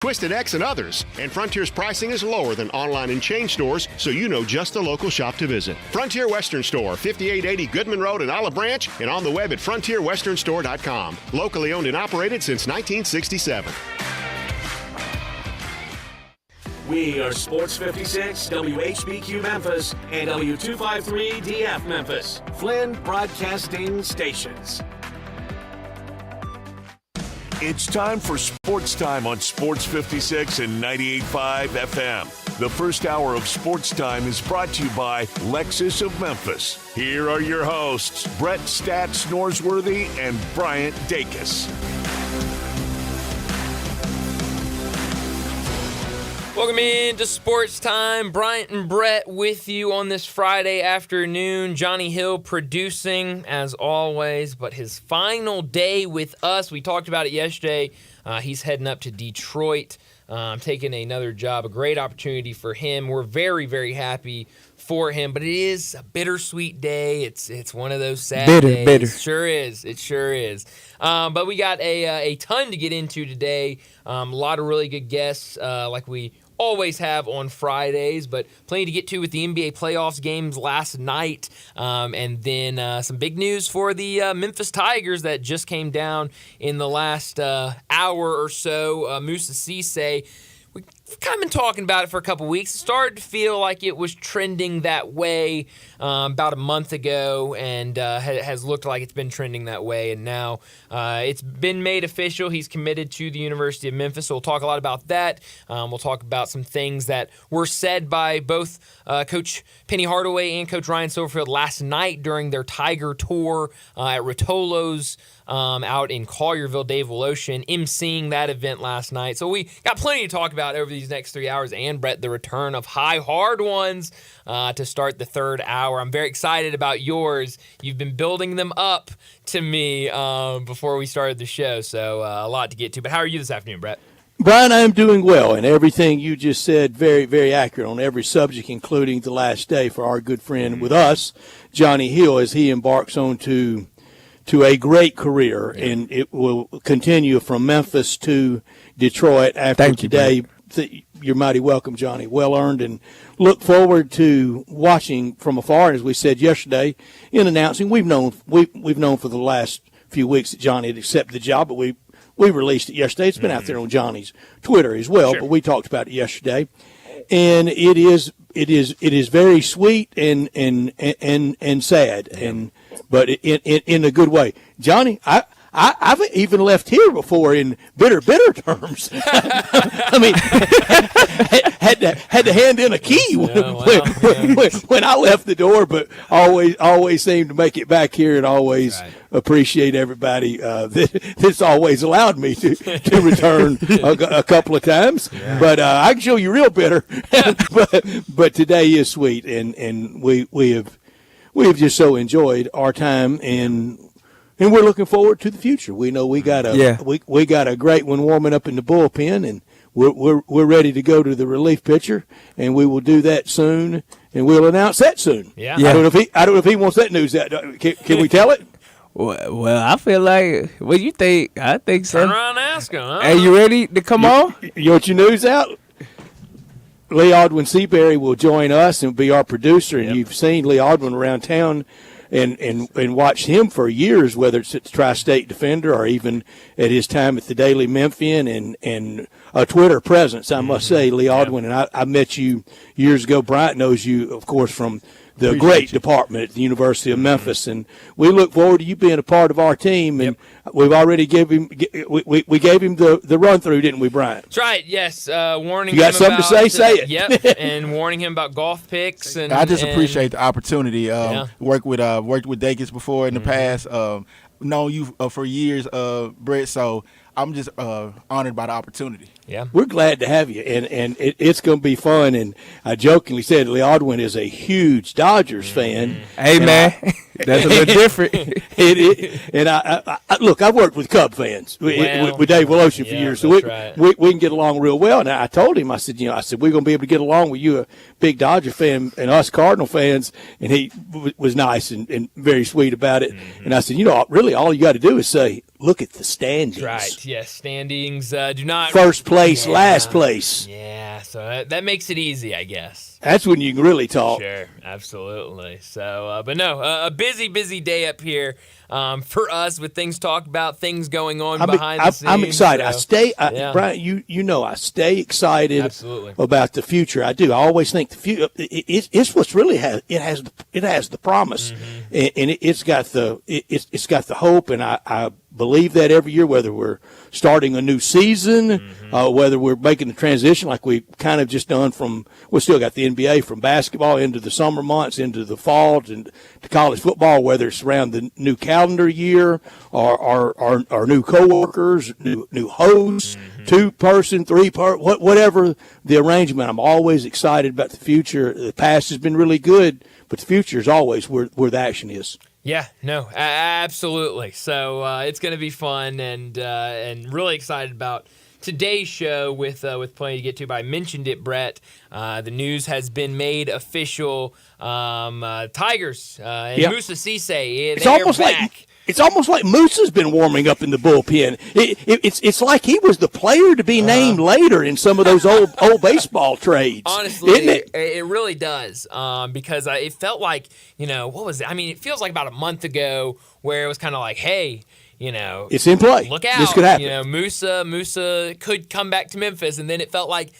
Twisted X and others. And Frontier's pricing is lower than online and chain stores, so you know just the local shop to visit. Frontier Western Store, 5880 Goodman Road in Olive Branch, and on the web at frontierwesternstore.com. Locally owned and operated since 1967. We are Sports 56, WHBQ Memphis, and W253DF Memphis, Flynn Broadcasting Stations. It's time for Sports Time on Sports 56 and 98.5 FM. The first hour of Sports Time is brought to you by Lexus of Memphis. Here are your hosts, Brett Stats Norsworthy and Bryant Dacus. Welcome in to Sports Time. Bryant and Brett with you on this Friday afternoon. Johnny Hill producing, as always, but his final day with us. We talked about it yesterday. He's heading up to Detroit, taking another job. A great opportunity for him. We're very, very happy for him, but it is a bittersweet day. It's one of those sad days. Bitter. It sure is. It sure is. But we got a ton to get into today. A lot of really good guests, like we always have on Fridays, but plenty to get to with the NBA playoffs games last night, and then some big news for the Memphis Tigers that just came down in the last hour or so. Moussa Cisse, we've kind of been talking about it for a couple weeks. It started to feel like it was trending that way about a month ago, and has looked like it's been trending that way. And now it's been made official. He's committed to the University of Memphis. So we'll talk a lot about that. We'll talk about some things that were said by both Coach Penny Hardaway and Coach Ryan Silverfield last night during their Tiger tour at Rotolo's out in Collierville. Dave Woloshin emceeing that event last night. So we got plenty to talk about over these next 3 hours. And, Brett, the return of High Hard Ones to start the third hour. I'm very excited about yours. You've been building them up to me before we started the show, so a lot to get to. But how are you this afternoon, Brett? Brian, I am doing well, and everything you just said, very, very accurate on every subject, including the last day for our good friend with us, Johnny Hill, as he embarks on to a great career, and it will continue from Memphis to Detroit after today. You're mighty welcome, Johnny. Well earned, and look forward to watching from afar. As we said yesterday in announcing, we've known for the last few weeks that Johnny had accepted the job, but we released it yesterday. It's been out there on Johnny's Twitter as well, but we talked about it yesterday, and it is very sweet and sad, but in a good way. Johnny, I've even left here before in bitter terms. I mean, had to hand in a key when I left the door, but always seemed to make it back here, and always appreciate everybody that's always allowed me to return a couple of times. Yeah. But I can show you real bitter. but today is sweet, and we have just so enjoyed our time, and we're looking forward to the future. We know we got a great one warming up in the bullpen, and we're ready to go to the relief pitcher, and we will do that soon, and we'll announce that soon. Yeah. I don't know if he wants that news out. Can we tell it? Well, I feel like, what do you think? I think so. Turn around and ask him. Are you ready to come on? You want your news out? Lee Aldwin Seabury will join us and be our producer, and you've seen Lee Aldwin around town and watched him for years, whether it's at the Tri-State Defender or even at his time at the Daily Memphian, and a Twitter presence, I must say, Lee Aldwin. And I met you years ago. Bryant knows you, of course, from the great department at the University of Memphis, and we look forward to you being a part of our team. And we've already gave him the run through, didn't we, Bryant? That's right. Yes, warning. You got him something to say? Say it. Yep, and warning him about golf picks. And I just appreciate the opportunity. Worked with Dacus before in the past. Known you for years, Brett. So I'm just honored by the opportunity. Yeah, we're glad to have you, and it's going to be fun. And I jokingly said Lee Aldwin is a huge Dodgers fan. Hey, man. That's a little different. And I look, I've worked with Cub fans with Dave Woloshyn for years, so we can get along real well. And I told him, I said, we're going to be able to get along with you, a big Dodger fan, and us Cardinal fans. And he was nice and very sweet about it. Mm-hmm. And I said, really, all you got to do is say, look at the standings. Right. Yes. Standings do not. First place, last place. Yeah. So that makes it easy, I guess. That's when you can really talk. Sure. Absolutely. So, but no, a busy day up here for us with things talked about, things going on behind the scenes. I'm excited. So, Brian, I stay excited Absolutely. about the future. I do. I always think the future. It's what's really it has the promise, and it's got the hope, and I believe that every year, whether we're starting a new season, whether we're making the transition like we kind of just done we still got the NBA from basketball into the summer months, into the fall, and to college football, whether it's around the new calendar year or new coworkers, new hosts, 2-person, 3-part, whatever the arrangement. I'm always excited about the future. The past has been really good, but the future is always where the action is. Yeah, no, absolutely. So it's going to be fun and really excited about today's show with plenty to get to. But I mentioned it, Brett. The news has been made official. Tigers and Musa Cisse, it's almost like Musa's been warming up in the bullpen. It's like he was the player to be named later in some of those old baseball trades. Honestly, isn't it really does. Because it felt like, what was it? I mean, it feels like about a month ago where it was kind of like, hey, it's in play. Look out. This could happen. Musa could come back to Memphis, and then it felt like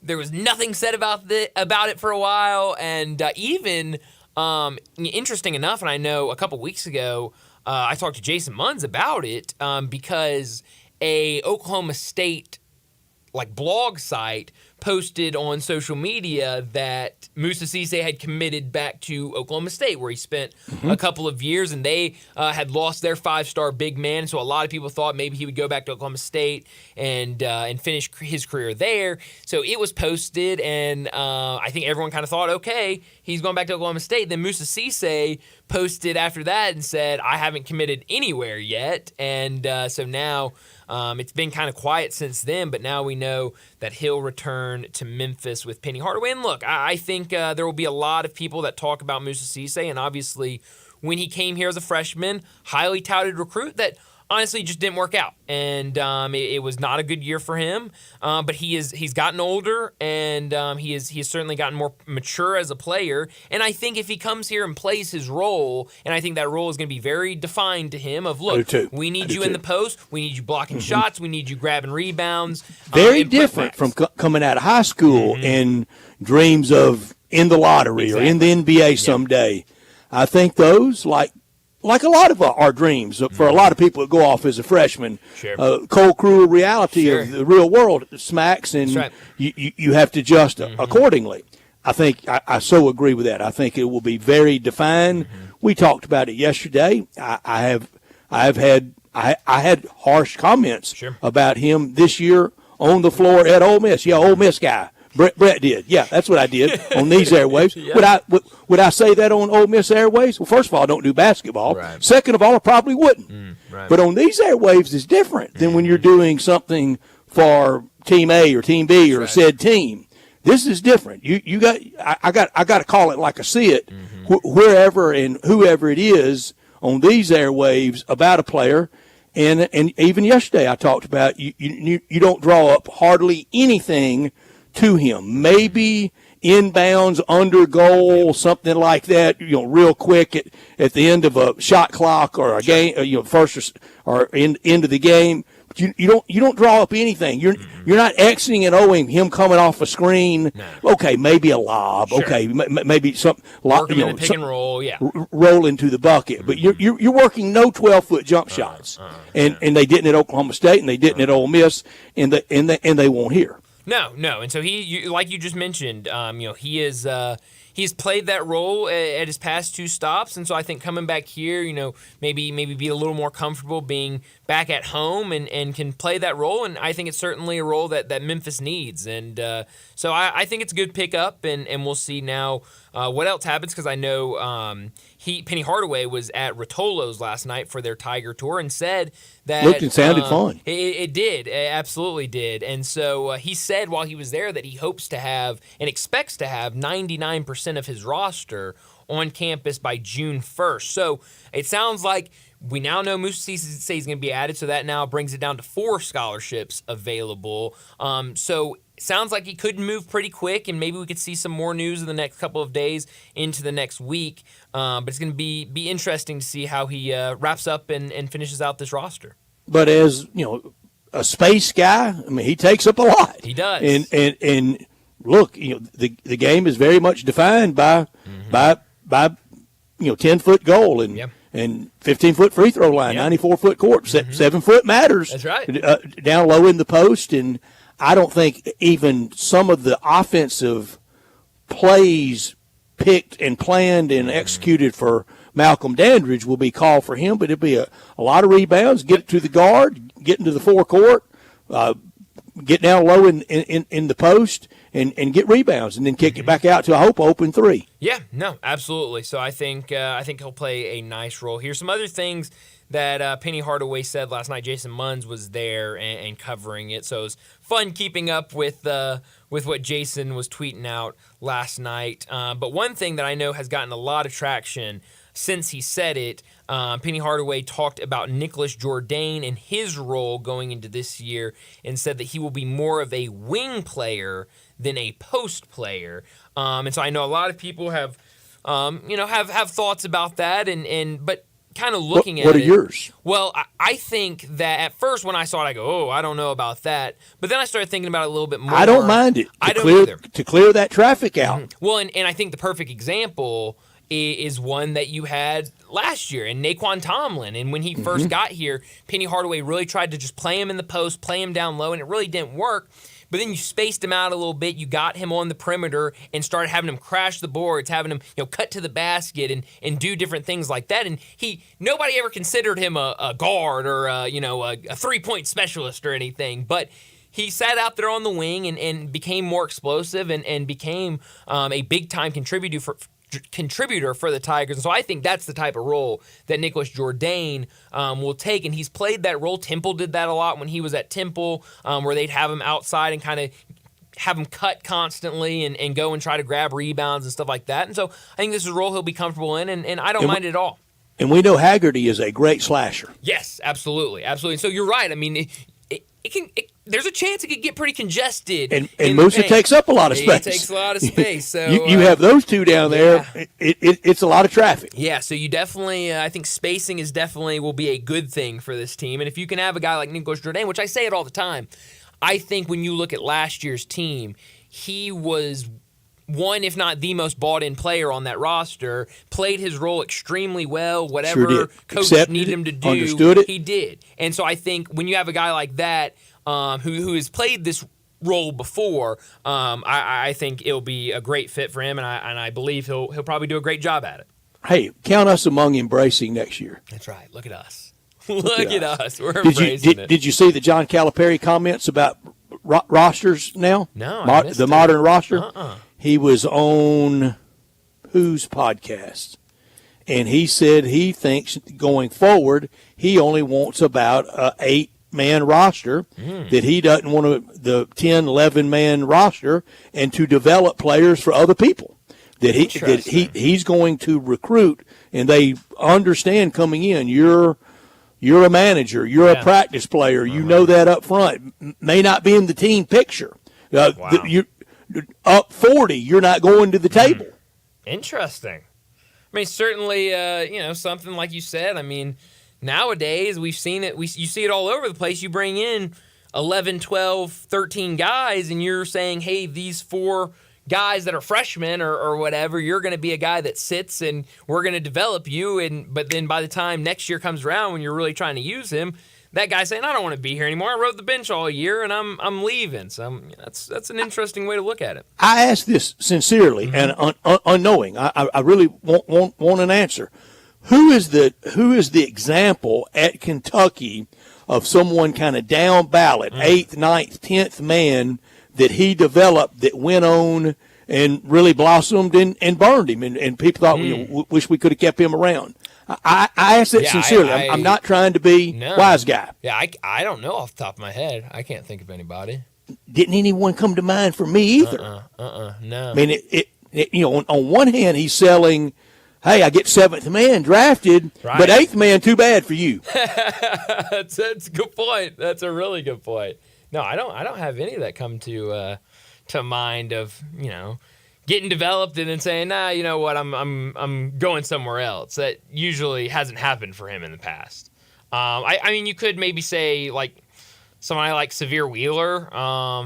there was nothing said about it for a while. And even interesting enough, and I know a couple weeks ago, I talked to Jason Munns about it because a Oklahoma State blog site posted on social media that Musa Cisse had committed back to Oklahoma State, where he spent a couple of years, and they had lost their 5-star big man. So a lot of people thought maybe he would go back to Oklahoma State and finish his career there. So it was posted, and I think everyone kind of thought, okay, he's going back to Oklahoma State. Then Musa Cisse posted after that and said, I haven't committed anywhere yet. And so now it's been kind of quiet since then, but now we know that he'll return to Memphis with Penny Hardaway. And look, I think there will be a lot of people that talk about Musa Cisse, and obviously when he came here as a freshman, highly touted recruit that honestly just didn't work out. And it was not a good year for him. But he's gotten older, and he has certainly gotten more mature as a player. And I think if he comes here and plays his role, and I think that role is going to be very defined to him of, look, we need you in the post, we need you blocking shots, we need you grabbing rebounds. Very different from coming out of high school and dreams of in the lottery or in the NBA someday. I think those, like a lot of our dreams, for a lot of people that go off as a freshman, cold, cruel reality of the real world smacks, and you have to adjust accordingly. I think I so agree with that. I think it will be very defined. We talked about it yesterday. I had harsh comments about him this year on the floor at Ole Miss. Yeah, Ole Miss guy. Brett did. Yeah, that's what I did on these airwaves. Would I say that on Ole Miss airwaves? Well, first of all, I don't do basketball. Right. Second of all, I probably wouldn't. But on these airwaves, it's different than when you're doing something for Team A or Team B or said team. This is different. I got to call it like I see it, wherever and whoever it is on these airwaves about a player. And even yesterday, I talked about you don't draw up hardly anything to him. Maybe inbounds, under goal, something like that, real quick at the end of a shot clock or a game, first or end of the game. But you don't draw up anything. You're not Xing and O'ing him coming off a screen. No. Okay, maybe a lob. Sure. Okay, maybe something. Pick and roll. Yeah, roll into the bucket. But you're working no 12-foot jump shots, and they didn't at Oklahoma State, and they didn't at Ole Miss, and they won't here. No, and so he, like you just mentioned, he he's played that role at his past 2 stops, and so I think coming back here, maybe be a little more comfortable being back at home and can play that role. And I think it's certainly a role that Memphis needs. And so I think it's a good pickup, and we'll see now what else happens, because I know Penny Hardaway was at Rotolo's last night for their Tiger Tour and said that looked and sounded fun. It did. It absolutely did. And so he said while he was there that he hopes to have and expects to have 99% of his roster on campus by June 1st. So it sounds like we now know Musa Cisse is going to be added, so that now brings it down to 4 scholarships available. So it sounds like he could move pretty quick, and maybe we could see some more news in the next couple of days into the next week. But it's going to be interesting to see how he wraps up and finishes out this roster. But as a space guy, I mean, he takes up a lot. He does. And look, the game is very much defined by 10-foot goal and 15-foot free throw line, 94-foot court, 7-foot matters. That's right. Down low in the post, and I don't think even some of the offensive plays picked and planned and executed for Malcolm Dandridge will be called for him, but it'll be a lot of rebounds, get it to the guard, get into the forecourt, get down low in the post, and get rebounds, and then kick it back out to, I hope, open 3. Yeah, no, absolutely. So I think he'll play a nice role here. Some other things that Penny Hardaway said last night. Jason Munns was there and covering it, so it was fun keeping up with what Jason was tweeting out last night. But one thing that I know has gotten a lot of traction since he said it, Penny Hardaway talked about Nicholas Jourdain and his role going into this year, and said that he will be more of a wing player than a post player. And so I know a lot of people have thoughts about that, but kind of looking at it. What are yours? Well, I think that at first when I saw it, I go, I don't know about that. But then I started thinking about it a little bit more. I don't mind it. I don't either. To clear that traffic out. Mm-hmm. Well, and I think the perfect example is one that you had last year in Naquan Tomlin. And when he first got here, Penny Hardaway really tried to just play him in the post, play him down low, and it really didn't work. But then you spaced him out a little bit. You got him on the perimeter and started having him crash the boards, having him cut to the basket and do different things like that. And nobody ever considered him a guard or a 3-point specialist or anything. But he sat out there on the wing and became more explosive and became a big-time contributor for the Tigers. And so I think that's the type of role that Nicholas Jourdain will take, and he's played that role. Temple did that a lot when he was at Temple, where they'd have him outside and kind of have him cut constantly and go and try to grab rebounds and stuff like that. And so I think this is a role he'll be comfortable in, and I don't mind it at all. And we know Haggerty is a great slasher. Yes, absolutely. So you're right. I mean, there's a chance it could get pretty congested. And Musa takes up a lot of space. He takes a lot of space. So you have those two down there. Yeah. It's a lot of traffic. Yeah, so you definitely, I think spacing will be a good thing for this team. And if you can have a guy like Nicholas Jourdain, which I say it all the time, I think when you look at last year's team, he was one, if not the most bought-in player on that roster, played his role extremely well. Whatever coach needed him to do, understood it. He did. And so I think when you have a guy like that who has played this role before, I think it'll be a great fit for him, and I believe he'll probably do a great job at it. Hey, count us among embracing next year. That's right. Look at us. Look at us. We're embracing it. Did you see the John Calipari comments about rosters now? No, I missed the it. modern roster? He was on whose podcast? And he said he thinks going forward, he only wants about an 8-man roster, that he doesn't want the 10, 11-man roster, and to develop players for other people. That he's going to recruit, and they understand coming in, you're a manager, you're a practice player, you know that up front. May not be in the team picture. You're up 40, you're not going to the table. Interesting. I mean, certainly, something like you said. I mean, nowadays we've seen it. You see it all over the place. You bring in 11, 12, 13 guys, and you're saying, hey, these 4 guys that are freshmen or whatever, you're going to be a guy that sits, and we're going to develop you. But then by the time next year comes around, when you're really trying to use him, that guy saying, I don't want to be here anymore. I rode the bench all year, and I'm leaving. So that's an interesting way to look at it. I ask this sincerely and unknowing. I really want an answer. Who is the example at Kentucky of someone kind of down ballot, 8th, 9th, 10th man that he developed that went on and really blossomed and burned him, and people thought, wish we could have kept him around. I ask that sincerely. I'm not trying to be wise guy. Yeah, I don't know off the top of my head. I can't think of anybody. Didn't anyone come to mind for me either? No. I mean, on one hand, he's selling, hey, I get 7th man drafted, but 8th man, too bad for you. That's a good point. That's a really good point. No, I don't have any that come to mind of, getting developed and then saying, nah, you know what, I'm going somewhere else. That usually hasn't happened for him in the past. I mean, you could maybe say like somebody like Severe Wheeler,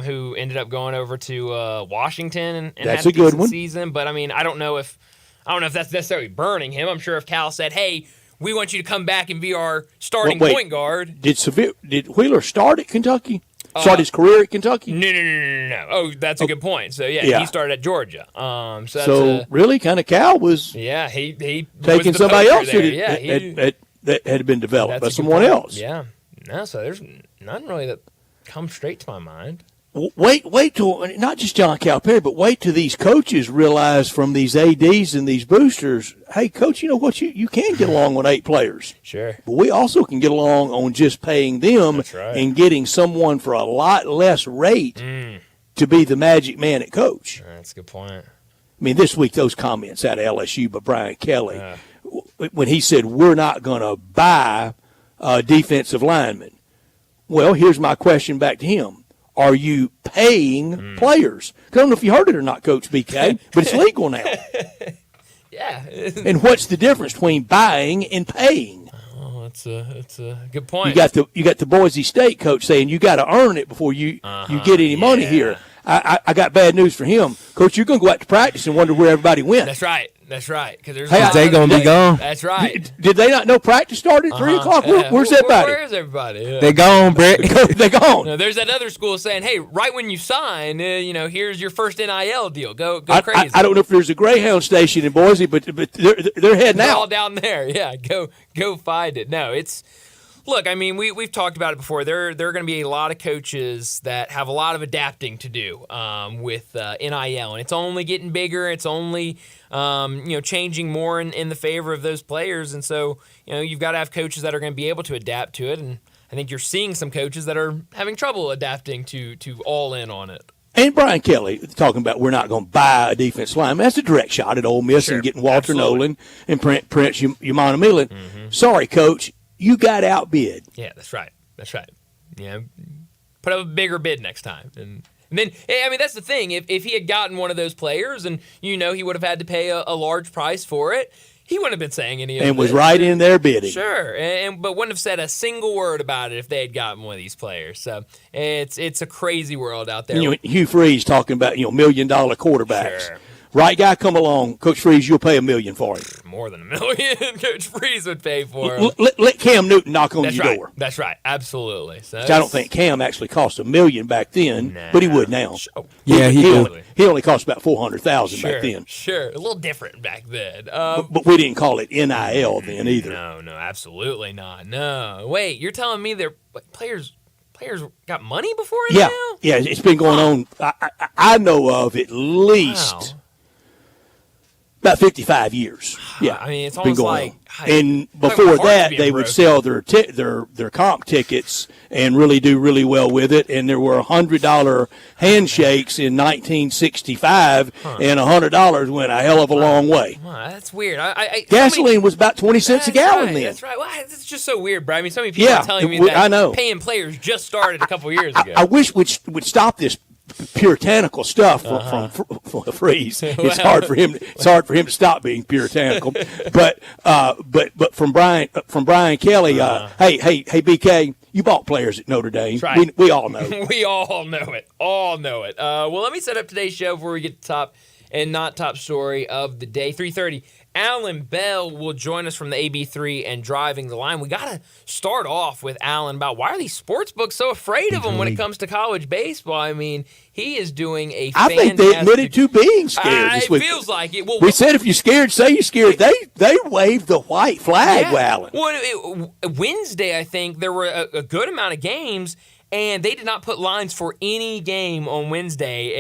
who ended up going over to Washington and that's had a good decent one. Season. But I mean, I don't know if that's necessarily burning him. I'm sure if Cal said, hey, we want you to come back and be our starting point guard. Did Wheeler start at Kentucky? Start his career at Kentucky? No. Oh, that's a good point. So, yeah, he started at Georgia. So really, kind of Cal was he taking was somebody else there. that had been developed by someone else. Yeah. No, so there's none really that comes straight to my mind. Wait till, not just John Calipari, but wait till these coaches realize from these ADs and these boosters, hey, coach, you know what, you can get along on 8 players. Sure. But we also can get along on just paying them and getting someone for a lot less rate to be the magic man at coach. That's a good point. I mean, this week, those comments out of LSU by Brian Kelly, when he said, we're not going to buy defensive linemen. Well, here's my question back to him. Are you paying players? I don't know if you heard it or not, Coach BK, but it's legal now. Yeah. And what's the difference between buying and paying? Oh, it's a good point. You got the Boise State coach saying you got to earn it before you get any money here. I got bad news for him, Coach. You're going to go out to practice and wonder where everybody went. That's right. Because they gonna be gone. That's right. Did they not know practice started at 3 o'clock? Where's everybody? Where's everybody? Yeah. They gone, Brett. They gone. No, there's that other school saying, "Hey, right when you sign, here's your first NIL deal. Go crazy." I don't know if there's a Greyhound station in Boise, but they're heading They're out. all down there. Yeah, go find it. No, it's. Look, I mean, we've talked about it before. There are going to be a lot of coaches that have a lot of adapting to do with NIL, and it's only getting bigger. It's only changing more in the favor of those players, and so you've got to have coaches that are going to be able to adapt to it. And I think you're seeing some coaches that are having trouble adapting to all in on it. And Brian Kelly talking about we're not going to buy a defense lineman. That's a direct shot at Ole Miss and getting Walter Nolan and Prince Umana-Millen. Sorry, Coach. You got outbid. Yeah, that's right. Put up a bigger bid next time. And then, I mean, that's the thing. If he had gotten one of those players and, he would have had to pay a large price for it, he wouldn't have been saying any of it. And was right in there bidding. Sure, but wouldn't have said a single word about it if they had gotten one of these players. So it's a crazy world out there. Hugh Freeze talking about, $1 million quarterbacks. Sure. Right guy come along, Coach Freeze, you'll pay $1 million for him. More than $1 million, Coach Freeze would pay for him. Let Cam Newton knock on your door. That's right, absolutely. So I don't think Cam actually cost $1 million back then, but he would now. Yeah, he only cost about $400,000 back then. Sure, a little different back then. But we didn't call it NIL then either. No, absolutely not. No, wait, you're telling me their players got money before NIL? Yeah, it's been going on. I know of at least. About 55 years. Yeah, I mean, it's been almost going like. on. And before that, they would sell their comp tickets and really do really well with it. And there were $100 handshakes in 1965, and $100 went a hell of a long way. Wow, that's weird. Gasoline was about 20 cents a gallon then. That's right. Well, it's just so weird, bro. I mean, so many people are telling me that I know. Paying players just started a couple years ago. I wish we'd stop this puritanical stuff from Freeze. It's hard for him. It's hard for him to stop being puritanical. but from Brian Kelly, hey BK, you bought players at Notre Dame. That's right. We all know. We all know it. Well, let me set up today's show before we get to top and not top story of the day. 3:30, Alan Bell will join us from the AB3 and Driving the Line. We got to start off with Alan about why are these sports books so afraid of him when it comes to college baseball? I mean, he is doing a fantastic... I think they admitted to being scared this week. It feels like it. Well, we said if you're scared, say you're scared. They waved the white flag, Alan. Well, Wednesday, I think, there were a good amount of games, and they did not put lines for any game on Wednesday.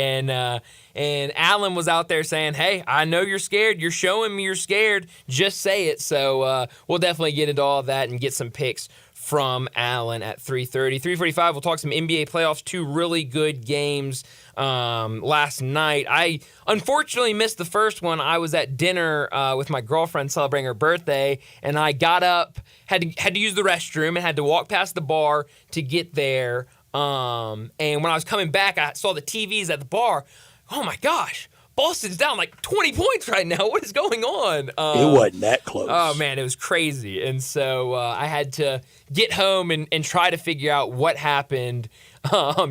And Alan was out there saying, hey, I know you're scared. You're showing me you're scared. Just say it. So we'll definitely get into all of that and get some picks from Alan at 3:30. 3:45, we'll talk some NBA playoffs. 2 really good games last night. I unfortunately missed the first one. I was at dinner with my girlfriend celebrating her birthday, and I got up, had to use the restroom, and had to walk past the bar to get there. And when I was coming back, I saw the TVs at the bar. Oh, my gosh. Boston's down like 20 points right now. What is going on? It wasn't that close. Oh, man, it was crazy. And so I had to get home and try to figure out what happened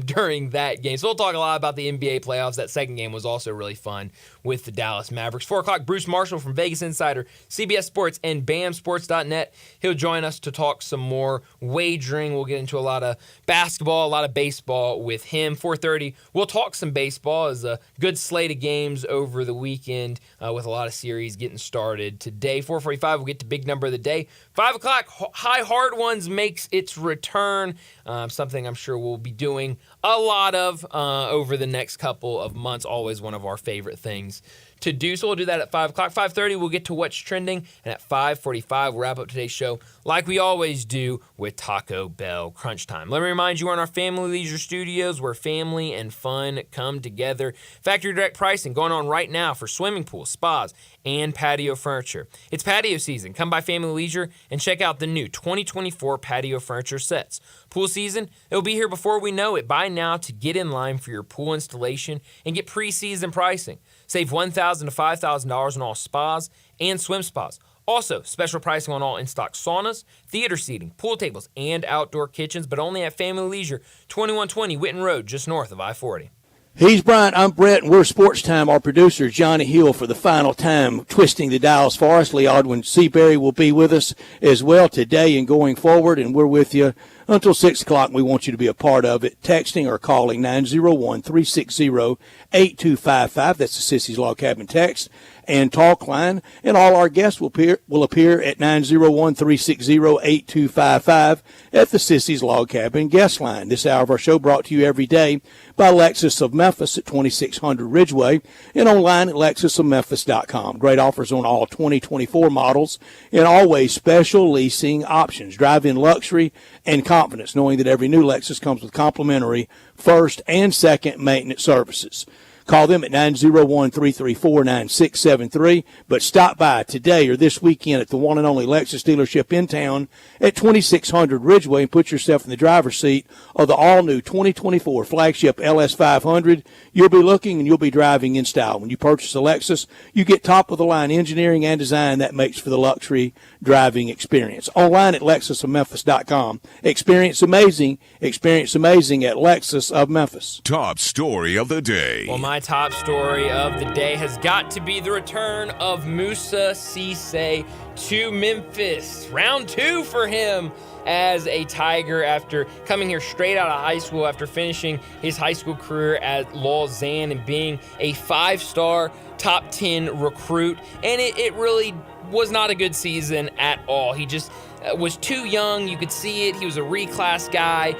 during that game. So we'll talk a lot about the NBA playoffs. That second game was also really fun with the Dallas Mavericks. 4 o'clock, Bruce Marshall from Vegas Insider, CBS Sports, and BAMSports.net. He'll join us to talk some more wagering. We'll get into a lot of basketball, a lot of baseball with him. 4:30, we'll talk some baseball. As a good slate of games over the weekend with a lot of series getting started today. 4:45, we'll get to big number of the day. 5 o'clock, High Hard Ones makes its return. Something I'm sure we'll be doing a lot of over the next couple of months. Always one of our favorite things to do. So we'll do that at 5 o'clock. 5:30, we'll get to what's trending. And at 5:45, we'll wrap up today's show like we always do with Taco Bell Crunch Time. Let me remind you, we're in our Family Leisure Studios where family and fun come together. Factory direct pricing going on right now for swimming pools, spas, and patio furniture. It's patio season. Come by Family Leisure and check out the new 2024 patio furniture sets. Pool season, it'll be here before we know it. Buy now to get in line for your pool installation and get pre-season pricing. Save $1,000 to $5,000 on all spas and swim spas. Also, special pricing on all in-stock saunas, theater seating, pool tables, and outdoor kitchens, but only at Family Leisure, 2120 Witten Road, just north of I-40. He's Bryant, I'm Brett, and we're Sports Time. Our producer, Johnny Hill, for the final time, twisting the dials for us. Lee Odwin Seabury will be with us as well today and going forward, and we're with you until 6 o'clock. We want you to be a part of it. Texting or calling 901-360-8255. That's the Sissy's Log Cabin text and talk line. And all our guests will appear at 901-360-8255 at the Sissy's Log Cabin guest line. This hour of our show brought to you every day by Lexus of Memphis at 2600 Ridgeway and online at lexusofmemphis.com. Great offers on all 2024 models and always special leasing options. Drive in luxury and confidence, knowing that every new Lexus comes with complimentary first and second maintenance services. Call them at 901-334-9673, but stop by today or this weekend at the one and only Lexus dealership in town at 2600 Ridgeway and put yourself in the driver's seat of the all-new 2024 flagship LS500. You'll be looking and you'll be driving in style. When you purchase a Lexus, you get top-of-the-line engineering and design that makes for the luxury driving experience. Online at lexusofmemphis.com. Experience amazing at Lexus of Memphis. Top story of the day. Well, my top story of the day has got to be the return of Musa Cisse to Memphis. Round 2 for him as a Tiger after coming here straight out of high school after finishing his high school career at Lausanne and being a 5-star top 10 recruit. And it really was not a good season at all. He just was too young. You could see it. He was a reclass guy.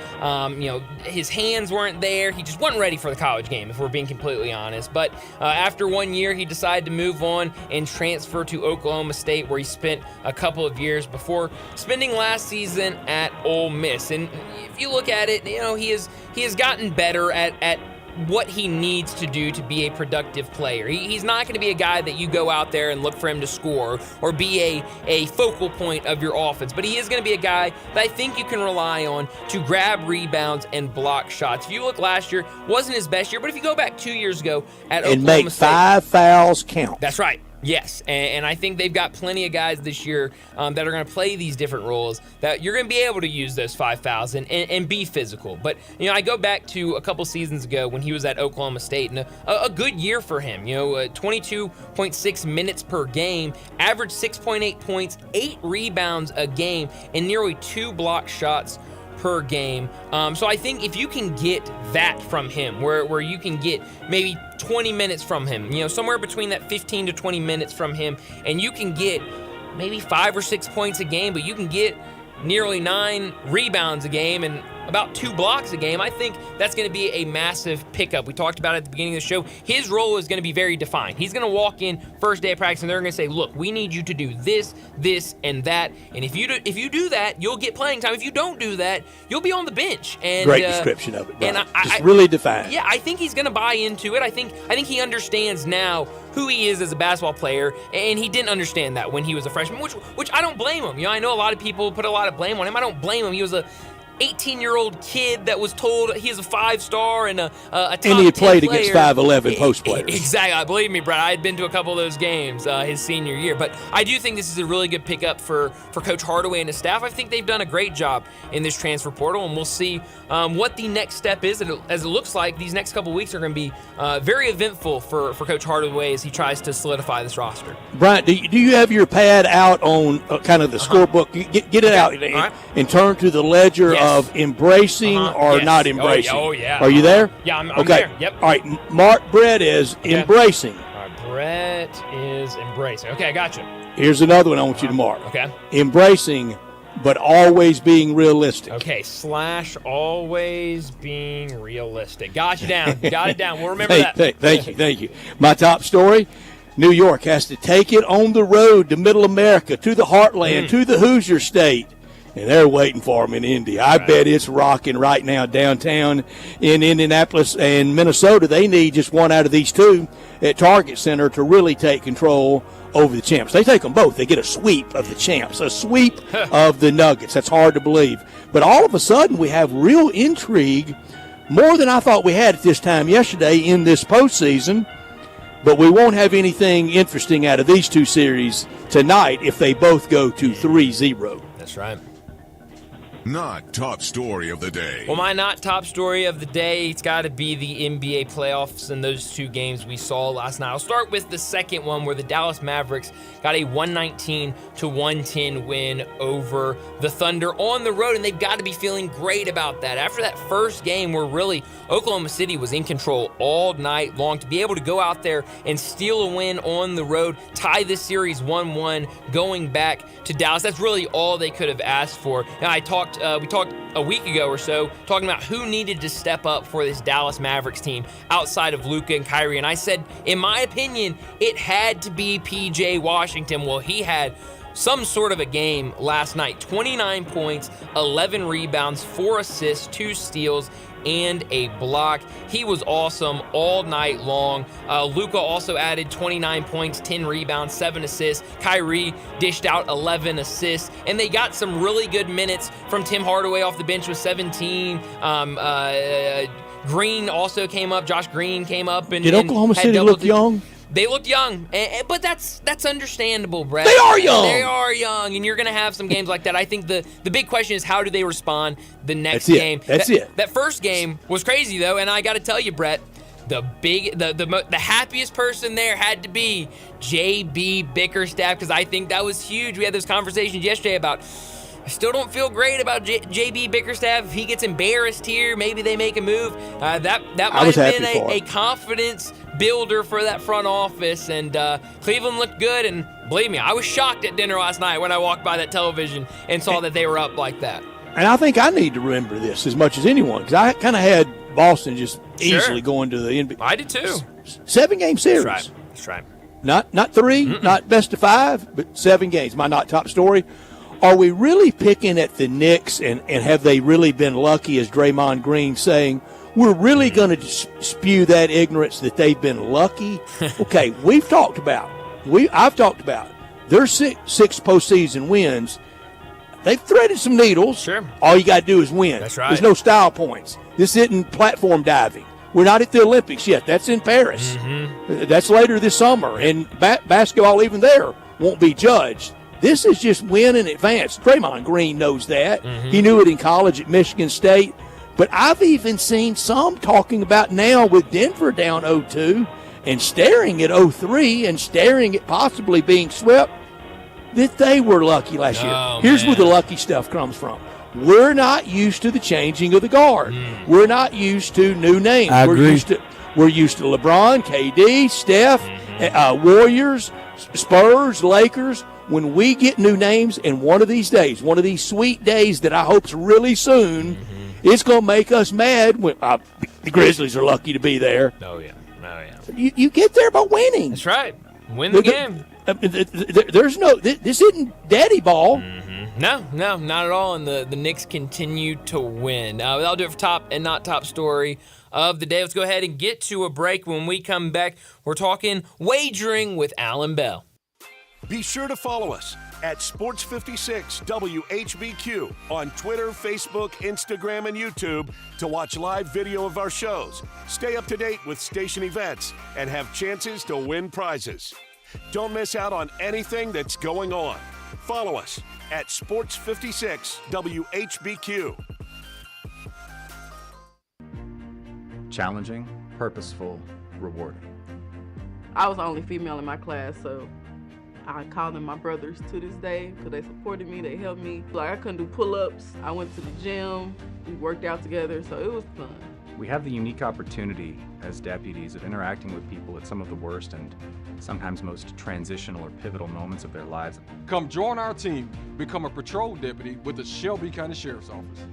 His hands weren't there. He just wasn't ready for the college game, if we're being completely honest. But after 1 year, he decided to move on and transfer to Oklahoma State, where he spent a couple of years before spending last season at Ole Miss. And if you look at it, he has gotten better at what he needs to do to be a productive player. He's not going to be a guy that you go out there and look for him to score or be a focal point of your offense, but he is going to be a guy that I think you can rely on to grab rebounds and block shots. If you look last year, wasn't his best year, but if you go back 2 years ago at Oklahoma State, and make 5 fouls count. That's right. Yes, and I think they've got plenty of guys this year that are going to play these different roles that you're going to be able to use those 5 fouls and be physical. But, I go back to a couple seasons ago when he was at Oklahoma State, and a good year for him. 22.6 minutes per game, averaged 6.8 points, 8 rebounds a game, and nearly 2 block shots per game. So I think if you can get that from him, where you can get maybe 20 minutes from him, somewhere between that 15 to 20 minutes from him, and you can get maybe 5 or 6 points a game, but you can get nearly 9 rebounds a game and about 2 blocks a game, I think that's going to be a massive pickup. We talked about it at the beginning of the show. His role is going to be very defined. He's going to walk in first day of practice, and they're going to say, look, we need you to do this, this, and that. And if you do that, you'll get playing time. If you don't do that, you'll be on the bench. And great description of it, Brian. And just really defined. Yeah, I think he's going to buy into it. I think he understands now who he is as a basketball player, and he didn't understand that when he was a freshman, which I don't blame him. I know a lot of people put a lot of blame on him. I don't blame him. He was a 18-year-old kid that was told he is a 5-star and a top 10 and he had played player against 5'11" post players. Exactly. Believe me, Brad, I had been to a couple of those games his senior year. But I do think this is a really good pickup for Coach Hardaway and his staff. I think they've done a great job in this transfer portal, and we'll see what the next step is. As it looks like, these next couple of weeks are going to be very eventful for Coach Hardaway as he tries to solidify this roster. Brian, do you have your pad out on kind of the scorebook? Get it out and turn to the ledger of embracing or not embracing. Oh, yeah. Are you there? Yeah, I'm okay. there. Yep. All right. Mark Brett is embracing. All right, Brett is embracing. Okay, I got you. Here's another one I want you to mark. Okay. Embracing, but always being realistic. Okay, / always being realistic. Got you down. Got it down. We'll remember that. Thank you. My top story, New York has to take it on the road to Middle America, to the Heartland, to the Hoosier State. And they're waiting for them in Indy. I bet it's rocking right now downtown in Indianapolis and Minnesota. They need just one out of these two at Target Center to really take control over the champs. They take them both. They get a sweep of the champs, a sweep of the Nuggets. That's hard to believe. But all of a sudden, we have real intrigue, more than I thought we had at this time yesterday in this postseason. But we won't have anything interesting out of these two series tonight if they both go to 3-0. That's right. Not top story of the day. Well, my not top story of the day, it's got to be the NBA playoffs and those 2 games we saw last night. I'll start with the second one where the Dallas Mavericks got a 119-110 win over the Thunder on the road, and they've got to be feeling great about that. After that first game where really Oklahoma City was in control all night long, to be able to go out there and steal a win on the road, tie this series 1-1 going back to Dallas, that's really all they could have asked for. Now, we talked a week ago or so talking about who needed to step up for this Dallas Mavericks team outside of Luka and Kyrie, and I said, in my opinion, it had to be P.J. Washington. Well, he had some sort of a game last night. 29 points, 11 rebounds, 4 assists, 2 steals, and a block. He was awesome all night long. Luka also added 29 points, 10 rebounds, 7 assists. Kyrie dished out 11 assists, and they got some really good minutes from Tim Hardaway off the bench with 17. Green also came up. Josh Green came up. Did Oklahoma City look young? They looked young, but that's understandable, Brett. They are young. They are young, and you're going to have some games like that. I think the big question is how do they respond the next game? That's it. That first game was crazy, though, and I got to tell you, Brett, the happiest person there had to be J.B. Bickerstaff, because I think that was huge. We had those conversations yesterday about I still don't feel great about J.B. Bickerstaff. If he gets embarrassed here, maybe they make a move. That might have been a confidence builder for that front office, and Cleveland looked good, and believe me, I was shocked at dinner last night when I walked by that television and saw that they were up like that. And I think I need to remember this as much as anyone, because I kind of had Boston just easily going to the NBA. I did too. 7-game series. That's right. Not 3, not best of 5, but 7 games. My not top story. Are we really picking at the Knicks, and have they really been lucky, as Draymond Green saying, we're really going to spew that ignorance that they've been lucky? Okay, I've talked about their six postseason wins. They've threaded some needles. Sure. All you got to do is win. That's right. There's no style points. This isn't platform diving. We're not at the Olympics yet. That's in Paris. That's later this summer. And basketball, even there, won't be judged. This is just win in advance. Draymond Green knows that. He knew it in college at Michigan State. But I've even seen some talking about now with Denver down 0-2 and staring at 0-3 and staring at possibly being swept, that they were lucky last year. Here's where the lucky stuff comes from. We're not used to the changing of the guard. We're not used to new names. We're used to LeBron, KD, Steph, Warriors, Spurs, Lakers. When we get new names, and one of these days, one of these sweet days that I hope's really soon, it's going to make us mad. When the Grizzlies are lucky to be there. Oh, yeah. You get there by winning. That's right. Win the game. This isn't daddy ball. No, not at all. And the Knicks continue to win. That'll do it for top and not top story of the day. Let's go ahead and get to a break. When we come back, we're talking wagering with Alan Bell. Be sure to follow us at Sports56 WHBQ on Twitter, Facebook, Instagram, and YouTube to watch live video of our shows, stay up to date with station events, and have chances to win prizes. Don't miss out on anything that's going on. Follow us at Sports56 WHBQ. Challenging, purposeful, rewarding. I was the only female in my class, so I call them my brothers to this day because they supported me, they helped me. Like, I couldn't do pull-ups. I went to the gym, we worked out together, so it was fun. We have the unique opportunity as deputies of interacting with people at some of the worst and sometimes most transitional or pivotal moments of their lives. Come join our team, become a patrol deputy with the Shelby County Sheriff's Office.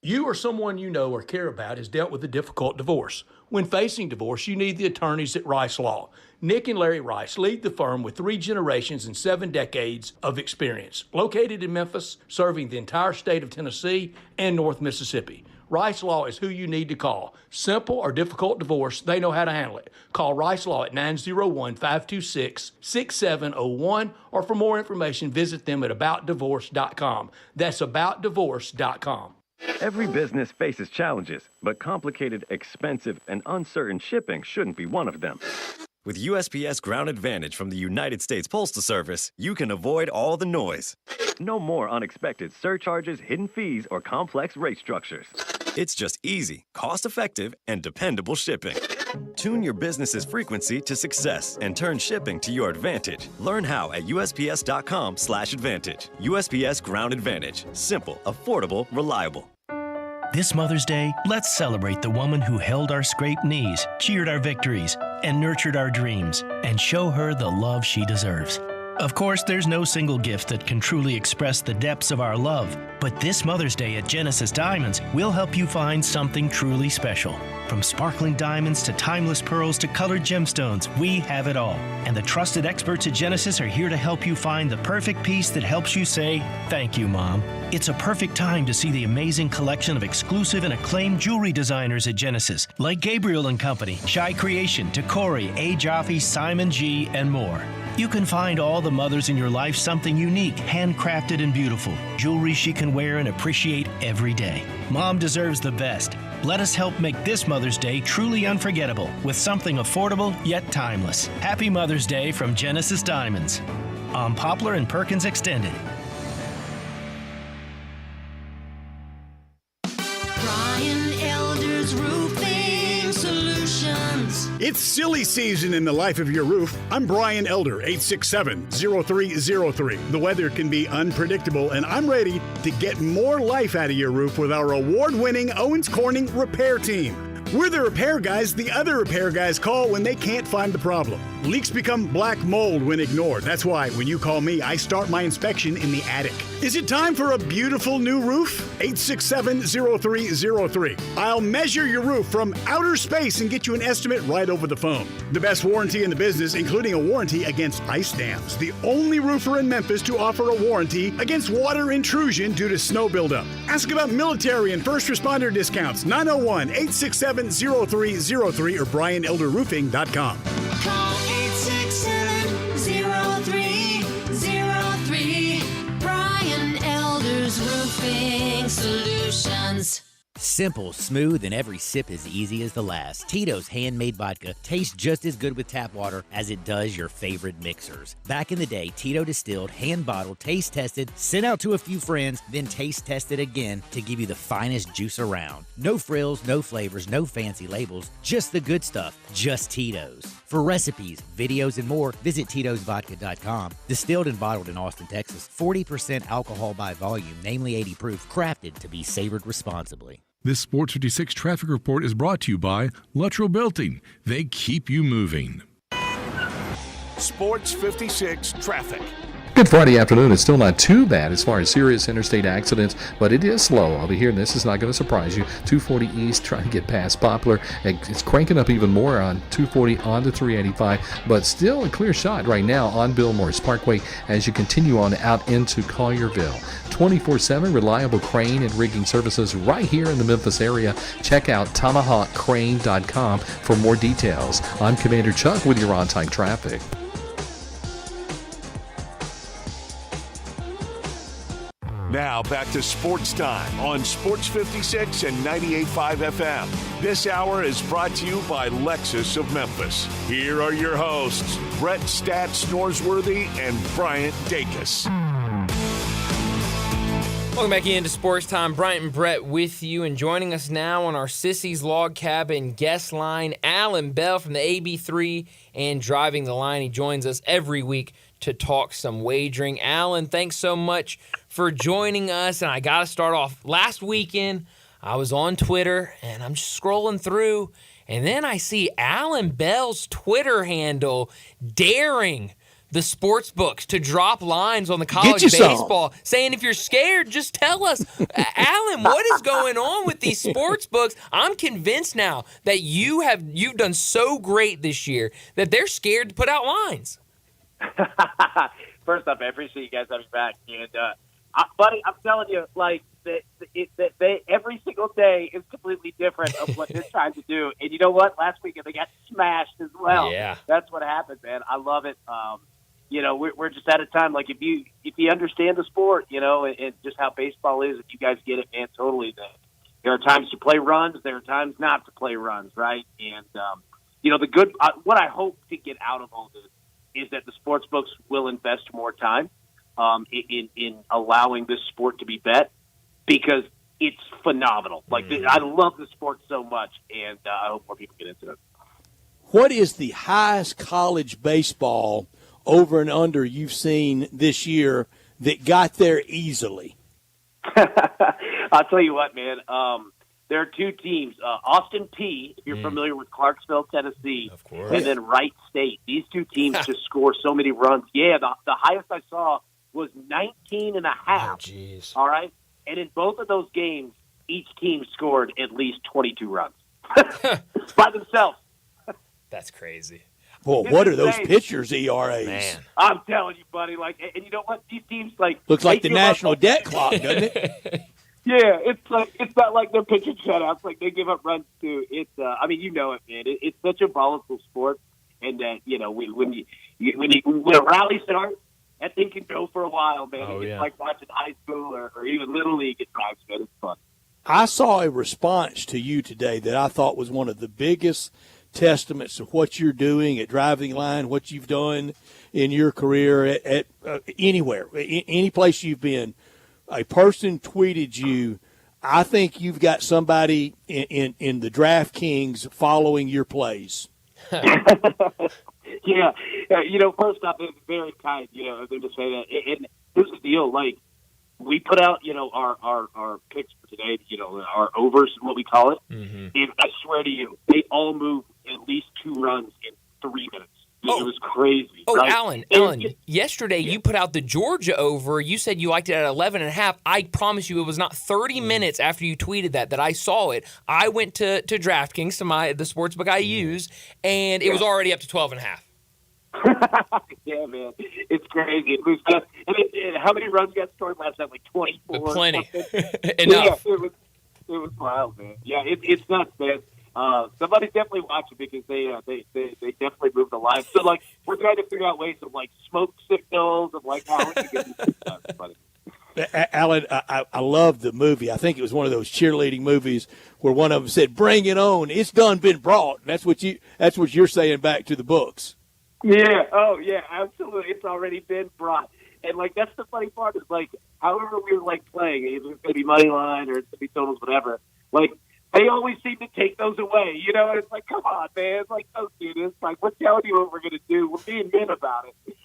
You or someone you know or care about has dealt with a difficult divorce. When facing divorce, you need the attorneys at Rice Law. Nick and Larry Rice lead the firm with 3 generations and 7 decades of experience. Located in Memphis, serving the entire state of Tennessee and North Mississippi. Rice Law is who you need to call. Simple or difficult divorce, they know how to handle it. Call Rice Law at 901-526-6701, or for more information, visit them at aboutdivorce.com. That's aboutdivorce.com. Every business faces challenges, but complicated, expensive, and uncertain shipping shouldn't be one of them. With USPS Ground Advantage from the United States Postal Service, you can avoid all the noise. No more unexpected surcharges, hidden fees, or complex rate structures. It's just easy, cost-effective, and dependable shipping. Tune your business's frequency to success and turn shipping to your advantage. Learn how at USPS.com/advantage. USPS Ground Advantage. Simple, affordable, reliable. This Mother's Day, let's celebrate the woman who held our scraped knees, cheered our victories, and nurtured our dreams, and show her the love she deserves. Of course, there's no single gift that can truly express the depths of our love, but this Mother's Day at Genesis Diamonds, we'll help you find something truly special. From sparkling diamonds to timeless pearls to colored gemstones, we have it all. And the trusted experts at Genesis are here to help you find the perfect piece that helps you say, "Thank you, Mom." It's a perfect time to see the amazing collection of exclusive and acclaimed jewelry designers at Genesis, like Gabriel & Company, Shy Creation, Tacori, A. Jaffe, Simon G., and more. You can find all the mothers in your life something unique, handcrafted and beautiful. Jewelry she can wear and appreciate every day. Mom deserves the best. Let us help make this Mother's Day truly unforgettable with something affordable yet timeless. Happy Mother's Day from Genesis Diamonds. On Poplar and Perkins Extended. Brian Elder's Roofing Solutions. It's silly season in the life of your roof. I'm Brian Elder, 867-0303. The weather can be unpredictable, and I'm ready to get more life out of your roof with our award-winning Owens Corning Repair Team. We're the repair guys the other repair guys call when they can't find the problem. Leaks become black mold when ignored. That's why when you call me, I start my inspection in the attic. Is it time for a beautiful new roof? 867-0303. I'll measure your roof from outer space and get you an estimate right over the phone. The best warranty in the business, including a warranty against ice dams. The only roofer in Memphis to offer a warranty against water intrusion due to snow buildup. Ask about military and first responder discounts. 901-867-0303 or BrianElderRoofing.com. Call 867-0303. Brian Elder's Roofing Solutions. Simple, smooth, and every sip as easy as the last. Tito's handmade vodka tastes just as good with tap water as it does your favorite mixers. Back in the day, Tito distilled, hand-bottled, taste-tested, sent out to a few friends, then taste-tested again to give you the finest juice around. No frills, no flavors, no fancy labels, just the good stuff, just Tito's. For recipes, videos, and more, visit Tito'sVodka.com. Distilled and bottled in Austin, Texas, 40% alcohol by volume, namely 80 proof, crafted to be savored responsibly. This Sports 56 traffic report is brought to you by Luttrell Belting. They keep you moving. Sports 56 traffic. Good Friday afternoon. It's still not too bad as far as serious interstate accidents, but it is slow. I'll be here, and this is not going to surprise you. 240 East trying to get past Poplar. It's cranking up even more on 240 onto 385, but still a clear shot right now on Bill Morris Parkway as you continue on out into Collierville. 24/7 reliable crane and rigging services right here in the Memphis area. Check out tomahawkcrane.com for more details. I'm Commander Chuck with your on-time traffic. Now back to Sports Time on Sports 56 and 98.5 FM. This hour is brought to you by Lexus of Memphis. Here are your hosts, Brett Stats Norsworthy and Bryant Dacus. Welcome back into Sports Time. Bryant and Brett with you, and joining us now on our Sissy's Log Cabin guest line, Alan Bell from the AB3 and Driving the Line. He joins us every week to talk some wagering. Alan, thanks so much for joining us. And I got to start off. Last weekend, I was on Twitter, and I'm just scrolling through, and then I see Alan Bell's Twitter handle daring the sports books to drop lines on the college baseball, saying if you're scared, just tell us. Alan, what is going on with these sports books? I'm convinced now that you've done so great this year that they're scared to put out lines. First off, I appreciate you guys having me back, and buddy, I'm telling you, like every single day is completely different of what they're trying to do. And you know what? Last weekend they got smashed as well. Yeah, that's what happened, man. I love it. We're just at a time, like if you understand the sport, and just how baseball is, if you guys get it, man, totally. There are times to play runs, there are times not to play runs, right? And the good, what I hope to get out of all this is that the sports books will invest more time in allowing this sport to be bet, because it's phenomenal. Like I love the sport so much, and I hope more people get into it. What is the highest college baseball over and under you've seen this year that got there easily? I'll tell you what, man. There are two teams, Austin P, if you're familiar with Clarksville, Tennessee, of course, and then Wright State. These two teams just score so many runs. Yeah, the highest I saw was 19 and a half. Oh, jeez. All right? And in both of those games, each team scored at least 22 runs by themselves. That's crazy. Boy, what are those pitchers' ERAs? Man. I'm telling you, buddy. Like, and you know what? These teams, like, looks like the national debt clock, doesn't it? Yeah, it's not like they're pitching shutouts. Like, they give up runs too. It's it, man. It's such a volatile sport, and when a rally starts, that thing can go for a while, man. It's like watching high school or even little league at times, man. It's fun. I saw a response to you today that I thought was one of the biggest testaments of what you're doing at Driving Line, what you've done in your career at anywhere, any place you've been. A person tweeted you, I think you've got somebody in the DraftKings following your plays. Yeah. First off, it's very kind, of them to say that. And here's the deal, like, we put out, our picks for today, our overs, what we call it. Mm-hmm. And I swear to you, they all move at least 2 runs in 3 minutes. It was crazy. Oh, right? Alan, yesterday you put out the Georgia over. You said you liked it at 11.5. I promise you it was not 30 minutes after you tweeted that I saw it. I went to DraftKings, to the sportsbook I use, and it was already up to 12.5. Yeah, man. It's crazy. It was how many runs got scored last night? Like 24? Plenty. Enough. Yeah, it was wild, man. Yeah, it's nuts, man. Somebody's definitely watching because they definitely moved the line. So, like, we're trying to figure out ways of, like, smoke signals of, like, how we can get this stuff. Alan, I love the movie. I think it was one of those cheerleading movies where one of them said, "Bring it on! It's done been brought." That's what you're saying back to the books. Yeah. Oh, yeah. Absolutely. It's already been brought. And like that's the funny part is like, however we were like playing, either it's gonna be money line or it's gonna be totals, whatever. Like they always seem to take those away, you know. And it's like, come on, man. It's like, don't do this. Like, we're telling you what we're gonna do. We're being men about it.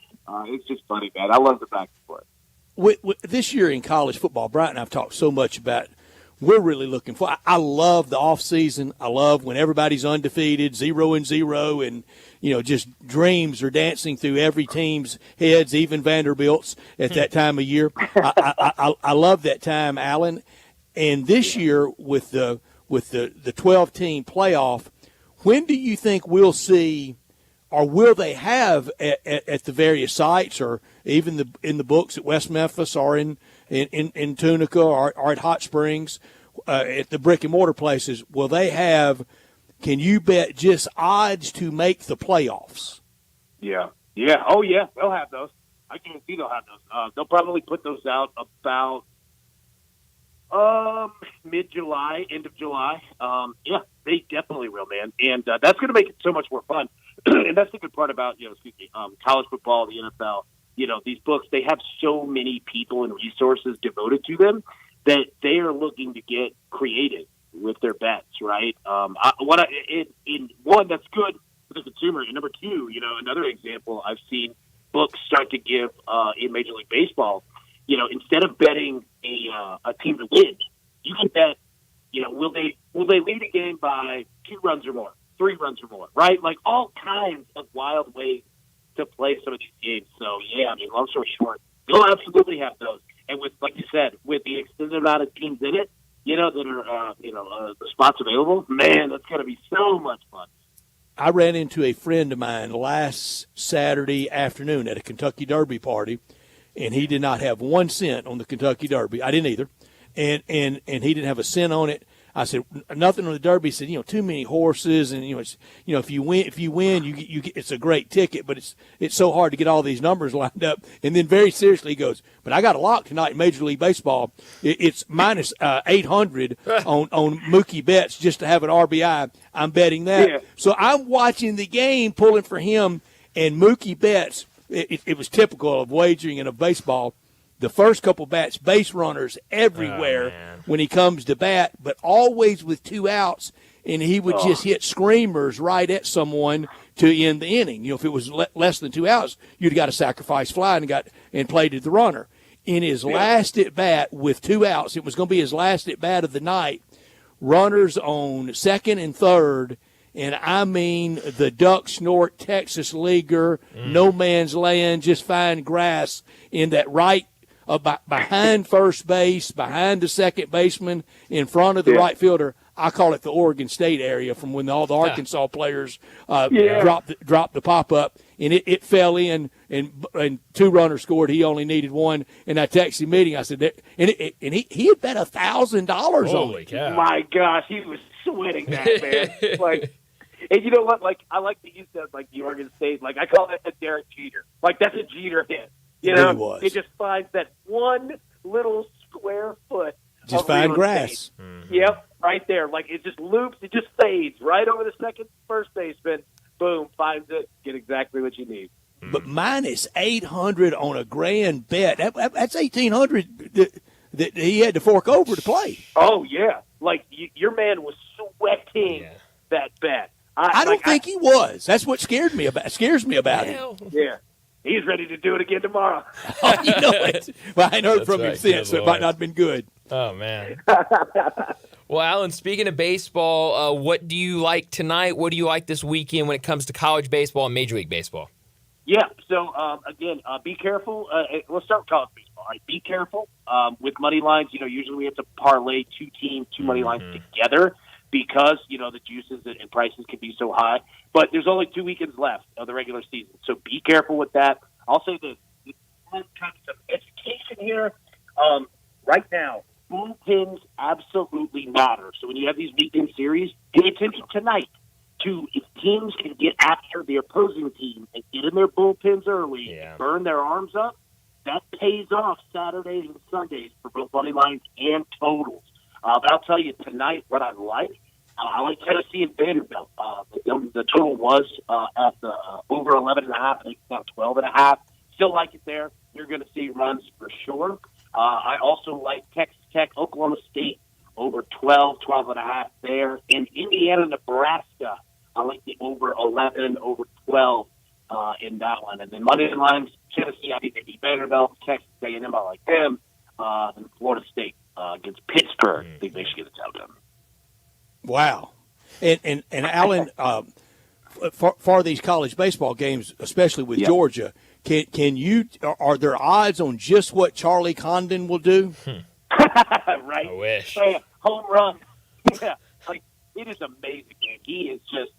It's just funny, man. I love the back and forth. With this year in college football, Brian and I've talked so much about. We're really looking for. I love the off season. I love when everybody's undefeated, 0-0, and just dreams are dancing through every team's heads, even Vanderbilt's at that time of year. I love that time, Alan. And this year with the 12-team playoff, when do you think we'll see, or will they have at the various sites, or even in the books at West Memphis, or in Tunica, or at Hot Springs, at the brick and mortar places, will they have? Can you bet just odds to make the playoffs? Yeah. Oh, yeah. They'll have those. I guarantee they'll have those. They'll probably put those out about mid-July, end of July. Yeah, they definitely will, man. And that's going to make it so much more fun. And that's the good part about, college football, the NFL. These books, they have so many people and resources devoted to them that they are looking to get creative with their bets, right? In one, that's good for the consumer. And number two, another example I've seen books start to give in Major League Baseball, instead of betting a team to win, you can bet, will they lead a game by 2 runs or more, 3 runs or more, right? Like all kinds of wild ways to play some of these games. So, yeah, long story short, you'll absolutely have those. And with, like you said, with the extended amount of teams in it, that are, the spots available, man, that's going to be so much fun. I ran into a friend of mine last Saturday afternoon at a Kentucky Derby party, and he did not have 1 cent on the Kentucky Derby. I didn't either. And he didn't have a cent on it. I said, nothing on the Derby. He said, too many horses, and if you win, you get, it's a great ticket, but it's so hard to get all these numbers lined up. And then very seriously he goes, but I got a lock tonight in Major League Baseball. It's minus 800 on Mookie Betts just to have an RBI. I'm betting that. Yeah. So I'm watching the game, pulling for him, and Mookie Betts. It was typical of wagering and of baseball. The first couple bats, base runners everywhere when he comes to bat, but always with 2 outs, and he would just hit screamers right at someone to end the inning. If it was less than 2 outs, you'd got a sacrifice fly and played to the runner. In his last at bat with 2 outs, it was going to be his last at bat of the night. Runners on second and third. And I mean the duck snort Texas leaguer, no man's land, just fine grass in that right behind first base, behind the second baseman, in front of the right fielder. I call it the Oregon State area from when all the Arkansas players dropped the pop-up. And it fell in, and 2 runners scored. He only needed 1. And I texted meeting. I said, and he had bet $1,000 on it. Cow. My gosh, he was sweating that, man. And you know what? Like, I like that you said, like, the Oregon State. Like, I call that a Derek Jeter. Like, that's a Jeter hit. It just finds that one little square foot. Just fine grass. Mm-hmm. Yep, right there. Like, it just loops. It just fades right over the first baseman. Boom, finds it. Get exactly what you need. But minus 800 on a grand bet. That's 1,800 that he had to fork over to play. Oh, yeah. Like, your man was sweating that bet. I don't think he was. That's what scares me about him. Yeah. He's ready to do it again tomorrow. Oh, you know it. Well, I ain't heard from him since, so it might not have been good. Oh, man. Well, Alan, speaking of baseball, what do you like tonight? What do you like this weekend when it comes to college baseball and Major League Baseball? Yeah, so, again, be careful. Let's start with college baseball. All right, be careful with money lines. Usually we have to parlay 2 teams, 2 money lines together, because, the juices and prices can be so high. But there's only 2 weekends left of the regular season, so be careful with that. I'll say this. Kind of some education here. Right now, bullpens absolutely matter. So when you have these weekend series, pay attention tonight to if teams can get after the opposing team and get in their bullpens early, burn their arms up, that pays off Saturdays and Sundays for both money lines and totals. But I'll tell you tonight what I like. I like Tennessee and Vanderbilt. The total was at the over 11.5. I think it's now 12.5. Still like it there. You're going to see runs for sure. I also like Texas Tech, Oklahoma State over 12.5 there. And Indiana, Nebraska, I like the over 11, over 12 in that one. And then Monday lines, Tennessee, I think they beat Vanderbilt. Texas A&M, I like them. And Florida State against Pittsburgh. I think they should get it done. Wow. And Alan, for these college baseball games, especially with Georgia, are there odds on just what Charlie Condon will do? Right? I wish. Home run. Yeah. Like, it is amazing, man. He is just,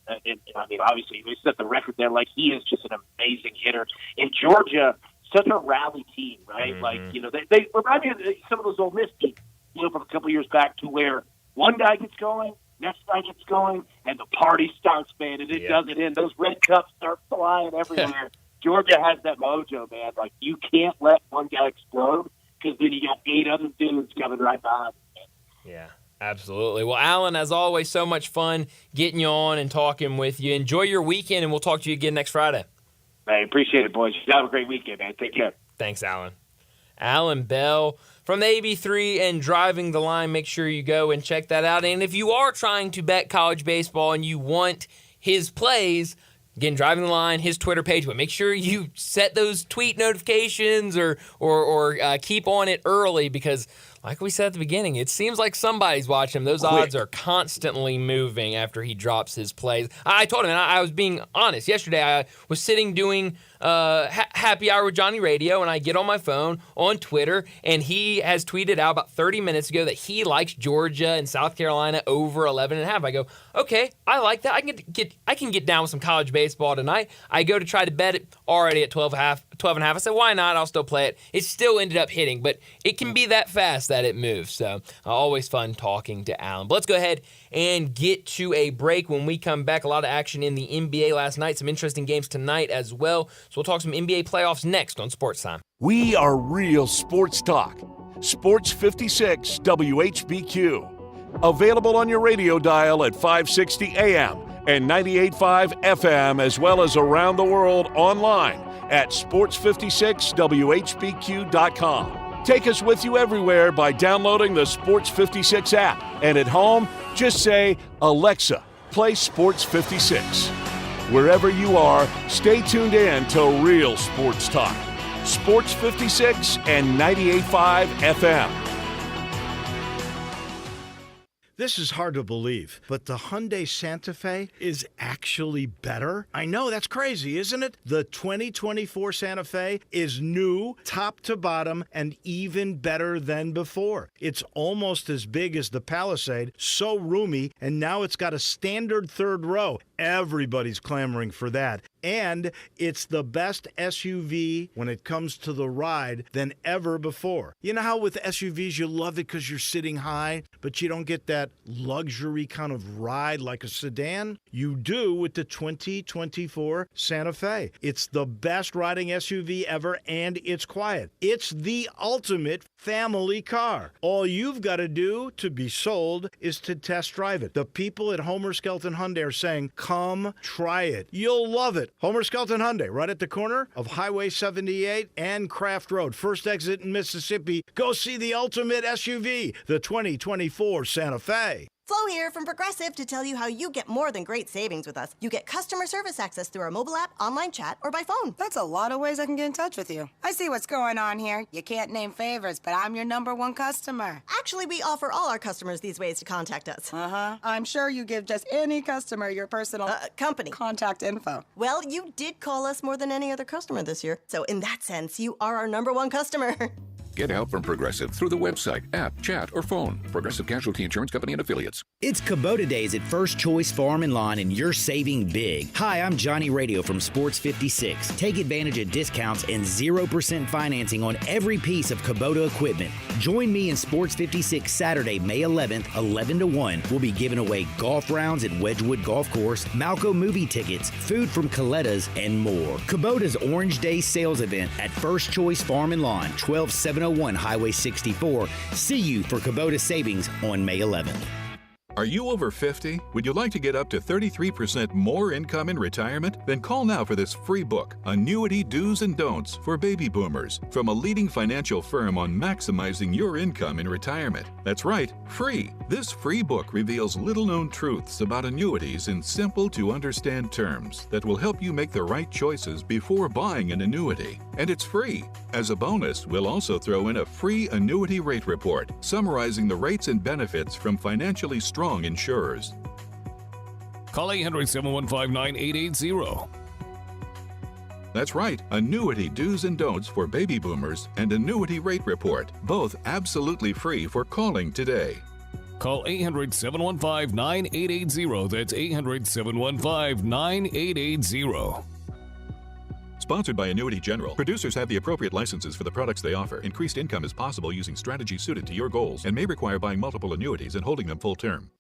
obviously, they set the record there. Like, he is just an amazing hitter. In Georgia, such a rally team, right? Mm-hmm. Like, they remind me of some of those Ole Miss teams, from a couple years back to where one guy gets going, next guy gets going, and the party starts, man, and it doesn't end. Those red cups start flying everywhere. Georgia has that mojo, man. Like, you can't let one guy explode because then you got 8 other dudes coming right behind him. Yeah, absolutely. Well, Alan, as always, so much fun getting you on and talking with you. Enjoy your weekend, and we'll talk to you again next Friday. I appreciate it, boys. You have a great weekend, man. Take care. Thanks, Alan. Alan Bell from the AB3 and Driving the Line. Make sure you go and check that out. And if you are trying to bet college baseball and you want his plays, again, Driving the Line, his Twitter page, but make sure you set those tweet notifications or keep on it early because, like we said at the beginning, it seems like somebody's watching him. Those odds are constantly moving after he drops his plays. I told him, and I was being honest. Yesterday, I was sitting doing Happy Hour with Johnny Radio, and I get on my phone on Twitter, and he has tweeted out about 30 minutes ago that he likes Georgia and South Carolina over 11.5. I go, okay, I like that. I can get down with some college baseball tonight. I go to try to bet it already at 12.5. I said, why not? I'll still play it. It still ended up hitting, but it can be that fast that it moves. So always fun talking to Alan. But let's go ahead and get to a break. When we come back, a lot of action in the NBA last night, some interesting games tonight as well. So we'll talk some NBA playoffs next on Sports Time. We are real sports talk. Sports 56 WHBQ. Available on your radio dial at 560 AM and 98.5 FM, as well as around the world online at sports56whbq.com. Take us with you everywhere by downloading the Sports 56 app. And at home, just say, Alexa, play Sports 56. Wherever you are, stay tuned in to Real Sports Talk. Sports 56 and 98.5 FM. This is hard to believe, but the Hyundai Santa Fe is actually better. I know, that's crazy, isn't it? The 2024 Santa Fe is new, top to bottom, and even better than before. It's almost as big as the Palisade, so roomy, and now it's got a standard third row. Everybody's clamoring for that. And it's the best SUV when it comes to the ride than ever before. You know how with SUVs you love it because you're sitting high, but you don't get that luxury kind of ride like a sedan? You do with the 2024 Santa Fe. It's the best riding SUV ever, and it's quiet. It's the ultimate family car. All you've got to do to be sold is to test drive it. The people at Homer Skelton Hyundai are saying, come try it. You'll love it. Homer Skelton Hyundai, right at the corner of Highway 78 and Craft Road. First exit in Mississippi. Go see the ultimate SUV, the 2024 Santa Fe. Flo here from Progressive to tell you how you get more than great savings with us. You get customer service access through our mobile app, online chat, or by phone. That's a lot of ways I can get in touch with you. I see what's going on here. You can't name favors, but I'm your #1 customer. Actually, we offer all our customers these ways to contact us. I'm sure you give just any customer your personal company contact info. Well, you did call us more than any other customer this year. So in that sense, you are our #1 customer. Get help from Progressive through the website, app, chat, or phone. Progressive Casualty Insurance Company and Affiliates. It's Kubota Days at First Choice Farm and Lawn, and you're saving big. Hi, I'm Johnny Radio from Sports 56. Take advantage of discounts and 0% financing on every piece of Kubota equipment. Join me in Sports 56 Saturday, May 11th, 11 to 1. We'll be giving away golf rounds at Wedgewood Golf Course, Malco movie tickets, food from Coletta's, and more. Kubota's Orange Day sales event at First Choice Farm and Lawn, 12701 Highway 64. See you for Kubota savings on May 11th. Are you over 50? Would you like to get up to 33% more income in retirement? Then call now for this free book, Annuity Do's and Don'ts for Baby Boomers, from a leading financial firm on maximizing your income in retirement. That's right, free. This free book reveals little-known truths about annuities in simple-to-understand terms that will help you make the right choices before buying an annuity. And it's free. As a bonus, we'll also throw in a free annuity rate report summarizing the rates and benefits from financially strong insurers. Call 800-715-9880. That's right, Annuity Do's and Don'ts for Baby Boomers and Annuity Rate Report, both absolutely free for calling today. Call 800-715-9880. That's 800-715-9880. Sponsored by Annuity General. Producers have the appropriate licenses for the products they offer. Increased income is possible using strategies suited to your goals and may require buying multiple annuities and holding them full term.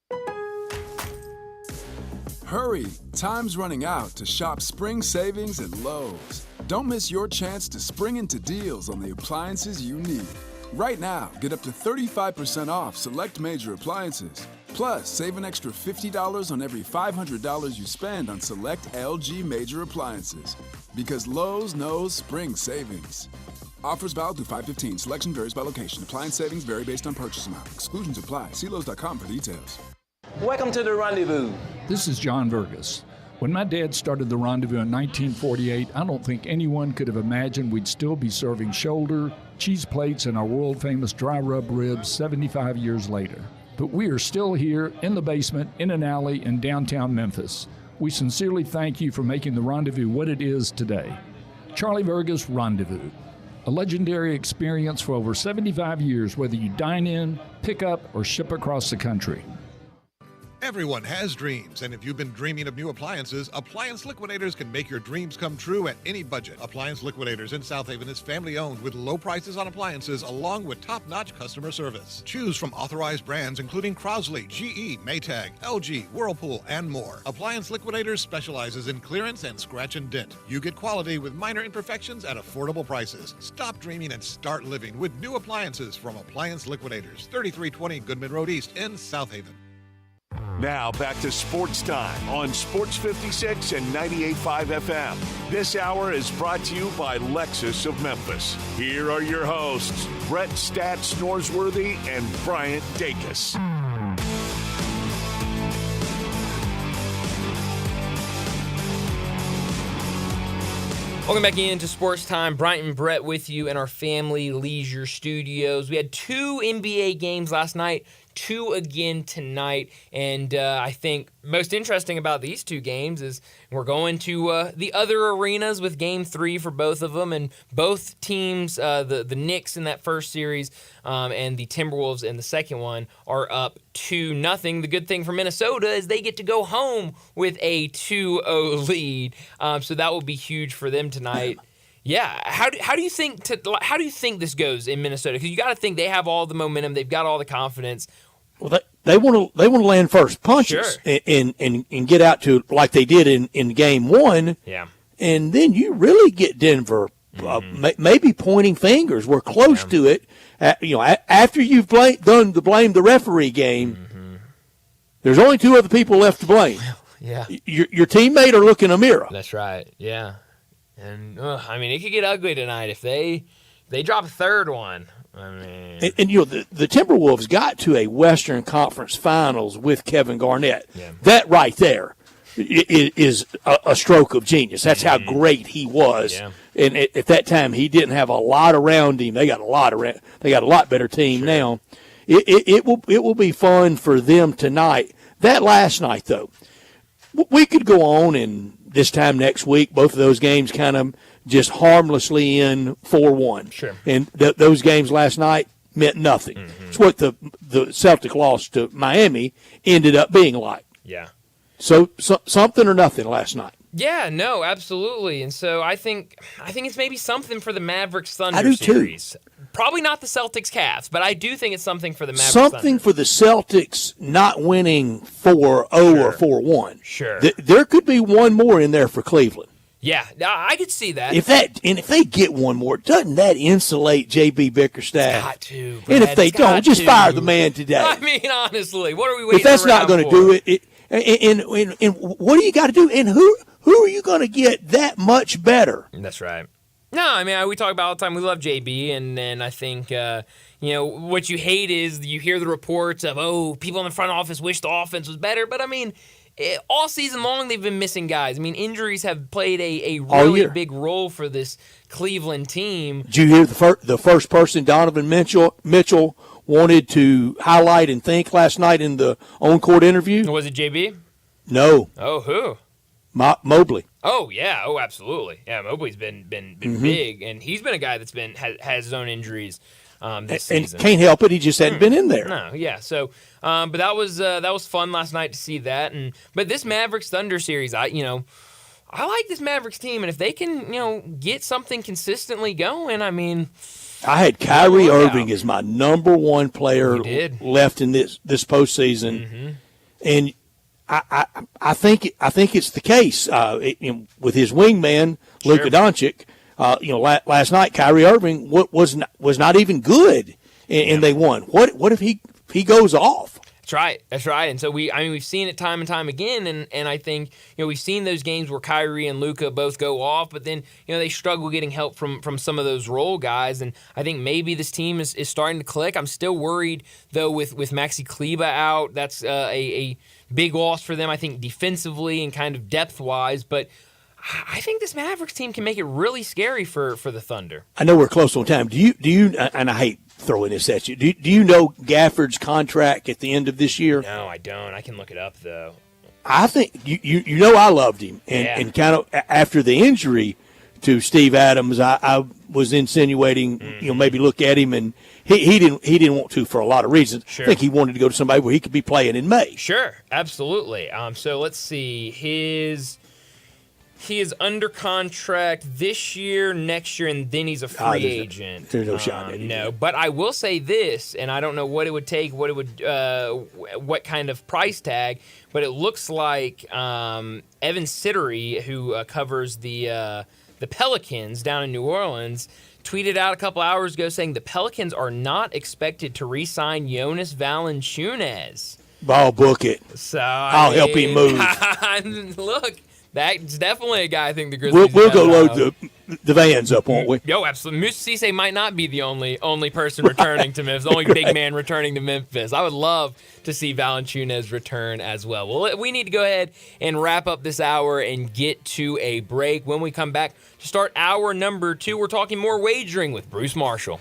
Hurry! Time's running out to shop spring savings at Lowe's. Don't miss your chance to spring into deals on the appliances you need. Right now, get up to 35% off select major appliances. Plus, save an extra $50 on every $500 you spend on select LG major appliances. Because Lowe's knows spring savings. Offers valid through 5/15. Selection varies by location. Appliance savings vary based on purchase amount. Exclusions apply. See Lowe's.com for details. Welcome to the Rendezvous. This is John Vergas. When my dad started the Rendezvous in 1948, I don't think anyone could have imagined we'd still be serving shoulder, cheese plates, and our world-famous dry rub ribs 75 years later. But we are still here in the basement, in an alley in downtown Memphis. We sincerely thank you for making the Rendezvous what it is today. Charlie Vergas Rendezvous, a legendary experience for over 75 years, whether you dine in, pick up, or ship across the country. Everyone has dreams, and if you've been dreaming of new appliances, Appliance Liquidators can make your dreams come true at any budget. Appliance Liquidators in South Haven is family-owned with low prices on appliances along with top-notch customer service. Choose from authorized brands including Crosley, GE, Maytag, LG, Whirlpool, and more. Appliance Liquidators specializes in clearance and scratch and dent. You get quality with minor imperfections at affordable prices. Stop dreaming and start living with new appliances from Appliance Liquidators, 3320 Goodman Road East in South Haven. Now back to Sports Time on Sports 56 and 98.5 FM. This hour is brought to you by Lexus of Memphis. Here are your hosts, Brett Stats Norsworthy and Bryant Dacus. Welcome back into Sports Time. Bryant and Brett with you in our family leisure studios. We had 2 NBA games last night, 2 again tonight, and I think most interesting about these 2 games is we're going to the other arenas with Game 3 for both of them, and both teams, the Knicks in that first series and the Timberwolves in the second one, are up 2-0. The good thing for Minnesota is they get to go home with a 2-0 lead, so that will be huge for them tonight. Yeah, how do you think this goes in Minnesota? Because you got to think they have all the momentum, they've got all the confidence. Well, they want to land first punches, sure, and get out to like they did in Game 1. Yeah, and then you really get Denver maybe pointing fingers. We're close to it. After you've done the blame the referee game, there's only 2 other people left to blame. Yeah, your teammate or look in a mirror. That's right. Yeah, and I mean it could get ugly tonight if they drop a third one. I mean, and the Timberwolves got to a Western Conference Finals with Kevin Garnett. Yeah. That right there is a stroke of genius. That's how great he was. Yeah. And at that time, he didn't have a lot around him. They got a lot better team now. It will be fun for them tonight. That last night, though, we could go on and this time next week, both of those games kind of just harmlessly in 4-1. Sure. And those games last night meant nothing. It's what the Celtic loss to Miami ended up being like. Yeah. So something or nothing last night. Yeah, no, absolutely. And so I think it's maybe something for the Mavericks Thunder I do series. too. Probably not the Celtics Cavs, but I do think it's something for the Mavericks Something Thunder. for the Celtics not winning 4-0 or 4-1. Sure. There could be one more in there for Cleveland. Yeah, I could see that. If they get one more, doesn't that insulate JB Bickerstaff? Got to, and if they don't, just fire the man today. I mean, honestly, what are we waiting If that's not going to do it, and what do you got to do? And who are you going to get that much better? That's right. No, I mean, we talk about all the time. We love JB, and then I think, what you hate is you hear the reports of, people in the front office wish the offense was better. But, I mean, all season long they've been missing guys. I mean, injuries have played a really big role for this Cleveland team. Did you hear the first person Donovan Mitchell wanted to highlight and thank last night in the on-court interview? Was it JB? No. Oh, who? Mobley. Oh yeah, absolutely. Yeah, Mobley's been big, and he's been a guy that's has his own injuries this season. And can't help it, he just hadn't been in there. No, yeah. So, but that was fun last night to see that. But this Mavericks Thunder series, I like this Mavericks team, and if they can get something consistently going, I mean. I had Kyrie Irving as my number one player left in this postseason, and I think it's the case with his wingman Luka Doncic. Last night Kyrie Irving was not even good, and they won. What if he goes off? That's right. And so we've seen it time and time again, and I think we've seen those games where Kyrie and Luka both go off, but then they struggle getting help from some of those role guys, and I think maybe this team is starting to click. I'm still worried though with Maxi Kleber out. That's a big loss for them, I think, defensively and kind of depth-wise, but I think this Mavericks team can make it really scary for the Thunder. I know we're close on time. Do you? And I hate throwing this at you. Do you know Gafford's contract at the end of this year? No, I don't. I can look it up though. I think I loved him, and kind of after the injury to Steve Adams, I was insinuating maybe look at him, and he didn't want to for a lot of reasons. Sure. I think he wanted to go to somebody where he could be playing in May. Sure, absolutely. So let's see. He is under contract this year, next year, and then he's a free agent. There's no shot. No, but I will say this, and I don't know what it would take, what kind of price tag, but it looks like Evan Sittery, who covers the Pelicans down in New Orleans, tweeted out a couple hours ago saying the Pelicans are not expected to re-sign Jonas Valanciunas. I'll book it. So I'll help him move. Look. That's definitely a guy I think the Grizzlies. We'll go load the vans up, won't we? Yo, absolutely. Musa Cisse might not be the only person returning to Memphis, the only big man returning to Memphis. I would love to see Valanciunas return as well. Well, we need to go ahead and wrap up this hour and get to a break. When we come back to start hour number 2, we're talking more wagering with Bruce Marshall.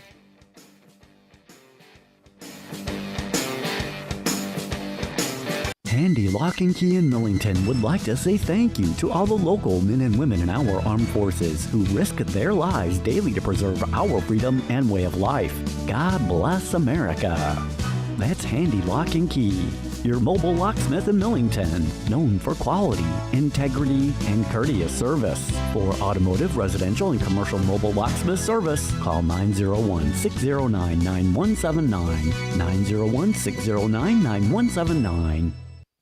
Handy Lock and Key in Millington would like to say thank you to all the local men and women in our armed forces who risk their lives daily to preserve our freedom and way of life. God bless America. That's Handy Lock and Key, your mobile locksmith in Millington, known for quality, integrity, and courteous service. For automotive, residential, and commercial mobile locksmith service, call 901-609-9179, 901-609-9179.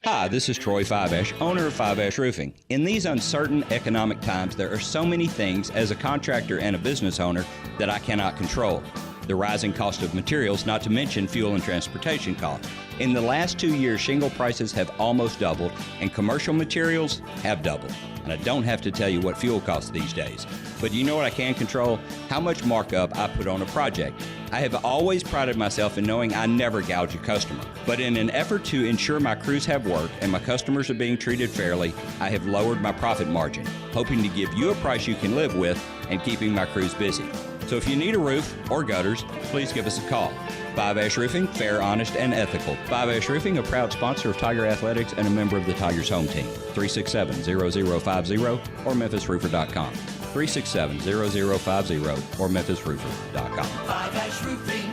Hi, this is Troy Fiveash, owner of Fiveash Roofing. In these uncertain economic times, there are so many things as a contractor and a business owner that I cannot control. The rising cost of materials, not to mention fuel and transportation costs. In the last 2 years, shingle prices have almost doubled, and commercial materials have doubled. And I don't have to tell you what fuel costs these days. But you know what I can control? How much markup I put on a project. I have always prided myself in knowing I never gouge a customer. But in an effort to ensure my crews have work and my customers are being treated fairly, I have lowered my profit margin, hoping to give you a price you can live with and keeping my crews busy. So if you need a roof or gutters, please give us a call. 5 Roofing, fair, honest, and ethical. 5 Roofing, a proud sponsor of Tiger Athletics and a member of the Tigers home team. 367-0050 or memphisroofer.com. 367-0050 or memphisroofer.com. 5 Roofing,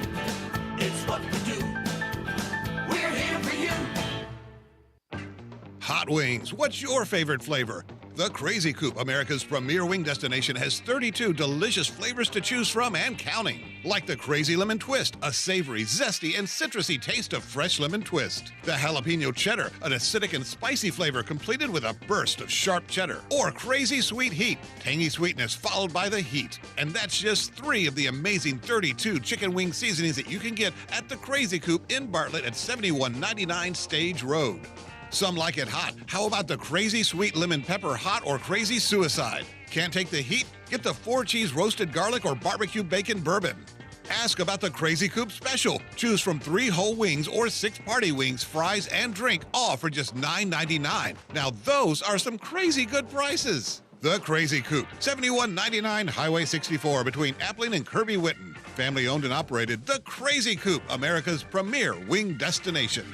it's what we do. We're here for you. Hot wings. What's your favorite flavor? The Crazy Coop, America's premier wing destination, has 32 delicious flavors to choose from and counting. Like the Crazy Lemon Twist, a savory, zesty, and citrusy taste of fresh lemon twist. The Jalapeno Cheddar, an acidic and spicy flavor completed with a burst of sharp cheddar. Or Crazy Sweet Heat, tangy sweetness followed by the heat. And that's just 3 of the amazing 32 chicken wing seasonings that you can get at the Crazy Coop in Bartlett at 7199 Stage Road. Some like it hot. How about the Crazy Sweet Lemon Pepper Hot or Crazy Suicide? Can't take the heat? Get the 4-cheese roasted garlic or barbecue bacon bourbon. Ask about the Crazy Coop Special. Choose from 3 whole wings or 6 party wings, fries, and drink, all for just $9.99. Now those are some crazy good prices. The Crazy Coop, 7199 Highway 64 between Appling and Kirby Whitten. Family owned and operated, The Crazy Coop, America's premier wing destination.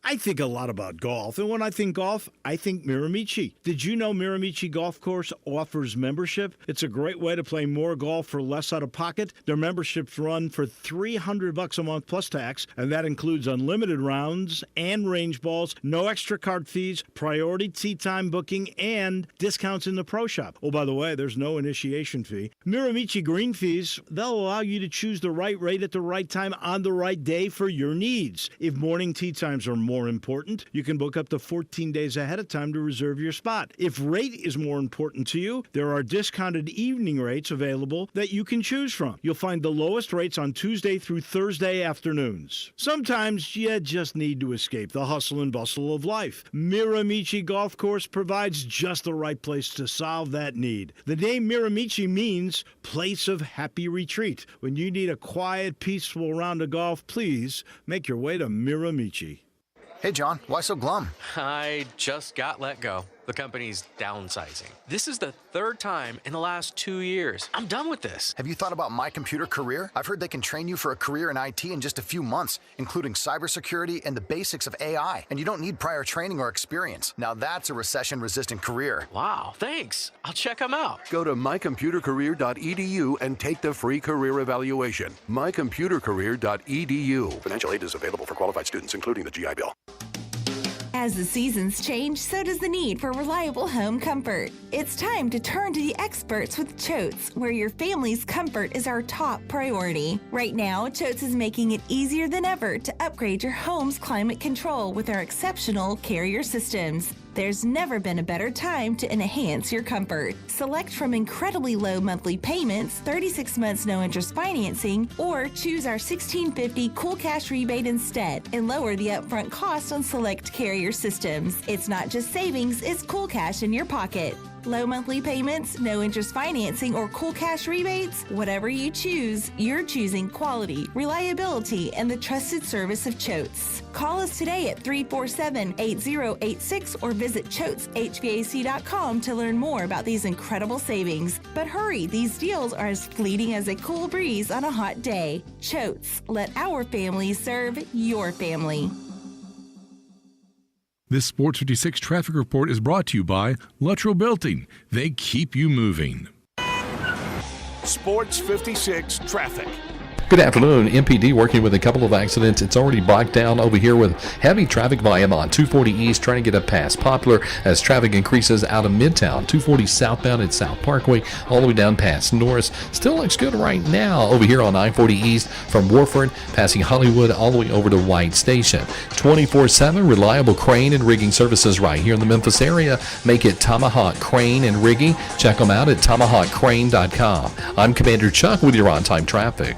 I think a lot about golf, and when I think golf, I think Miramichi. Did you know Miramichi Golf Course offers membership? It's a great way to play more golf for less out of pocket. Their memberships run for $300 a month plus tax, and that includes unlimited rounds and range balls, no extra card fees, priority tee time booking, and discounts in the pro shop. Oh, by the way, there's no initiation fee. Miramichi green fees, they'll allow you to choose the right rate at the right time on the right day for your needs. If morning tee times are more important, you can book up to 14 days ahead of time to reserve your spot. If rate is more important to you, there are discounted evening rates available that you can choose from. You'll find the lowest rates on Tuesday through Thursday afternoons. Sometimes you just need to escape the hustle and bustle of life. Miramichi Golf Course provides just the right place to solve that need. The name Miramichi means place of happy retreat. When you need a quiet, peaceful round of golf, please make your way to Miramichi. Hey, John, why so glum? I just got let go. The company's downsizing. This is the 3rd time in the last 2 years. I'm done with this. Have you thought about My Computer Career? I've heard they can train you for a career in IT in just a few months, including cybersecurity and the basics of AI. And you don't need prior training or experience. Now that's a recession-resistant career. Wow, thanks. I'll check them out. Go to mycomputercareer.edu and take the free career evaluation. mycomputercareer.edu. Financial aid is available for qualified students, including the GI Bill. As the seasons change, so does the need for reliable home comfort. It's time to turn to the experts with Choates, where your family's comfort is our top priority. Right now, Choates is making it easier than ever to upgrade your home's climate control with our exceptional Carrier systems. There's never been a better time to enhance your comfort. Select from incredibly low monthly payments, 36 months no interest financing, or choose our $1,650 Cool Cash rebate instead and lower the upfront cost on select Carrier systems. It's not just savings, it's cool cash in your pocket. Low monthly payments, no interest financing, or cool cash rebates? Whatever you choose, you're choosing quality, reliability, and the trusted service of Choates. Call us today at 347-8086 or visit ChoatesHVAC.com to learn more about these incredible savings. But hurry, these deals are as fleeting as a cool breeze on a hot day. Choates, let our family serve your family. This Sports 56 traffic report is brought to you by Luttrell Belting. They keep you moving. Sports 56 traffic. Good afternoon. MPD working with a couple of accidents. It's already blocked down over here with heavy traffic volume on 240 East trying to get up past Poplar as traffic increases out of Midtown. 240 southbound at South Parkway all the way down past Norris. Still looks good right now over here on 940 East from Warford passing Hollywood all the way over to White Station. 24/7 reliable crane and rigging services right here in the Memphis area. Make it Tomahawk Crane and Rigging. Check them out at tomahawkcrane.com. I'm Commander Chuck with your on-time traffic.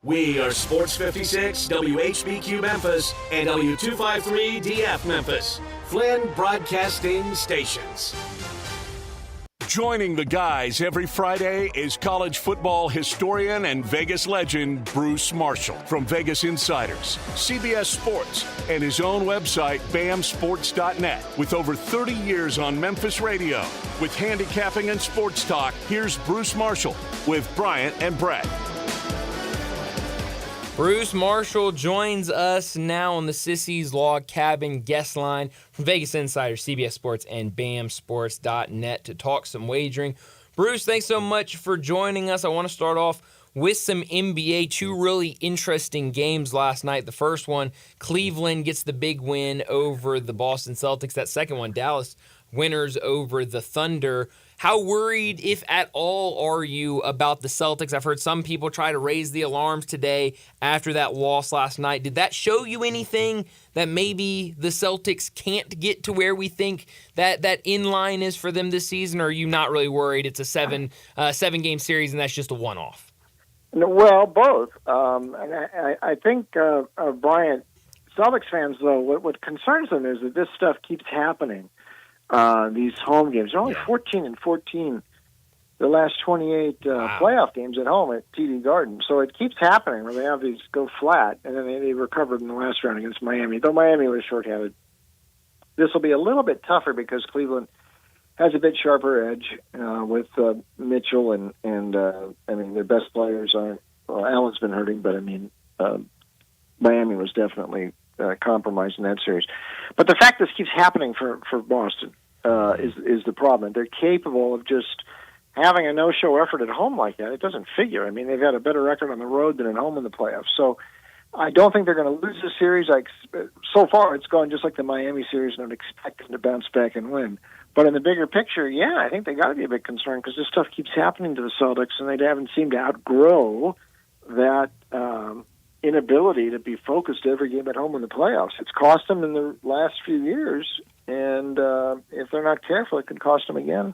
We are Sports 56, WHBQ Memphis, and W253DF Memphis. Flynn Broadcasting Stations. Joining the guys every Friday is college football historian and Vegas legend Bruce Marshall from Vegas Insiders, CBS Sports, and his own website, bamsports.net. With over 30 years on Memphis radio, with handicapping and sports talk, here's Bruce Marshall with Bryant and Brett. Bruce Marshall joins us now on the Sissy's Log Cabin guest line from Vegas Insider, CBS Sports, and BAMSports.net to talk some wagering. Bruce, thanks so much for joining us. I want to start off with some NBA. Two really interesting games last night. The first one, Cleveland gets the big win over the Boston Celtics. That second one, Dallas winners over the Thunder. How worried, if at all, are you about the Celtics? I've heard some people try to raise the alarms today after that loss last night. Did that show you anything that maybe the Celtics can't get to where we think that in-line is for them this season, or are you not really worried? It's a seven-game series, and that's just a one-off. Well, both. And I think, Bryant, Celtics fans, though, what concerns them is that this stuff keeps happening. These home games. They're only 14-14 the last 28 playoff games at home at TD Garden. So it keeps happening where they have these go flat, and then they recovered in the last round against Miami. Though Miami was shorthanded. This will be a little bit tougher because Cleveland has a bit sharper edge with Mitchell and I mean, their best players aren't. Well, Allen's been hurting, but I mean, Miami was definitely compromised in that series. But the fact this keeps happening for Boston is the problem. They're capable of just having a no-show effort at home like that. It doesn't figure. I mean, they've had a better record on the road than at home in the playoffs. So I don't think they're going to lose the series. So far, it's gone just like the Miami series, and I'm expecting to bounce back and win. But in the bigger picture, yeah, I think they got to be a bit concerned because this stuff keeps happening to the Celtics, and they haven't seemed to outgrow that inability to be focused every game at home in the playoffs. It's cost them in the last few years, and if they're not careful, it could cost them again.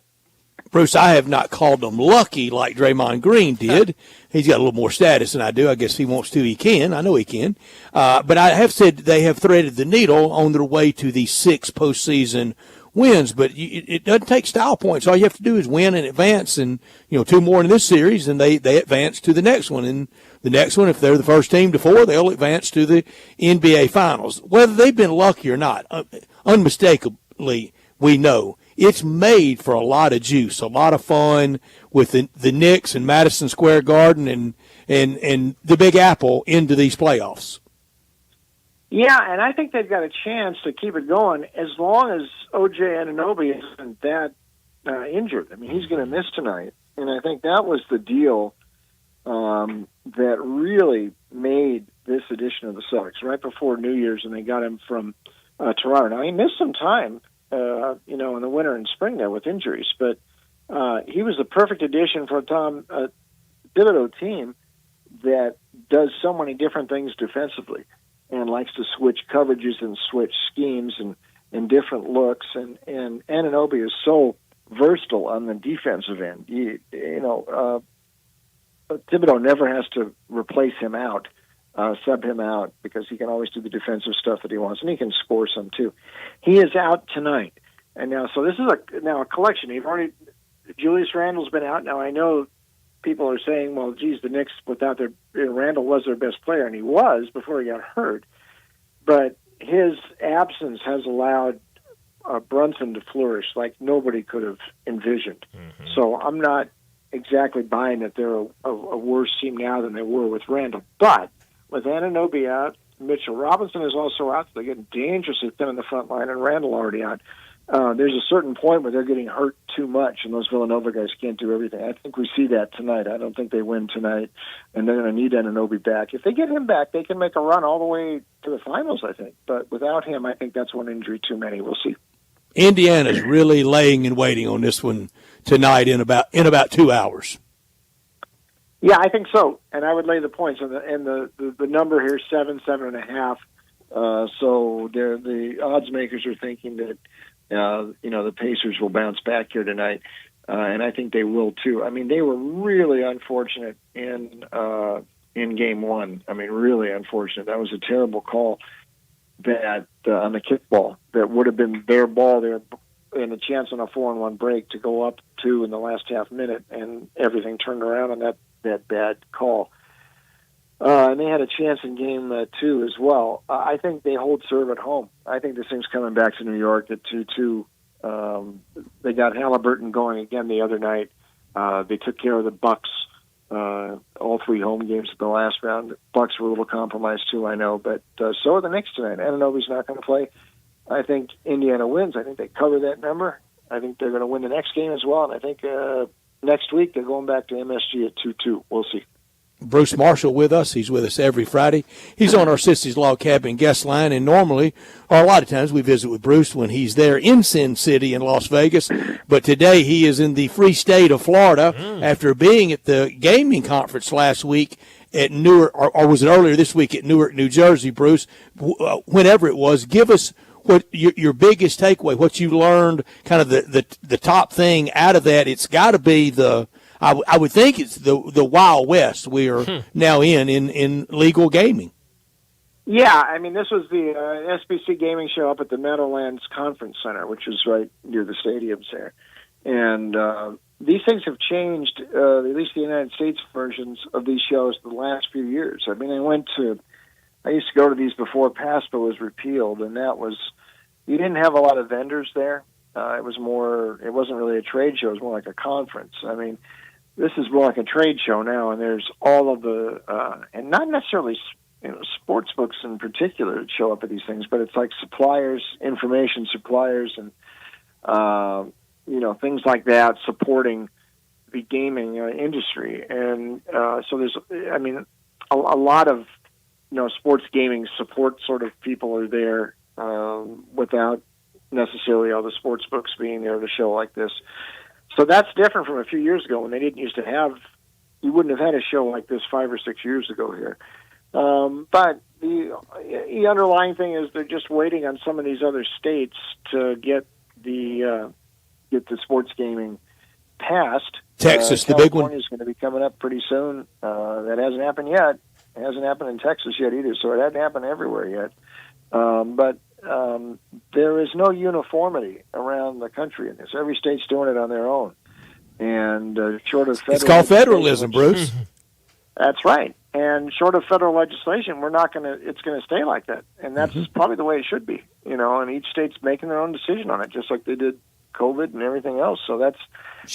Bruce, I have not called them lucky like Draymond Green did. He's got a little more status than I do. I guess he wants to. He can. I know he can. But I have said they have threaded the needle on their way to the 6 postseason wins. But it doesn't take style points. All you have to do is win and advance. And, 2 more in this series, and they advance to the next one. And the next one, if they're the first team to 4, they'll advance to the NBA Finals. Whether they've been lucky or not, unmistakably, we know it's made for a lot of juice, a lot of fun with the Knicks and Madison Square Garden and the Big Apple into these playoffs. Yeah, and I think they've got a chance to keep it going as long as O.J. Anunoby isn't that injured. I mean, he's going to miss tonight, and I think that was the deal that really made this edition of the Celtics right before New Year's, and they got him from Toronto. Now, he missed some time, in the winter and spring there with injuries, but he was the perfect addition for a Tom Thibodeau team that does so many different things defensively and likes to switch coverages and switch schemes and different looks. And Anunoby is so versatile on the defensive end. Thibodeau never has to replace him out, sub him out, because he can always do the defensive stuff that he wants, and he can score some too. He is out tonight, and now so this is a collection. Julius Randle's been out. Now I know people are saying, well, geez, the Knicks without Randle was their best player, and he was before he got hurt, but his absence has allowed Brunson to flourish like nobody could have envisioned. Mm-hmm. So I'm not exactly buying that they're a worse team now than they were with Randle, but with Anunoby out, Mitchell Robinson is also out, so they get dangerously thin in the front line, and Randle already out. There's a certain point where they're getting hurt too much, and those Villanova guys can't do everything. I think we see that tonight. I don't think they win tonight, and they're going to need Anunoby back. If they get him back, they can make a run all the way to the finals, I think. But without him, I think that's one injury too many. We'll see. Indiana's really laying and waiting on this one tonight in about 2 hours. Yeah, I think so, and I would lay the points, and the number here is 7.5. So the odds makers are thinking that the Pacers will bounce back here tonight, and I think they will too. I mean, they were really unfortunate in Game 1. I mean, really unfortunate. That was a terrible call that on the kickball that would have been their ball. They were and a chance on a 4-1 break to go up 2 in the last half minute, and everything turned around on that bad call. And they had a chance in game 2 as well. I think they hold serve at home. I think this thing's coming back to New York at 2-2. They got Halliburton going again the other night. They took care of the Bucks. All 3 home games of the last round. Bucks were a little compromised too, I know, but so are the Knicks tonight. Anunoby's not going to play. I think Indiana wins. I think they cover that number. I think they're going to win the next game as well, and I think next week they're going back to MSG at 2-2. We'll see. Bruce Marshall with us. He's with us every Friday. He's on our Sissy's Log Cabin guest line, and normally, or a lot of times, we visit with Bruce when he's there in Sin City in Las Vegas. But today he is in the free state of Florida after being at the gaming conference last week at Newark, or was it earlier this week at Newark, New Jersey, Bruce? Whenever it was, give us what your biggest takeaway, what you learned, kind of the top thing out of that. It's got to be I would think it's the Wild West we are now in legal gaming. Yeah, I mean, this was the SBC Gaming Show up at the Meadowlands Conference Center, which is right near the stadiums there. And these things have changed, at least the United States versions of these shows, the last few years. I mean, I used to go to these before PASPA was repealed, and you didn't have a lot of vendors there. It wasn't really a trade show, it was more like a conference. I mean, this is more like a trade show now, and there's all of the, and not necessarily, sports books in particular that show up at these things, but it's like suppliers, information suppliers, and, things like that supporting the gaming industry. And so there's, a lot of, sports gaming support sort of people are there without necessarily all the sports books being there to show like this. So that's different from a few years ago when they didn't used to have, you wouldn't have had a show like this 5 or 6 years ago here. But the underlying thing is they're just waiting on some of these other states to get the sports gaming passed. Texas, the big one. California is going to be coming up pretty soon. That hasn't happened yet. It hasn't happened in Texas yet either, so it hadn't happened everywhere yet. But there is no uniformity around the country in this. Every state's doing it on their own. And short of federal... It's called federalism, Bruce. That's right. And short of federal legislation, it's going to stay like that. And that's probably the way it should be, and each state's making their own decision on it, just like they did COVID and everything else. So that's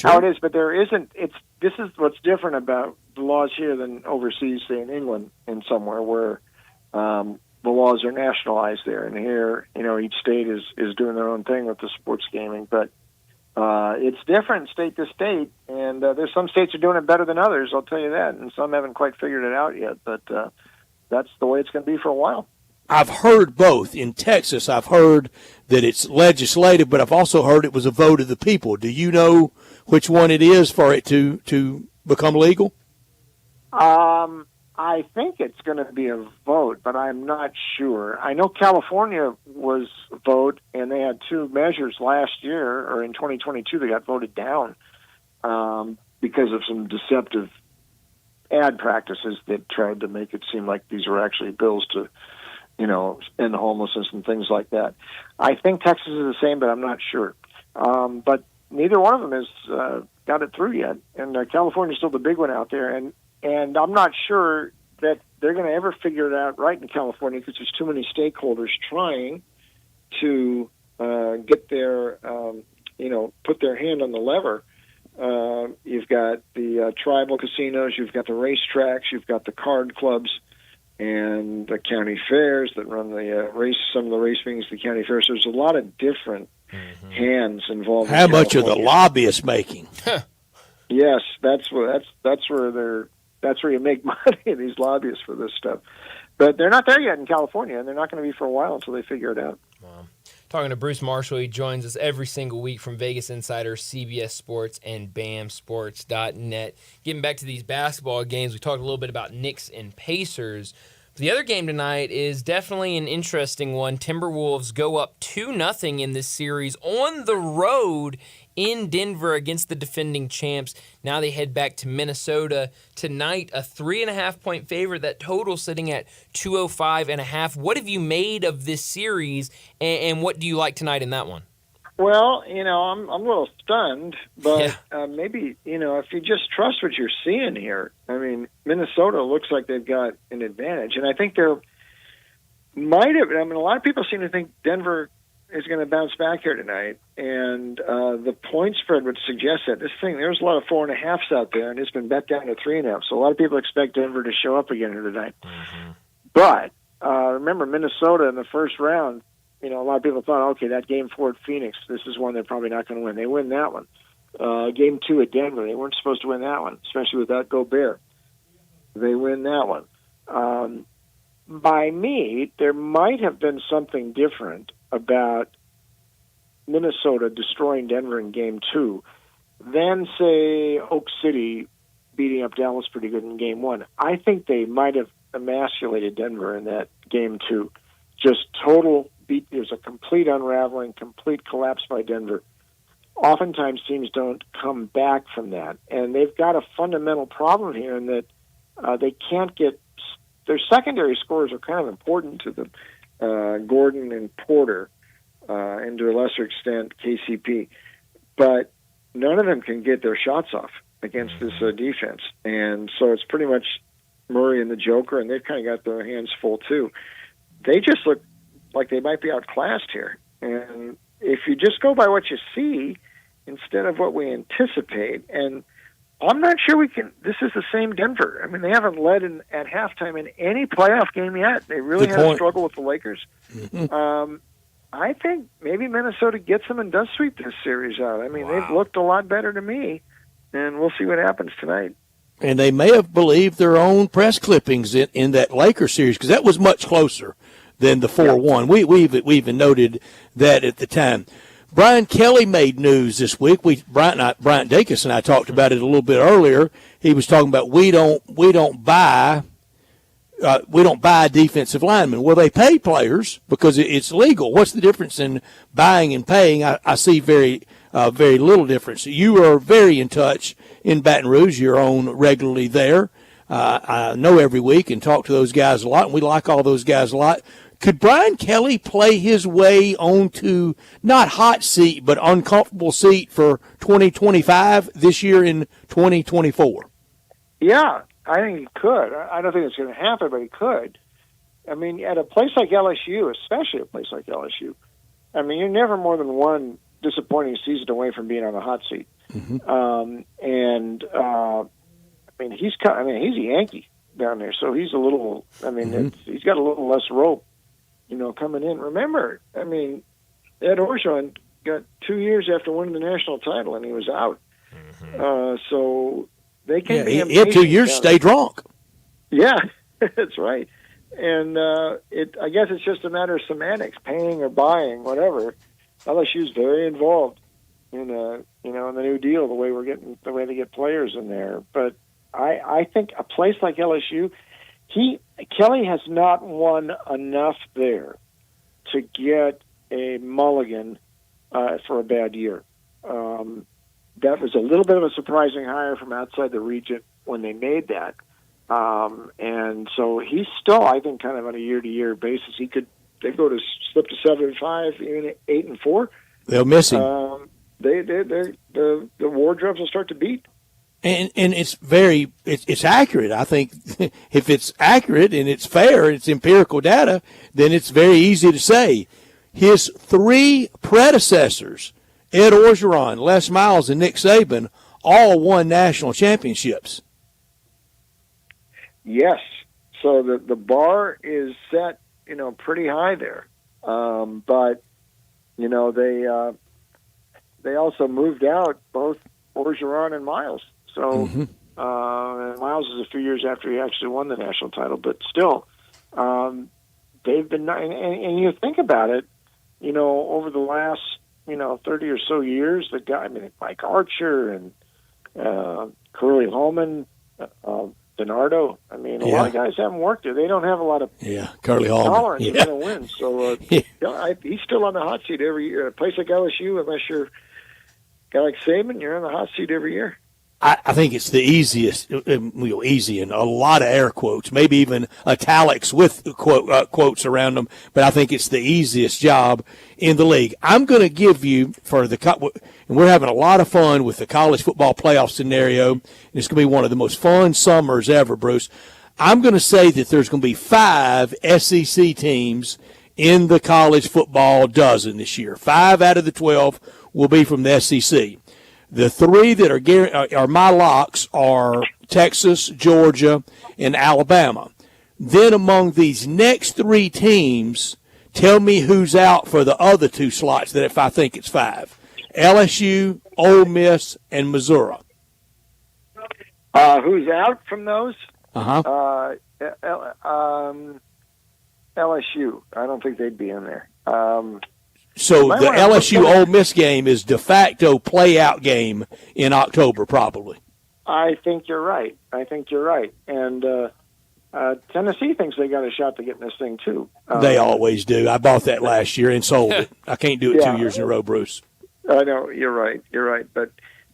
how it is. But this is what's different about the laws here than overseas, say in England and somewhere where the laws are nationalized there. And here, each state is doing their own thing with the sports gaming. But it's different state to state, and there's some states are doing it better than others, I'll tell you that, and some haven't quite figured it out yet, but that's the way it's going to be for a while. I've heard both. In Texas, I've heard that it's legislative, but I've also heard it was a vote of the people. Do you know which one it is for it to become legal? I think it's going to be a vote, but I'm not sure. I know California was a vote, and they had 2 measures last year, or in 2022, they got voted down because of some deceptive ad practices that tried to make it seem like these were actually bills to, end homelessness and things like that. I think Texas is the same, but I'm not sure. But neither one of them has got it through yet, and California's still the big one out there, and I'm not sure that they're going to ever figure it out right in California because there's too many stakeholders trying to get their, put their hand on the lever. You've got the tribal casinos, you've got the racetracks, you've got the card clubs, and the county fairs that run the some of the race meetings, the county fairs. There's a lot of different hands involved. How much are the lobbyists making? Yes, that's where you make money, these lobbyists for this stuff. But they're not there yet in California, and they're not going to be for a while until they figure it out. Wow. Talking to Bruce Marshall, he joins us every single week from Vegas Insider, CBS Sports, and BAMSports.net. Getting back to these basketball games, we talked a little bit about Knicks and Pacers. The other game tonight is definitely an interesting one. Timberwolves go up 2-0 in this series on the road in Denver against the defending champs. Now they head back to Minnesota tonight, a 3.5-point favorite. That total sitting at 205.5. What have you made of this series, and what do you like tonight in that one? Well, I'm a little stunned, but maybe, if you just trust what you're seeing here, I mean, Minnesota looks like they've got an advantage. And I think a lot of people seem to think Denver is going to bounce back here tonight. And the point spread would suggest that there's a lot of 4.5s out there, and it's been bet down to 3.5. So a lot of people expect Denver to show up again here tonight. Mm-hmm. But remember, Minnesota in the first round, a lot of people thought, okay, that game 4 at Phoenix, this is one they're probably not going to win. They win that one. Game 2 at Denver, they weren't supposed to win that one, especially with that Gobert. They win that one. By me, there might have been something different about Minnesota destroying Denver in Game 2 than, say, Oak City beating up Dallas pretty good in Game 1. I think they might have emasculated Denver in that Game 2. Just total beat. There's a complete unraveling, complete collapse by Denver. Oftentimes teams don't come back from that. And they've got a fundamental problem here in that they can't get – their secondary scores are kind of important to them, Gordon and Porter, and to a lesser extent KCP. But none of them can get their shots off against this defense. And so it's pretty much Murray and the Joker, and they've kind of got their hands full too. They just look like they might be outclassed here. And if you just go by what you see instead of what we anticipate, and I'm not sure this is the same Denver. I mean, they haven't led at halftime in any playoff game yet. They really have a struggle with the Lakers. Mm-hmm. I think maybe Minnesota gets them and does sweep this series out. I mean, They've looked a lot better to me, and we'll see what happens tonight. And they may have believed their own press clippings in that Lakers series, because that was much closer than the 4-1. We even noted that at the time. Brian Kelly made news this week. Bryant Dacus and I talked about it a little bit earlier. He was talking about we don't buy defensive linemen. Well, they pay players because it's legal. What's the difference in buying and paying? I see very little difference. You are very in touch in Baton Rouge. You're on regularly there. I know every week and talk to those guys a lot, and we like all those guys a lot. Could Brian Kelly play his way onto not hot seat but uncomfortable seat for 2025 this year in 2024? Yeah, I think he could. I don't think it's going to happen, but he could. I mean, at a place like LSU, especially a place like LSU, I mean, you're never more than one disappointing season away from being on the hot seat. Mm-hmm. He's a Yankee down there, so he's a little. I mean, he's got a little less rope, coming in. Remember, I mean, Ed Orgeron got 2 years after winning the national title, and he was out. Mm-hmm. So they can. Yeah, he had 2 years to stay drunk. Yeah, that's right. And I guess it's just a matter of semantics, paying or buying, whatever. LSU's very involved in the New Deal, the way they get players in there. But I think a place like LSU, Kelly has not won enough there to get a mulligan for a bad year. That was a little bit of a surprising hire from outside the region when they made that. And so he's still, I think, kind of on a year-to-year basis. They go to slip to 7-5, even 8-4. They'll miss him. The wardrobes will start to beat. And it's accurate. I think if it's accurate and it's fair, it's empirical data, then it's very easy to say. His 3 predecessors, Ed Orgeron, Les Miles, and Nick Saban, all won national championships. Yes. So the bar is set, pretty high there. But, they also moved out both Orgeron and Miles. So Miles is a few years after he actually won the national title, but still, they've been. And you think about it, over the last 30 or so years, the guy, Mike Archer and Curly Holman, Bernardo. A lot of guys haven't worked there. They don't have a lot of Curly Holman tolerance to going to win. So he's still on the hot seat every year. A place like LSU, unless you're a guy like Saban, you're on the hot seat every year. I think it's the easiest, easy and a lot of air quotes, maybe even italics with quotes around them, but I think it's the easiest job in the league. I'm going to give you and we're having a lot of fun with the college football playoff scenario, and it's going to be one of the most fun summers ever, Bruce. I'm going to say that there's going to be 5 SEC teams in the college football dozen this year. 5 out of the 12 will be from the SEC. The 3 that are my locks are Texas, Georgia, and Alabama. Then among these next 3 teams, tell me who's out for the other 2 slots that if I think it's 5. LSU, Ole Miss, and Missouri. Who's out from those? LSU. I don't think they'd be in there. So the LSU Ole Miss game is de facto play-out game in October, probably. I think you're right. And Tennessee thinks they got a shot to get in this thing, too. They always do. I bought that last year and sold it. I can't do it 2 years in a row, Bruce. I know. You're right. But,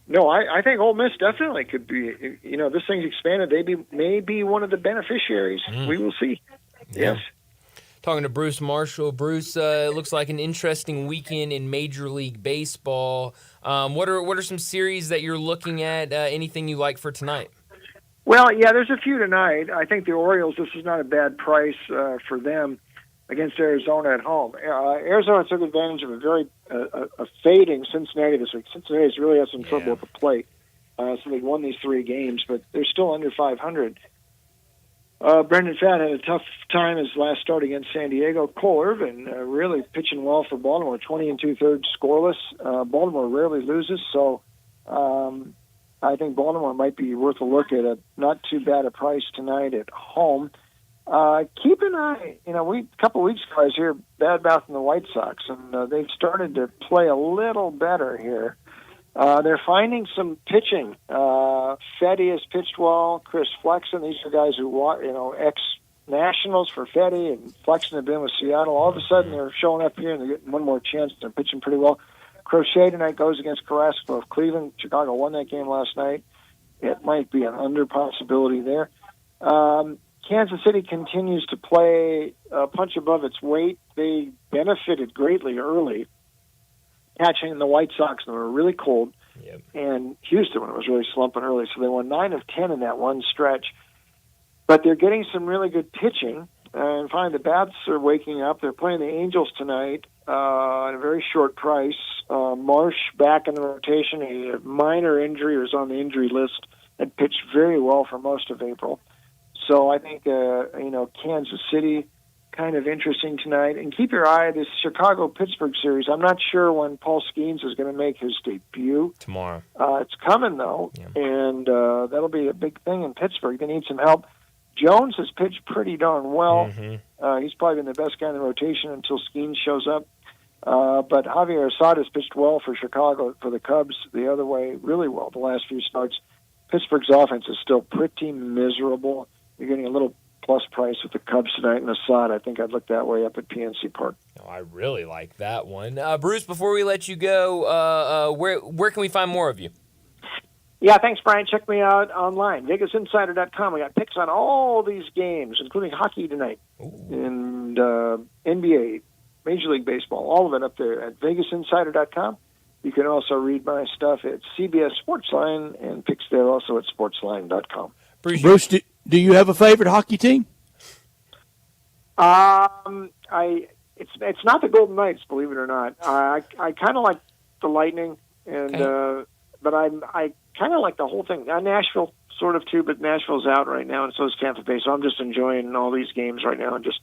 no, I think Ole Miss definitely could be. This thing's expanded. They may be one of the beneficiaries. We will see. Yeah. Yes. Talking to Bruce Marshall. Bruce, it looks like an interesting weekend in Major League Baseball. What are some series that you're looking at? Anything you like for tonight? Well, yeah, there's a few tonight. I think the Orioles, this is not a bad price for them against Arizona at home. Arizona took advantage of a fading Cincinnati this week. Cincinnati's really had some trouble with the plate. So they won these 3 games, but they're still under 500. Brendan Pfaadt had a tough time his last start against San Diego. Cole Irvin really pitching well for Baltimore, 20 2/3 scoreless. Baltimore rarely loses, so I think Baltimore might be worth a look at. Not too bad a price tonight at home. Keep an eye. A couple weeks ago I was here bad-mouthing the White Sox, and they've started to play a little better here. They're finding some pitching. Fetty has pitched well. Chris Flexen, these are guys who, ex-nationals for Fetty, and Flexen have been with Seattle. All of a sudden, they're showing up here, and they're getting one more chance. They're pitching pretty well. Crochet tonight goes against Carrasco of Cleveland. Chicago won that game last night. It might be an under possibility there. Kansas City continues to play a punch above its weight. They benefited greatly early, catching the White Sox, and they were really cold, and Houston when it was really slumping early. So they won 9 of 10 in that one stretch. But they're getting some really good pitching, and finally the bats are waking up. They're playing the Angels tonight at a very short price. Marsh back in the rotation. He had a minor injury, was on the injury list, and pitched very well for most of April. So I think, Kansas City, kind of interesting tonight. And keep your eye on this Chicago-Pittsburgh series. I'm not sure when Paul Skeens is going to make his debut. Tomorrow. It's coming, though, and that'll be a big thing in Pittsburgh. They need some help. Jones has pitched pretty darn well. He's probably been the best guy in the rotation until Skeens shows up. But Javier Assad has pitched well for Chicago, for the Cubs, the other way, really well the last few starts. Pittsburgh's offense is still pretty miserable. You're getting a little plus price with the Cubs tonight and Assad. I think I'd look that way up at PNC Park. Oh, I really like that one. Bruce, before we let you go, where can we find more of you? Yeah, thanks, Brian. Check me out online, VegasInsider.com. We got picks on all these games, including hockey tonight, and NBA, Major League Baseball, all of it up there at VegasInsider.com. You can also read my stuff at CBS Sportsline, and picks there also at Sportsline.com. Bruce, do you have a favorite hockey team? It's not the Golden Knights, believe it or not. I kind of like the Lightning, and but I kind of like the whole thing. Nashville, sort of too, but Nashville's out right now, and so is Tampa Bay. So I'm just enjoying all these games right now, and just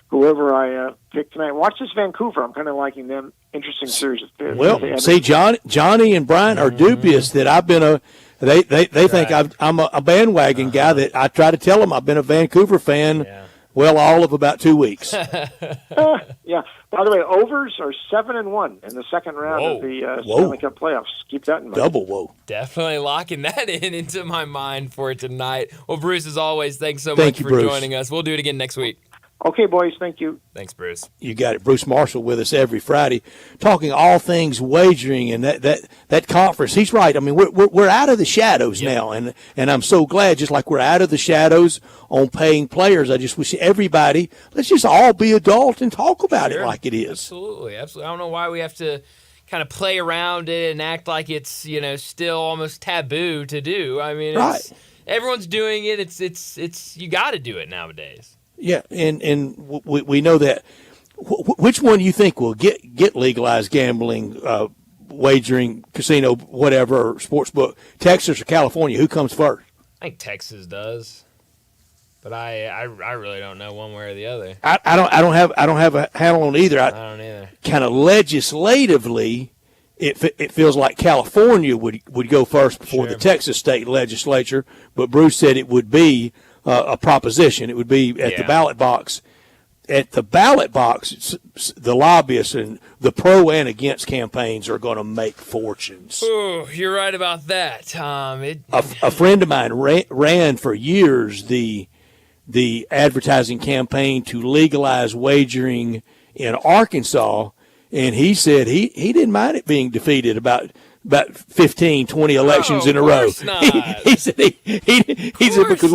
whoever I pick tonight. Watch this Vancouver. I'm kind of liking them. Interesting series. Well, see, Johnny and Brian are dubious that I've been They think I'm a bandwagon guy. That I try to tell them I've been a Vancouver fan. Well, all of about 2 weeks. Yeah. By the way, overs are 7-1 in the second round of the Stanley Cup playoffs. Keep that in mind. Double whoa. Definitely locking that into my mind for tonight. Well, Bruce, as always, thanks so much for Bruce. joining us. We'll do it again next week. Okay, boys. Thank you. Thanks, Bruce. You got it. Bruce Marshall with us every Friday, talking all things wagering and that conference. He's right. I mean, we're out of the shadows now, and I'm so glad. Just like we're out of the shadows on paying players, I just wish everybody, let's just all be adult and talk about it like it is. Absolutely. I don't know why we have to kind of play around it and act like it's still almost taboo to do. I mean, everyone's doing it. It's you got to do it nowadays. Yeah, and we know that. Which one do you think will get legalized gambling, wagering, casino, whatever, sportsbook? Texas or California? Who comes first? I think Texas does, but I really don't know one way or the other. I don't have a handle on either. I don't either. Kind of legislatively, it feels like California would go first before the Texas state legislature, but Bruce said it would be a proposition. It would be at the ballot box. At the ballot box, the lobbyists and the pro and against campaigns are going to make fortunes. Oh, you're right about that. A friend of mine ran for years the advertising campaign to legalize wagering in Arkansas, and he said he didn't mind it being defeated about 15, 20 elections in a row. He said because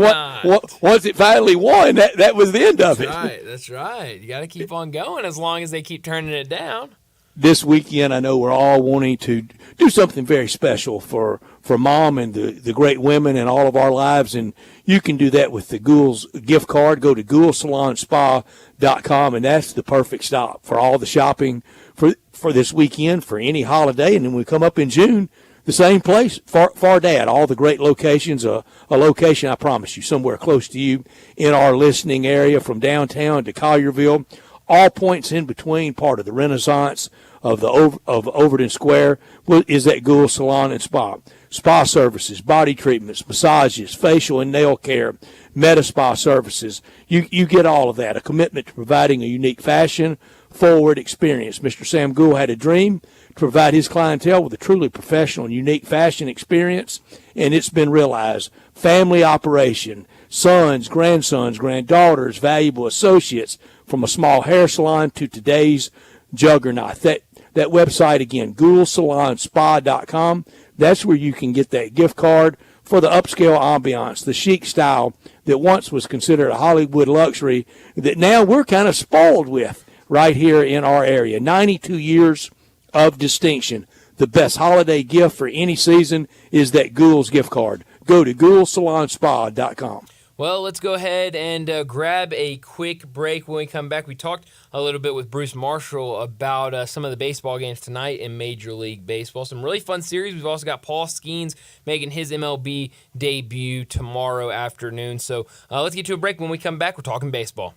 once it finally won, that was the end of it. That's right. You got to keep on going as long as they keep turning it down. This weekend, I know we're all wanting to do something very special for Mom and the great women in all of our lives, and you can do that with the Ghoul's gift card. Go to GhoulSalonSpa.com, and that's the perfect stop for all the shopping for this weekend, for any holiday. And then we come up in June, the same place, Far Dad, all the great locations, a location, I promise you, somewhere close to you in our listening area, from downtown to Collierville, all points in between, part of the Renaissance of Overton Square, is at Ghoul Salon and Spa. Spa services, body treatments, massages, facial and nail care, meta spa services. You get all of that, a commitment to providing a unique fashion-forward experience. Mr. Sam Ghoul had a dream to provide his clientele with a truly professional and unique fashion experience, and it's been realized. Family operation, sons, grandsons, granddaughters, valuable associates, from a small hair salon to today's juggernaut. That website again, GhoulSalonSpa.com. That's where you can get that gift card for the upscale ambiance, the chic style that once was considered a Hollywood luxury that now we're kind of spoiled with right here in our area. 92 years of distinction. The best holiday gift for any season is that Ghoul's gift card. Go to GhoulSalonSpa.com. Well, let's go ahead and grab a quick break. When we come back, we talked a little bit with Bruce Marshall about some of the baseball games tonight in Major League Baseball. Some really fun series. We've also got Paul Skeens making his MLB debut tomorrow afternoon. So let's get to a break. When we come back, we're talking baseball.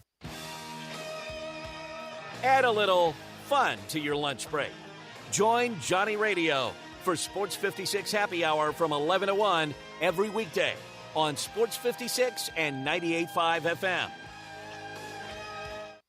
Add a little fun to your lunch break. Join Johnny Radio for Sports 56 Happy Hour from 11 to 1 every weekday on Sports 56 and 98.5 FM.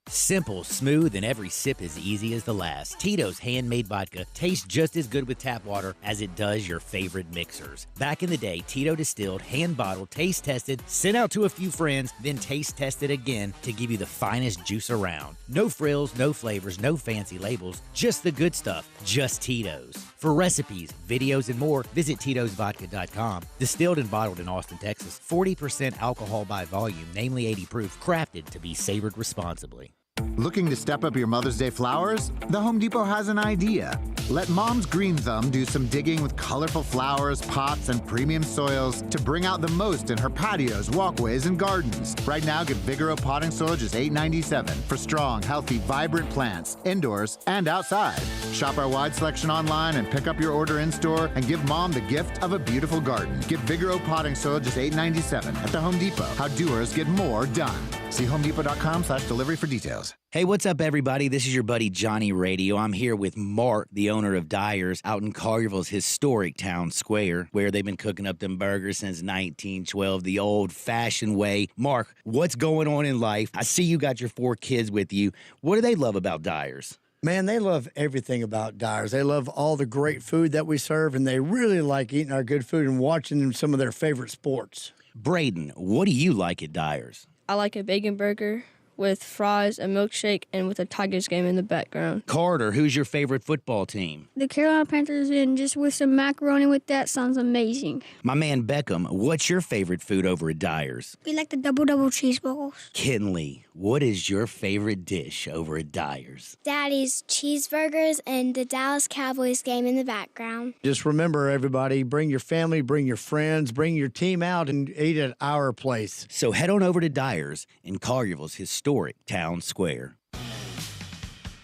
Simple, smooth, and every sip as easy as the last. Tito's handmade vodka tastes just as good with tap water as it does your favorite mixers. Back in the day, Tito distilled, hand-bottled, taste-tested, sent out to a few friends, then taste-tested again to give you the finest juice around. No frills, no flavors, no fancy labels, just the good stuff, just Tito's. For recipes, videos, and more, visit Tito'sVodka.com. Distilled and bottled in Austin, Texas. 40% alcohol by volume, namely 80 proof, crafted to be savored responsibly. Looking to step up your Mother's Day flowers? The Home Depot has an idea. Let Mom's Green Thumb do some digging with colorful flowers, pots, and premium soils to bring out the most in her patios, walkways, and gardens. Right now, get Vigoro potting soil just $8.97 for strong, healthy, vibrant plants, indoors and outside. Shop our wide selection online and pick up your order in-store and give Mom the gift of a beautiful garden. Get Vigoro potting soil just $8.97 at the Home Depot. How doers get more done. See HomeDepot.com/delivery for details. Hey, what's up, everybody? This is your buddy Johnny Radio. I'm here with Mark, the owner of Dyer's, out in Collierville's historic town square, where they've been cooking up them burgers since 1912, the old-fashioned way. Mark, what's going on in life? I see you got your 4 kids with you. What do they love about Dyer's? Man, they love everything about Dyer's. They love all the great food that we serve, and they really like eating our good food and watching some of their favorite sports. Braden, what do you like at Dyer's? I like a bacon burger with fries, a milkshake, and with a Tigers game in the background. Carter, who's your favorite football team? The Carolina Panthers, and just with some macaroni with that sounds amazing. My man Beckham, what's your favorite food over at Dyer's? We like the double cheeseballs. Kinley, what is your favorite dish over at Dyer's? Daddy's cheeseburgers and the Dallas Cowboys game in the background. Just remember, everybody, bring your family, bring your friends, bring your team out and eat at our place. So head on over to Dyer's in Collierville's historic town square.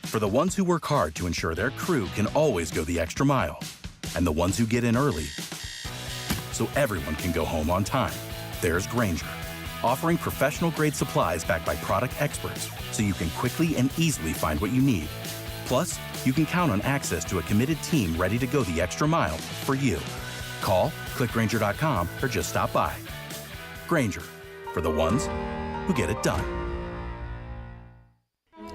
For the ones who work hard to ensure their crew can always go the extra mile, and the ones who get in early so everyone can go home on time, there's Grainger, offering professional-grade supplies backed by product experts so you can quickly and easily find what you need. Plus, you can count on access to a committed team ready to go the extra mile for you. Call, click Grainger.com, or just stop by. Grainger, for the ones who get it done.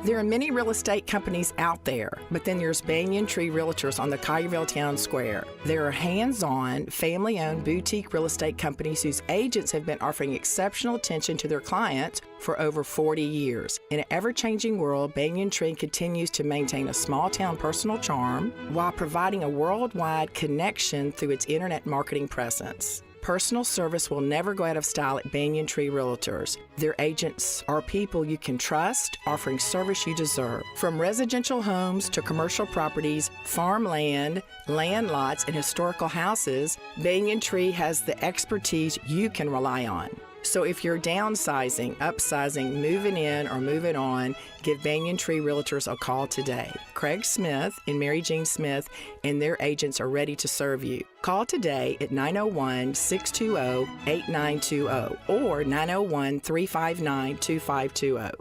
There are many real estate companies out there, but then there's Banyan Tree Realtors on the Collierville Town Square. There are hands-on, family-owned boutique real estate companies whose agents have been offering exceptional attention to their clients for over 40 years. In an ever-changing world, Banyan Tree continues to maintain a small-town personal charm while providing a worldwide connection through its internet marketing presence. Personal service will never go out of style at Banyan Tree Realtors. Their agents are people you can trust, offering service you deserve. From residential homes to commercial properties, farmland, land lots, and historical houses, Banyan Tree has the expertise you can rely on. So if you're downsizing, upsizing, moving in, or moving on, give Banyan Tree Realtors a call today. Craig Smith and Mary Jean Smith and their agents are ready to serve you. Call today at 901-620-8920 or 901-359-2520.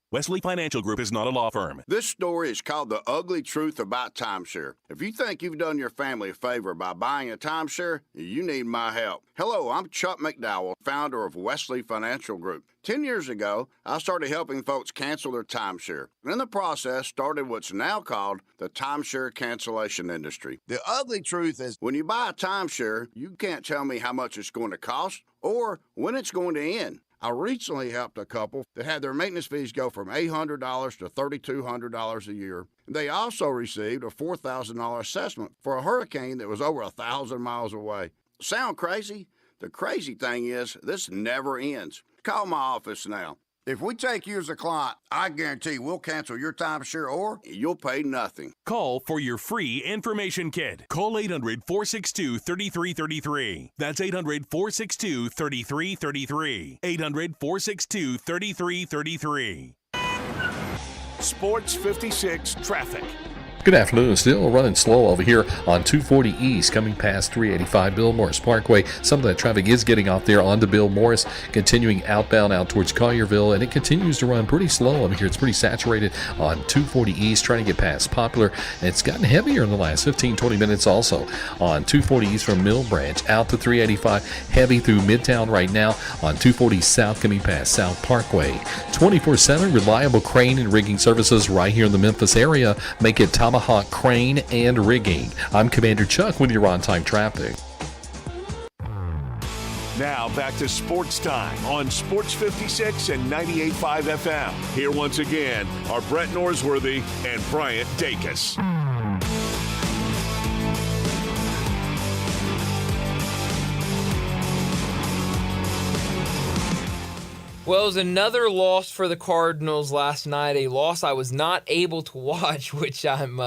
Wesley Financial Group is not a law firm. This story is called The Ugly Truth About Timeshare. If you think you've done your family a favor by buying a timeshare, you need my help. Hello, I'm Chuck McDowell, founder of Wesley Financial Group. 10 years ago, I started helping folks cancel their timeshare. And in the process, started what's now called the timeshare cancellation industry. The ugly truth is when you buy a timeshare, you can't tell me how much it's going to cost or when it's going to end. I recently helped a couple that had their maintenance fees go from $800 to $3,200 a year. They also received a $4,000 assessment for a hurricane that was over 1,000 miles away. Sound crazy? The crazy thing is, this never ends. Call my office now. If we take you as a client, I guarantee we'll cancel your timeshare or you'll pay nothing. Call for your free information kit. Call 800-462-3333. That's 800-462-3333. 800-462-3333. Sports 56 traffic. Good afternoon. Still running slow over here on 240 East, coming past 385 Bill Morris Parkway. Some of that traffic is getting off there onto Bill Morris, continuing outbound out towards Collierville, and it continues to run pretty slow over here. It's pretty saturated on 240 East, trying to get past Poplar, and it's gotten heavier in the last 15-20 minutes also on 240 East from Mill Branch out to 385, heavy through Midtown right now on 240 South, coming past South Parkway. 24/7 reliable crane and rigging services right here in the Memphis area. Make it Tomahawk Crane and Rigging. I'm Commander Chuck with your on-time traffic. Now back to Sports Time on Sports 56 and 98.5 FM. Here once again are Brett Norsworthy and Bryant Dacus. Well, it was another loss for the Cardinals last night, a loss I was not able to watch, which I'm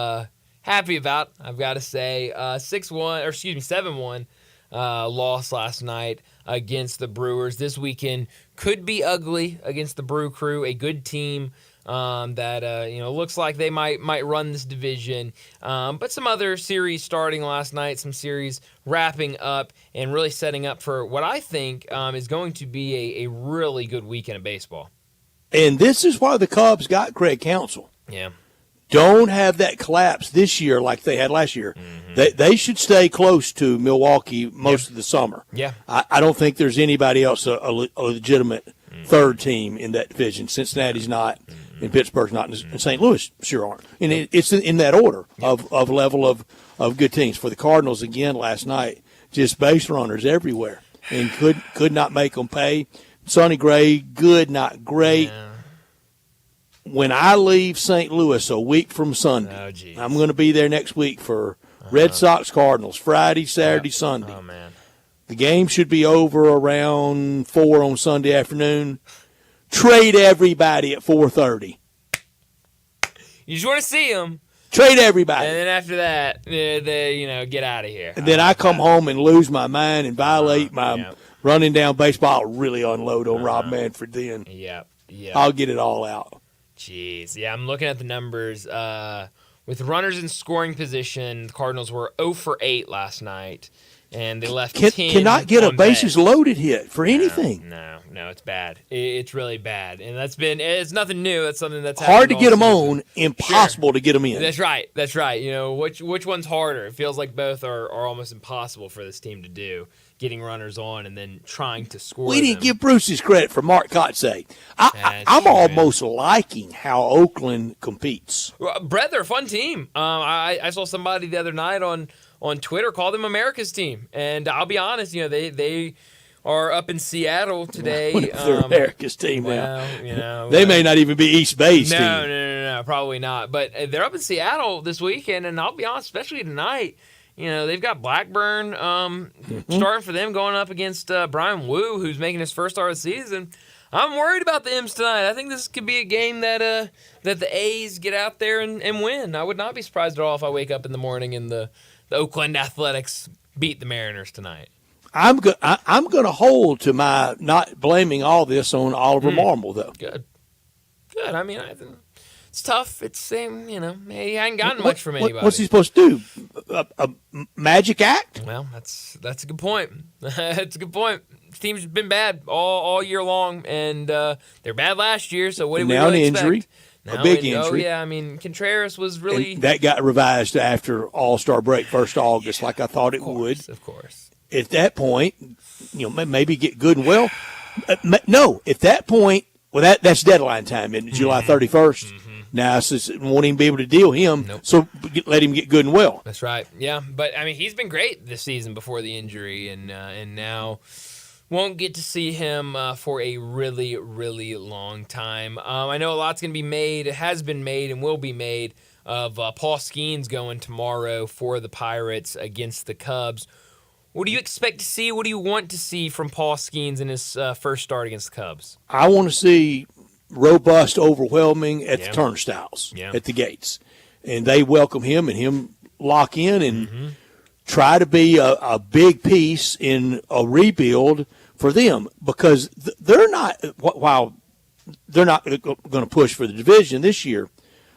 happy about, I've got to say. 7-1 loss last night against the Brewers. This weekend could be ugly against the Brew Crew, a good team that looks like they might run this division. But some other series starting last night, some series wrapping up, and really setting up for what I think is going to be a really good weekend of baseball. And this is why the Cubs got Craig Counsell. Yeah. Don't have that collapse this year like they had last year. Mm-hmm. They should stay close to Milwaukee most of the summer. Yeah. I don't think there's anybody else a legitimate third team in that division. Cincinnati's not, and Pittsburgh's not, and St. Louis sure aren't. And it's in that order of level of good teams. For the Cardinals, again, last night, just base runners everywhere, and could not make them pay. Sonny Gray, good, not great. Yeah. when I leave St. Louis a week from Sunday, I'm going to be there next week for Red Sox Cardinals, Friday, Saturday, Sunday. Oh, man. The game should be over around 4 on Sunday afternoon. Trade everybody at 4:30. You just want to see them. Trade everybody. And then after that, get out of here. And then I come home and lose my mind and violate my running down baseball. I'll really unload on Rob Manfred then. Yep. I'll get it all out. Jeez. Yeah, I'm looking at the numbers. With runners in scoring position, the Cardinals were 0 for 8 last night, and they left 10 cannot get a bases base. Loaded hit for anything. No, it's bad. It's really bad, and it's nothing new. That's something that's hard to happened get them all season. on, impossible to get them in. That's right. You know, which one's harder? It feels like both are almost impossible for this team to do. Getting runners on and then trying to score. We didn't give Bruce his credit for Mark Kotsay. I'm almost liking how Oakland competes. Brett, they're a fun team. I saw somebody the other night on Twitter call them America's team, and I'll be honest, they are up in Seattle today. They're America's team now. They may not even be East Bay's team. No, probably not. But they're up in Seattle this weekend, and I'll be honest, especially tonight. They've got Blackburn starting for them, going up against Brian Wu, who's making his first start of the season. I'm worried about the M's tonight. I think this could be a game that the A's get out there and win. I would not be surprised at all if I wake up in the morning and the Oakland Athletics beat the Mariners tonight. I'm going to hold to my not blaming all this on Oliver Marmol, though. Good. I mean, it's tough. It's he hadn't gotten much from anybody. What's he supposed to do? A magic act? Well, that's a good point. That's a good point. The team's been bad all year long, and they're bad last year. So what do we really expect? Injury, a big injury. Oh yeah, I mean Contreras was really that got revised after All-Star break, 1st of August, like I thought it would. Of course. At that point, maybe get good and well. No, at that point, that's deadline time, isn't it? July 31st. Now, since won't even be able to deal him, so let him get good and well. That's right. Yeah, but I mean, he's been great this season before the injury, and now won't get to see him for a really, really long time. I know a lot's going to be made, has been made, and will be made of Paul Skeens going tomorrow for the Pirates against the Cubs. What do you expect to see? What do you want to see from Paul Skeens in his first start against the Cubs? I want to see robust, overwhelming at the turnstiles, at the gates. And they welcome him and him lock in and try to be a big piece in a rebuild for them, because they're not, while they're not going to push for the division this year,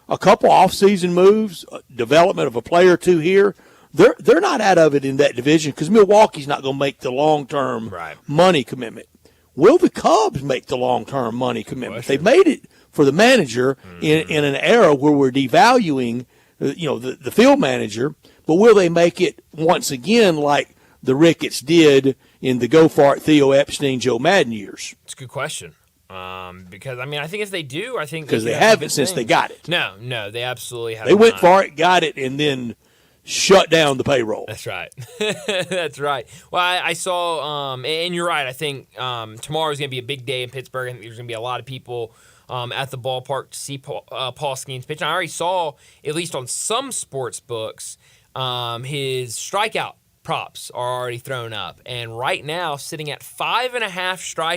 a couple off-season moves, development of a player or two here, they're not out of it in that division, because Milwaukee's not going to make the long-term money commitment. Will the Cubs make the long-term money commitment? They've made it for the manager in an era where we're devaluing, the field manager. But will they make it once again like the Ricketts did in the Go Fart, Theo Epstein, Joe Madden years? It's a good question. Because I think if they do, I think because they haven't since they got it. No, they absolutely haven't. They went for it, got it, and then shut down the payroll. That's right. That's right. Well, I saw, and you're right, I think tomorrow's going to be a big day in Pittsburgh. I think there's going to be a lot of people at the ballpark to see Paul Skeens pitch. And I already saw, at least on some sports books, his strikeout props are already thrown up. And right now, sitting at 5.5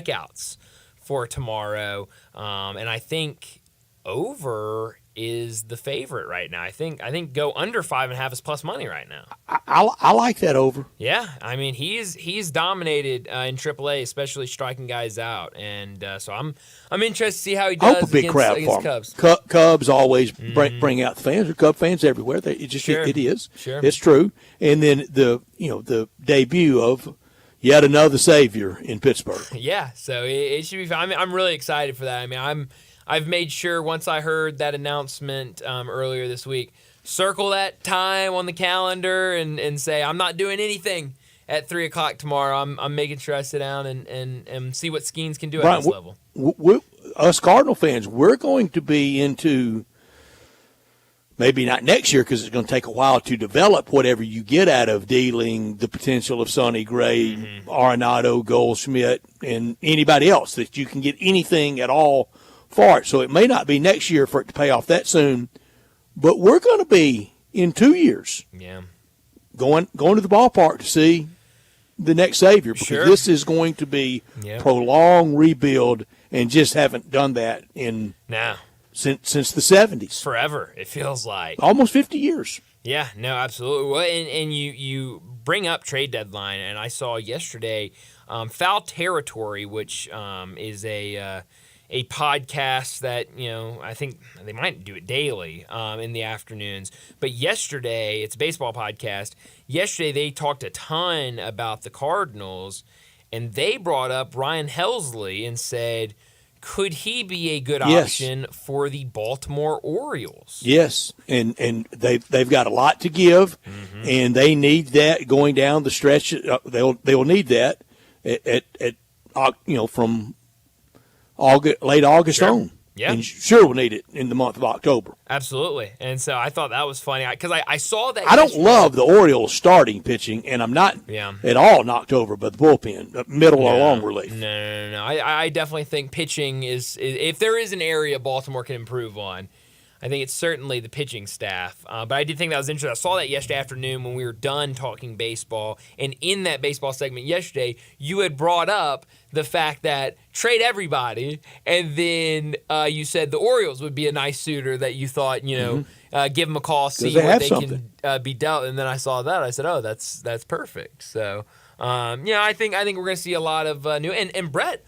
strikeouts for tomorrow. And I think over is the favorite right now. I think go under 5.5 is plus money right now. I like that over. Yeah, I mean he's dominated in AAA, especially striking guys out, and so I'm interested to see how he does. I hope a big crowd for Cubs. Cubs always bring out the fans. There are Cub fans everywhere. It is. Sure. It's true. And then the debut of yet another savior in Pittsburgh. Yeah, so it should be fun. I'm really excited for that. I mean I've made sure once I heard that announcement earlier this week, circle that time on the calendar and say I'm not doing anything at 3 o'clock tomorrow. I'm making sure I sit down and see what Skeens can do at this level. Us Cardinal fans, we're going to be into, maybe not next year because it's going to take a while to develop whatever you get out of dealing the potential of Sonny Gray, Arenado, Goldschmidt, and anybody else, that you can get anything at all for it. So it may not be next year for it to pay off that soon, but we're going to be in 2 years going to the ballpark to see the next Savior, because this is going to be prolonged rebuild, and just haven't done that since the 70s. Forever, it feels like. Almost 50 years. Yeah, no, absolutely. Well, and you bring up trade deadline, and I saw yesterday Foul Territory, which is a podcast that, I think they might do it daily in the afternoons. But yesterday, it's a baseball podcast. Yesterday, they talked a ton about the Cardinals, and they brought up Ryan Helsley and said, could he be a good option for the Baltimore Orioles? Yes, and they've got a lot to give, and they need that going down the stretch. They'll need that at from late August on. Yeah. And sure we'll need it in the month of October. Absolutely. And so I thought that was funny because I saw that. I don't love the Orioles starting pitching, and I'm not at all knocked over by the bullpen, middle or long relief. No. I definitely think pitching is if there is an area Baltimore can improve on, I think it's certainly the pitching staff. But I did think that was interesting. I saw that yesterday afternoon when we were done talking baseball. And in that baseball segment yesterday, you had brought up the fact that trade everybody. And then you said the Orioles would be a nice suitor that you thought, give them a call, see what they can be dealt. And then I saw that. I said, oh, that's perfect. So, I think we're going to see a lot of new. And Brett,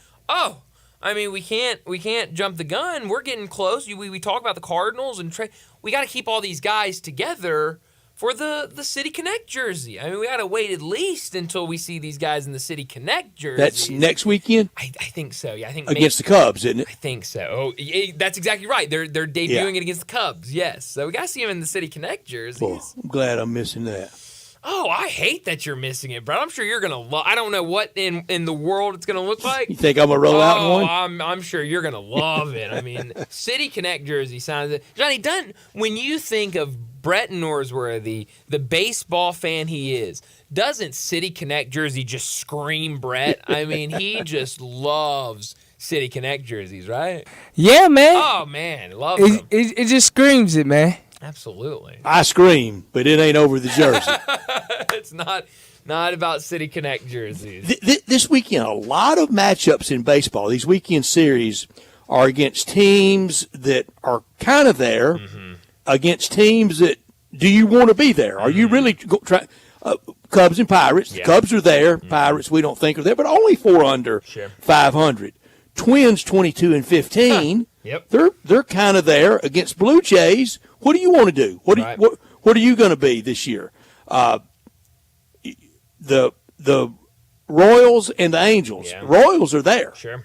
I mean, we can't jump the gun. We're getting close. We talk about the Cardinals and trade. We got to keep all these guys together for the City Connect jersey. I mean, we got to wait at least until we see these guys in the City Connect jersey. That's next weekend? I think so. Yeah, I think against the Cubs, isn't it? I think so. Oh, that's exactly right. They're debuting it against the Cubs. Yes, so we got to see them in the City Connect jerseys. Well, I'm glad I'm missing that. Oh, I hate that you're missing it, Brett. I'm sure you're gonna love. I don't know what in the world it's gonna look like. You think I'm gonna roll out in one? I'm sure you're gonna love it. I mean, City Connect jersey sounds. Johnny Dunn. When you think of Brett Norsworthy, the baseball fan he is, doesn't City Connect jersey just scream Brett? I mean, he just loves City Connect jerseys, right? Yeah, man. Oh man, love them. It just screams it, man. Absolutely. I scream, but it ain't over the jersey. It's not about City Connect jerseys. This weekend, a lot of matchups in baseball. These weekend series are against teams that are kind of there, against teams that do you want to be there? Are you really trying? Cubs and Pirates. The Cubs are there. Pirates we don't think are there, but only 4 under 500. Twins 22-15. Yep. They're kind of there against Blue Jays. What do you want to do? What are you going to be this year? The Royals and the Angels. Yeah. Royals are there. Sure.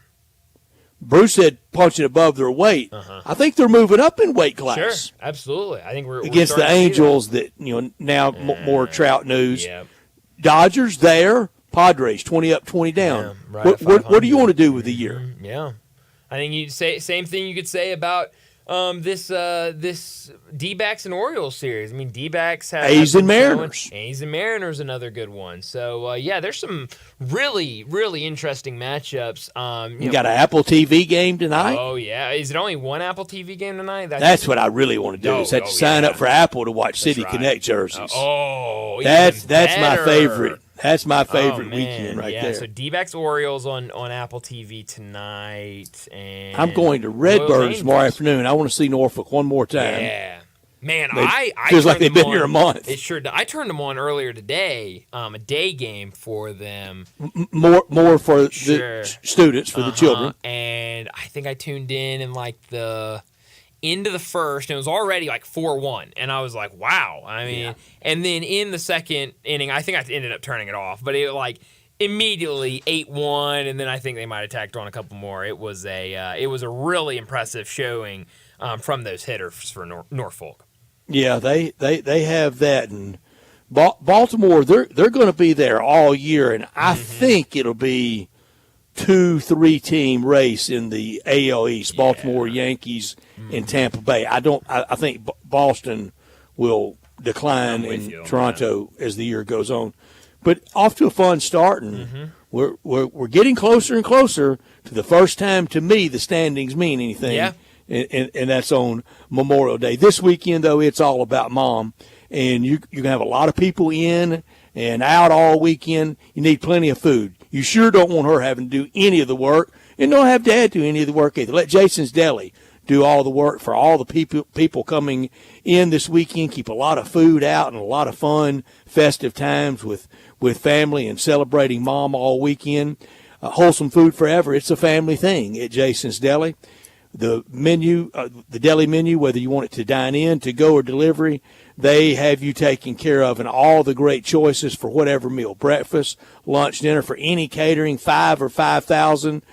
Bruce said punching above their weight. I think they're moving up in weight class. Sure, absolutely. I think we're against the Angels that now more Trout news. Yeah. Dodgers there. Padres 20 up, 20 down. Yeah, right what do you want to do with the year? Yeah, I think you say same thing you could say about this D-backs and Orioles series. I mean, D-backs have A's and Mariners. A's and Mariners, another good one. So there's some really, really interesting matchups. You got an Apple TV game tonight? Oh yeah, is it only one Apple TV game tonight? That's what I really want to do. Is have to sign up for Apple to watch City Connect jerseys. That's my favorite. That's my favorite weekend right there. So D-backs Orioles on Apple TV tonight, and I'm going to Redbirds tomorrow afternoon. I want to see Norfolk one more time. Yeah, man, I feels like they've been here a month. It sure does. I turned them on earlier today, a day game for them. More for the students, for the children. And I think I tuned in like the into the first, and it was already like 4-1, and I was like, wow. I mean, and then in the second inning, I think I ended up turning it off, but it like immediately 8-1, and then I think they might have tacked on a couple more. It was a really impressive showing from those hitters for Norfolk. Yeah, they have that, and Baltimore they're going to be there all year, and I think it'll be 2-3 team race in the AL East. Baltimore Yankees and Tampa Bay. I think Boston will decline in Toronto as the year goes on. but off to a fun start, and we're getting closer and closer to the first time, to me, the standings mean anything. Yeah. And that's on Memorial Day. This weekend, though, it's all about Mom, and you're going to have a lot of people in and out all weekend. You need plenty of food. You sure don't want her having to do any of the work, and don't have Dad do any of the work either. Let Jason's Deli do all the work for all the people coming in this weekend. Keep a lot of food out and a lot of fun, festive times with family and celebrating Mom all weekend. Wholesome food forever. It's a family thing at Jason's Deli. The menu, the deli menu, whether you want it to dine in, to go, or delivery, they have you taken care of, and all the great choices for whatever meal, breakfast, lunch, dinner, for any catering, 5 or 5,000.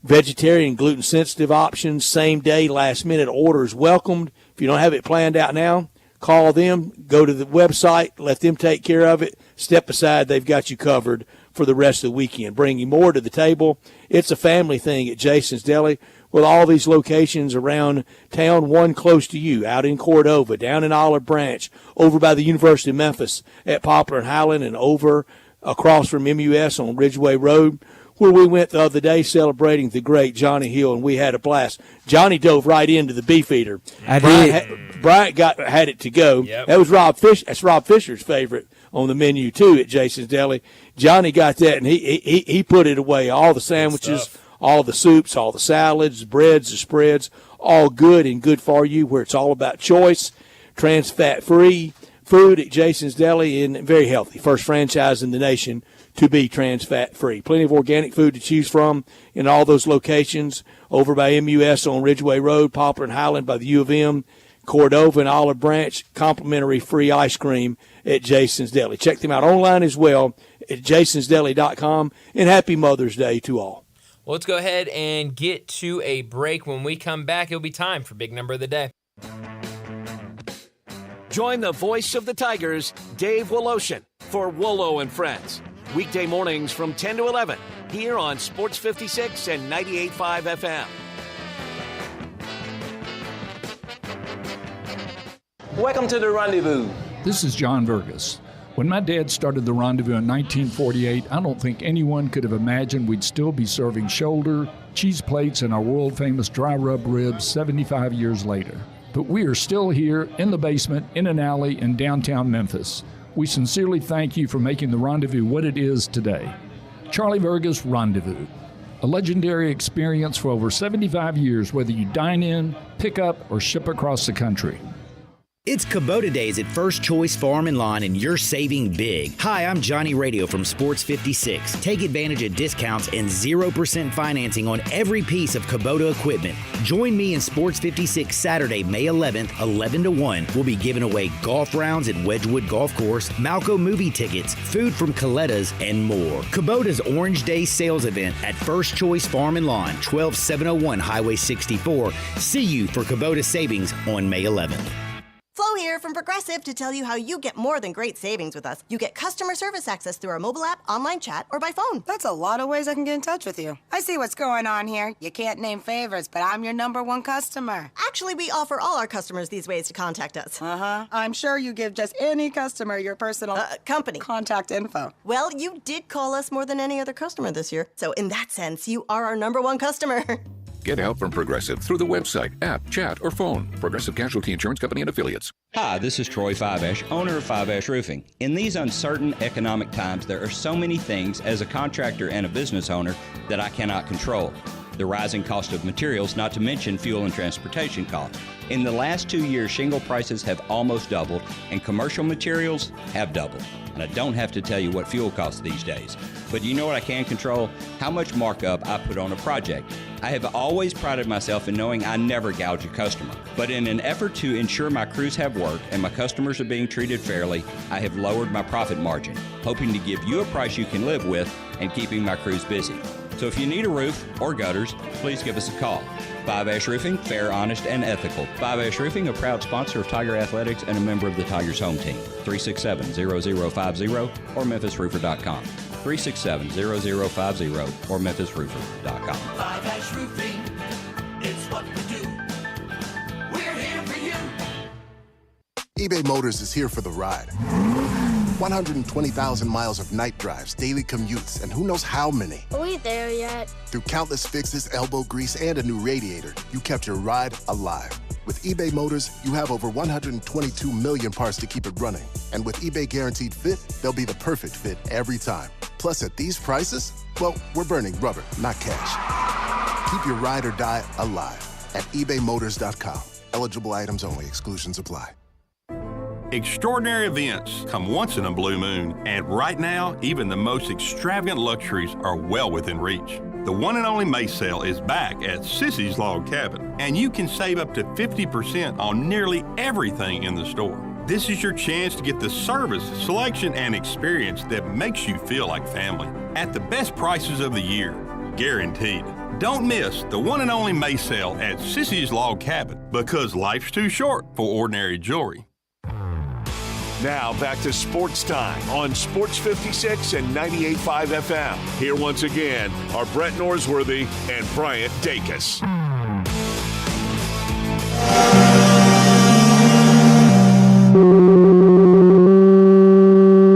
Vegetarian, gluten-sensitive options, same-day, last-minute orders welcomed. If you don't have it planned out now, call them, go to the website, let them take care of it. Step aside, they've got you covered for the rest of the weekend. Bringing more to the table. It's a family thing at Jason's Deli, with all these locations around town, one close to you, out in Cordova, down in Olive Branch, over by the University of Memphis at Poplar and Highland, and over across from MUS on Ridgeway Road, where we went the other day celebrating the great Johnny Hill, and we had a blast. Johnny dove right into the beef eater. Bryant had it to go. Yep. That was That's Rob Fisher's favorite on the menu too at Jason's Deli. Johnny got that, and he put it away. All the sandwiches, all the soups, all the salads, breads, the spreads, all good and good for you, where it's all about choice, trans fat free food at Jason's Deli, and very healthy. First franchise in the nation to be trans fat free. Plenty of organic food to choose from in all those locations, over by MUS on Ridgeway Road, Poplar and Highland by the U of M, Cordova and Olive Branch. Complimentary free ice cream at Jason's Deli. Check them out online as well at jasonsdeli.com, and happy Mother's Day to all. Well, let's go ahead and get to a break. When we come back, it'll be time for Big Number of the Day. Join the voice of the Tigers, Dave Woloshin, for Wolo and Friends. Weekday mornings from 10 to 11 here on Sports 56 and 98.5 FM. Welcome to the Rendezvous. This is John Vergas. When my dad started the Rendezvous in 1948, I don't think anyone could have imagined we'd still be serving shoulder, cheese plates, and our world-famous dry rub ribs 75 years later. But we are still here in the basement, in an alley in downtown Memphis. We sincerely thank you for making the Rendezvous what it is today. Charlie Vergas Rendezvous, a legendary experience for over 75 years, whether you dine in, pick up, or ship across the country. It's Kubota Days at First Choice Farm and Lawn, and you're saving big. Hi, I'm Johnny Radio from Sports 56. Take advantage of discounts and 0% financing on every piece of Kubota equipment. Join me in Sports 56 Saturday, May 11th, 11 to 1. We'll be giving away golf rounds at Wedgwood Golf Course, Malco movie tickets, food from Coletta's, and more. Kubota's Orange Day sales event at First Choice Farm and Lawn, 12701 Highway 64. See you for Kubota savings on May 11th. Flo here from Progressive to tell you how you get more than great savings with us. You get customer service access through our mobile app, online chat, or by phone. That's a lot of ways I can get in touch with you. I see what's going on here. You can't name favorites, but I'm your #1 customer. Actually, we offer all our customers these ways to contact us. I'm sure you give just any customer your personal company contact info. Well, you did call us more than any other customer this year. So in that sense, you are our #1 customer. Get help from Progressive through the website, app, chat, or phone. Progressive Casualty Insurance Company and Affiliates. Hi, this is Troy Fiveash, owner of Fiveash Roofing. In these uncertain economic times, there are so many things as a contractor and a business owner that I cannot control. The rising cost of materials, not to mention fuel and transportation costs. In the last 2 years, shingle prices have almost doubled, and commercial materials have doubled. And I don't have to tell you what fuel costs these days. But you know what I can control? How much markup I put on a project. I have always prided myself in knowing I never gouge a customer. But in an effort to ensure my crews have work and my customers are being treated fairly, I have lowered my profit margin, hoping to give you a price you can live with and keeping my crews busy. So if you need a roof or gutters, please give us a call. Fiveash Roofing, fair, honest, and ethical. Fiveash Roofing, a proud sponsor of Tiger Athletics and a member of the Tigers home team. 367-0050 or memphisroofer.com. 367-0050 or memphisroofer.com. Fiveash Roofing, it's what we do. We're here for you. eBay Motors is here for the ride. 120,000 miles of night drives, daily commutes, and who knows how many. Are we there yet? Through countless fixes, elbow grease, and a new radiator, you kept your ride alive. With eBay Motors, you have over 122 million parts to keep it running. And with eBay Guaranteed Fit, they'll be the perfect fit every time. Plus, at these prices, well, we're burning rubber, not cash. Keep your ride or die alive at ebaymotors.com. Eligible items only. Exclusions apply. Extraordinary events come once in a blue moon, and right now, even the most extravagant luxuries are well within reach. The one and only May sale is back at Sissy's Log Cabin, and you can save up to 50% on nearly everything in the store. This is your chance to get the service, selection, and experience that makes you feel like family at the best prices of the year, guaranteed. Don't miss the one and only May sale at Sissy's Log Cabin, because life's too short for ordinary jewelry. Now back to Sports Time on Sports 56 and 98.5 FM. Here once again are Brett Norsworthy and Bryant Dacus.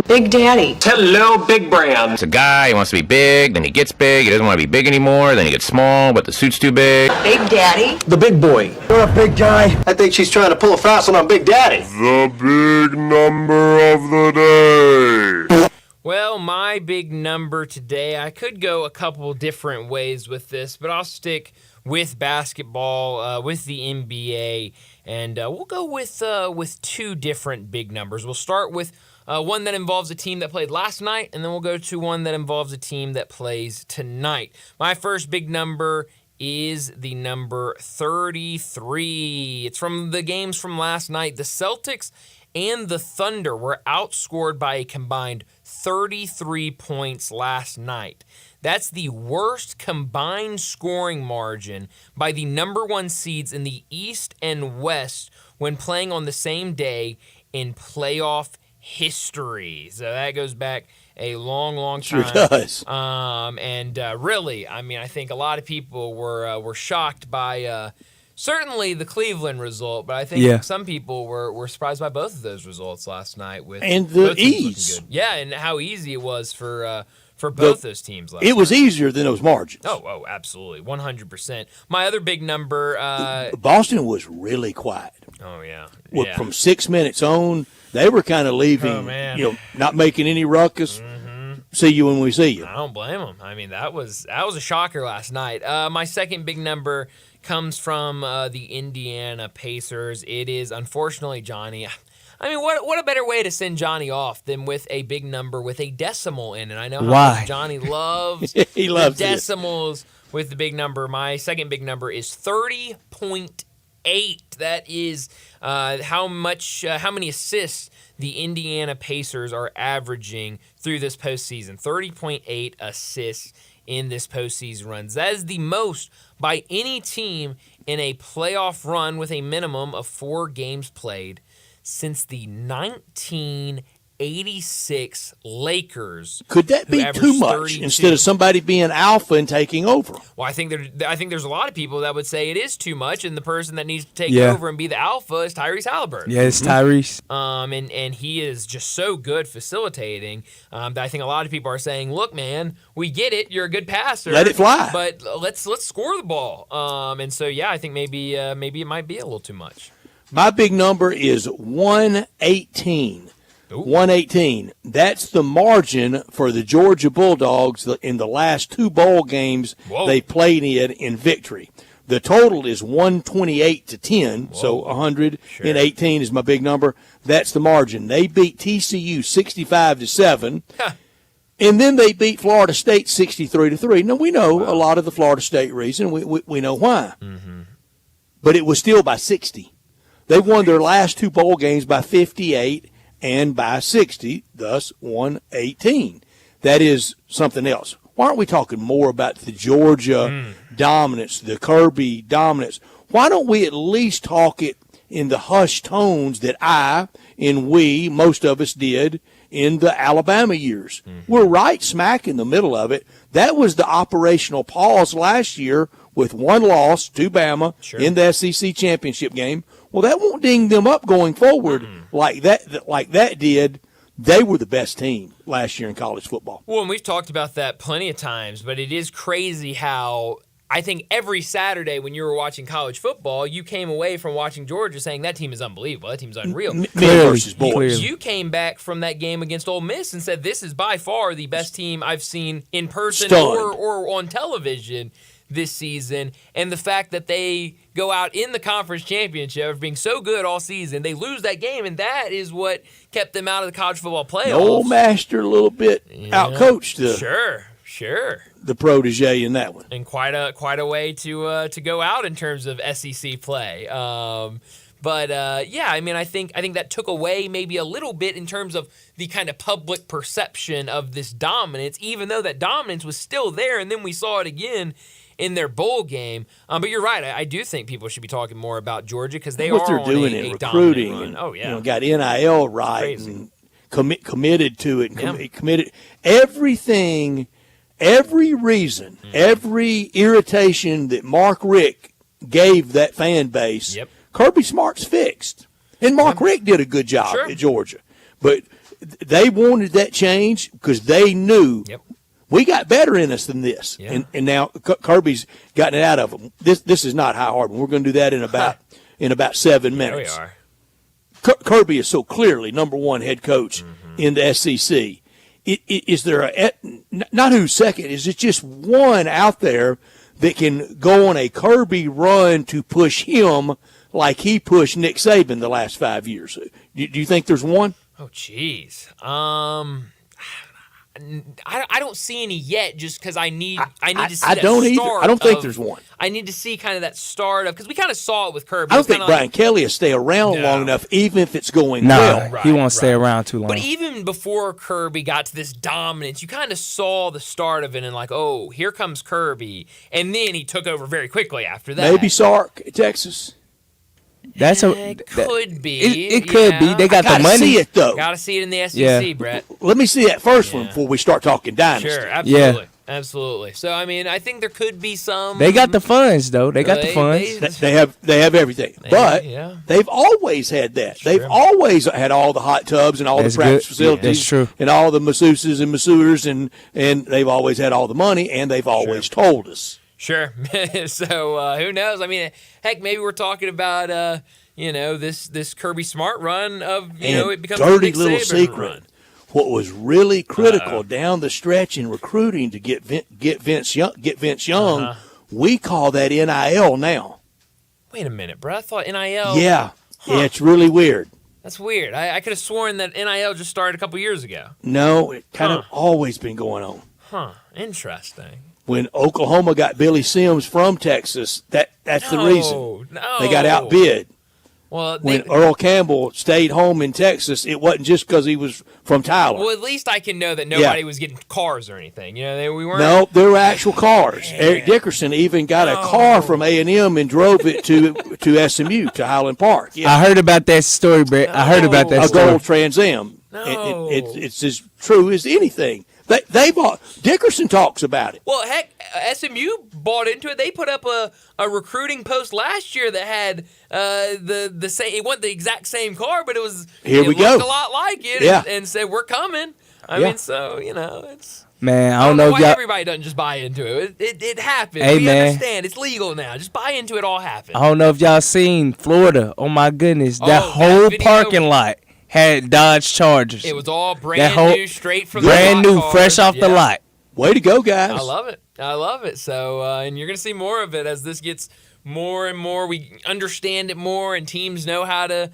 Big Daddy. Hello, Big Brown. It's a guy, he wants to be big, then he gets big, he doesn't want to be big anymore, then he gets small, but the suit's too big. Big Daddy. The big boy. You're a big guy. I think she's trying to pull a fast one on Big Daddy. The big number of the day. Well, my big number today, I could go a couple different ways with this, but I'll stick with basketball, with the NBA, and we'll go with two different big numbers. We'll start with one that involves a team that played last night, and then we'll go to one that involves a team that plays tonight. My first big number is the number 33. It's from the games from last night. The Celtics and the Thunder were outscored by a combined 33 points last night. That's the worst combined scoring margin by the number one seeds in the East and West when playing on the same day in playoff history. So that goes back a long, long time. Sure does. Really, I mean, I think a lot of people were shocked by certainly the Cleveland result, but I think some people were surprised by both of those results last night with and the ease. Yeah, and how easy it was for both those teams last night. It was easier than those margins. Oh, absolutely. 100%. My other big number Boston was really quiet. Oh, yeah. From 6 minutes on, they were kind of leaving, not making any ruckus. See you when we see you. I don't blame them. I mean, that was a shocker last night. My second big number comes from the Indiana Pacers. It is, unfortunately, Johnny. I mean, what a better way to send Johnny off than with a big number with a decimal in it. I know how much Johnny loves he loves the decimals with the big number. My second big number is 30.8. That is how many assists the Indiana Pacers are averaging through this postseason. 30.8 assists in this postseason runs. That is the most by any team in a playoff run with a minimum of 4 games played since the 1986 Lakers. Could that be too much instead of somebody being alpha and taking over? Well, I think there's a lot of people that would say it is too much, and the person that needs to take over and be the alpha is Tyrese Halliburton. Yeah, it's Tyrese. And he is just so good facilitating that I think a lot of people are saying, "Look, man, we get it. You're a good passer. Let it fly. But let's score the ball." And so I think maybe it might be a little too much. My big number is 118. Ooh. 118. That's the margin for the Georgia Bulldogs in the last 2 bowl games they played in victory. The total is 128-10, so 118 is my big number. That's the margin. They beat TCU 65-7. And then they beat Florida State 63-3. Now, we know a lot of the Florida State reason. We know why. Mm-hmm. But it was still by 60. They won their last 2 bowl games by 58 and by 60, thus 118. That is something else. Why aren't we talking more about the Georgia dominance, the Kirby dominance? Why don't we at least talk it in the hushed tones that most of us did in the Alabama years? We're right smack in the middle of it. That was the operational pause last year with 1 loss to Bama in the SEC championship game. Well, that won't ding them up going forward like that did they were the best team last year in college football. Well, and we've talked about that plenty of times, but it is crazy how I think every Saturday when you were watching college football, you came away from watching Georgia saying that team is unbelievable. That team's unreal. Men versus boys. You came back from that game against Ole Miss and said this is by far the best team I've seen in person or on television this season. And the fact that they go out in the conference championship after being so good all season, they lose that game, and that is what kept them out of the college football playoffs. Old Master a little bit outcoached the protege in that one. And quite a way to go out in terms of SEC play. But I mean, I think that took away maybe a little bit in terms of the kind of public perception of this dominance, even though that dominance was still there, and then we saw it again in their bowl game. But you're right. I do think people should be talking more about Georgia because they what are they're doing on a recruiting run. and Oh yeah, got NIL right and committed to it. And committed everything. Every reason, every irritation that Mark Richt gave that fan base, Kirby Smart's fixed. And Mark Richt did a good job at Georgia. But they wanted that change because they knew we got better in us than this. And now Kirby's gotten it out of them. This is not high hard. We're going to do that in about 7 minutes. There we are. Kirby is so clearly number one head coach in the SEC. Is there not who's second? Is it just one out there that can go on a Kirby run to push him like he pushed Nick Saban the last 5 years? Do you think there's one? Oh, geez. I don't see any yet just because I need to see that don't start either. I don't think there's one. I need to see kind of that start of – because we kind of saw it with Kirby. I don't think Brian Kelly will stay around long enough, even if it's going well. He won't stay around too long. But even before Kirby got to this dominance, you kind of saw the start of it and like, oh, here comes Kirby. And then he took over very quickly after that. Maybe Sark at Texas. It could be. It could be. They got the money. See it, though. Got to see it in the SEC, Brett. Let me see that first one before we start talking dynasty. Sure, absolutely. Absolutely. So, I mean, I think there could be some. They got the funds, though. They got the funds. They have everything. But they've always had that. They've always had all the hot tubs and all the practice facilities. That's true. And all the masseuses and masseurs, and they've always had all the money, and they've always told us. Sure. So, who knows? I mean, heck, maybe we're talking about, this Kirby Smart run of, it becomes a Nick little Saban secret. run. What was really critical down the stretch in recruiting to get Vince Young, we call that NIL now. Wait a minute, bro. I thought NIL. Yeah, it's really weird. That's weird. I could have sworn that NIL just started a couple years ago. No, it kind of always been going on. Huh. Interesting. When Oklahoma got Billy Sims from Texas, that's the reason. No. They got outbid. Well, when Earl Campbell stayed home in Texas, it wasn't just because he was from Tyler. Well, at least I can know that nobody was getting cars or anything. We weren't. No, there were actual cars. Eric Dickerson even got a car from A&M and drove it to SMU, to Highland Park. Yeah. I heard about that story, Brett. I heard about that story. A gold Trans Am. No. It's as true as anything. Dickerson talks about it. Well, heck, SMU bought into it. They put up a recruiting post last year that had the same. It wasn't the exact same car, but it was. It looked a lot like it. Yeah. And said we're coming. I mean, so it's. Man, I don't know why if everybody doesn't just buy into it. It happens. Hey, we man. understand. It's legal now. Just buy into it. All happens. I don't know if y'all seen Florida. Oh my goodness, that whole parking lot had Dodge Chargers. It was all brand new, straight from brand the new, cars. fresh off the lot. Way to go, guys! I love it. So, and you're gonna see more of it as this gets more and more. We understand it more, and teams know how to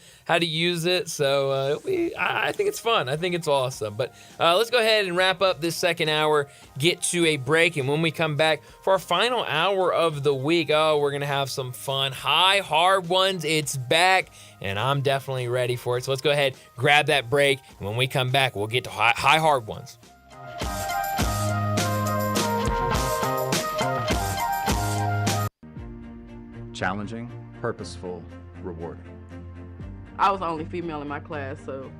use it. So, I think it's fun. I think it's awesome. But let's go ahead and wrap up this second hour. Get to a break, and when we come back for our final hour of the week, we're gonna have some fun. High Hard Ones. It's back. And I'm definitely ready for it. So let's go ahead, grab that break. And when we come back, we'll get to high hard ones. Challenging, purposeful, rewarding. I was the only female in my class, so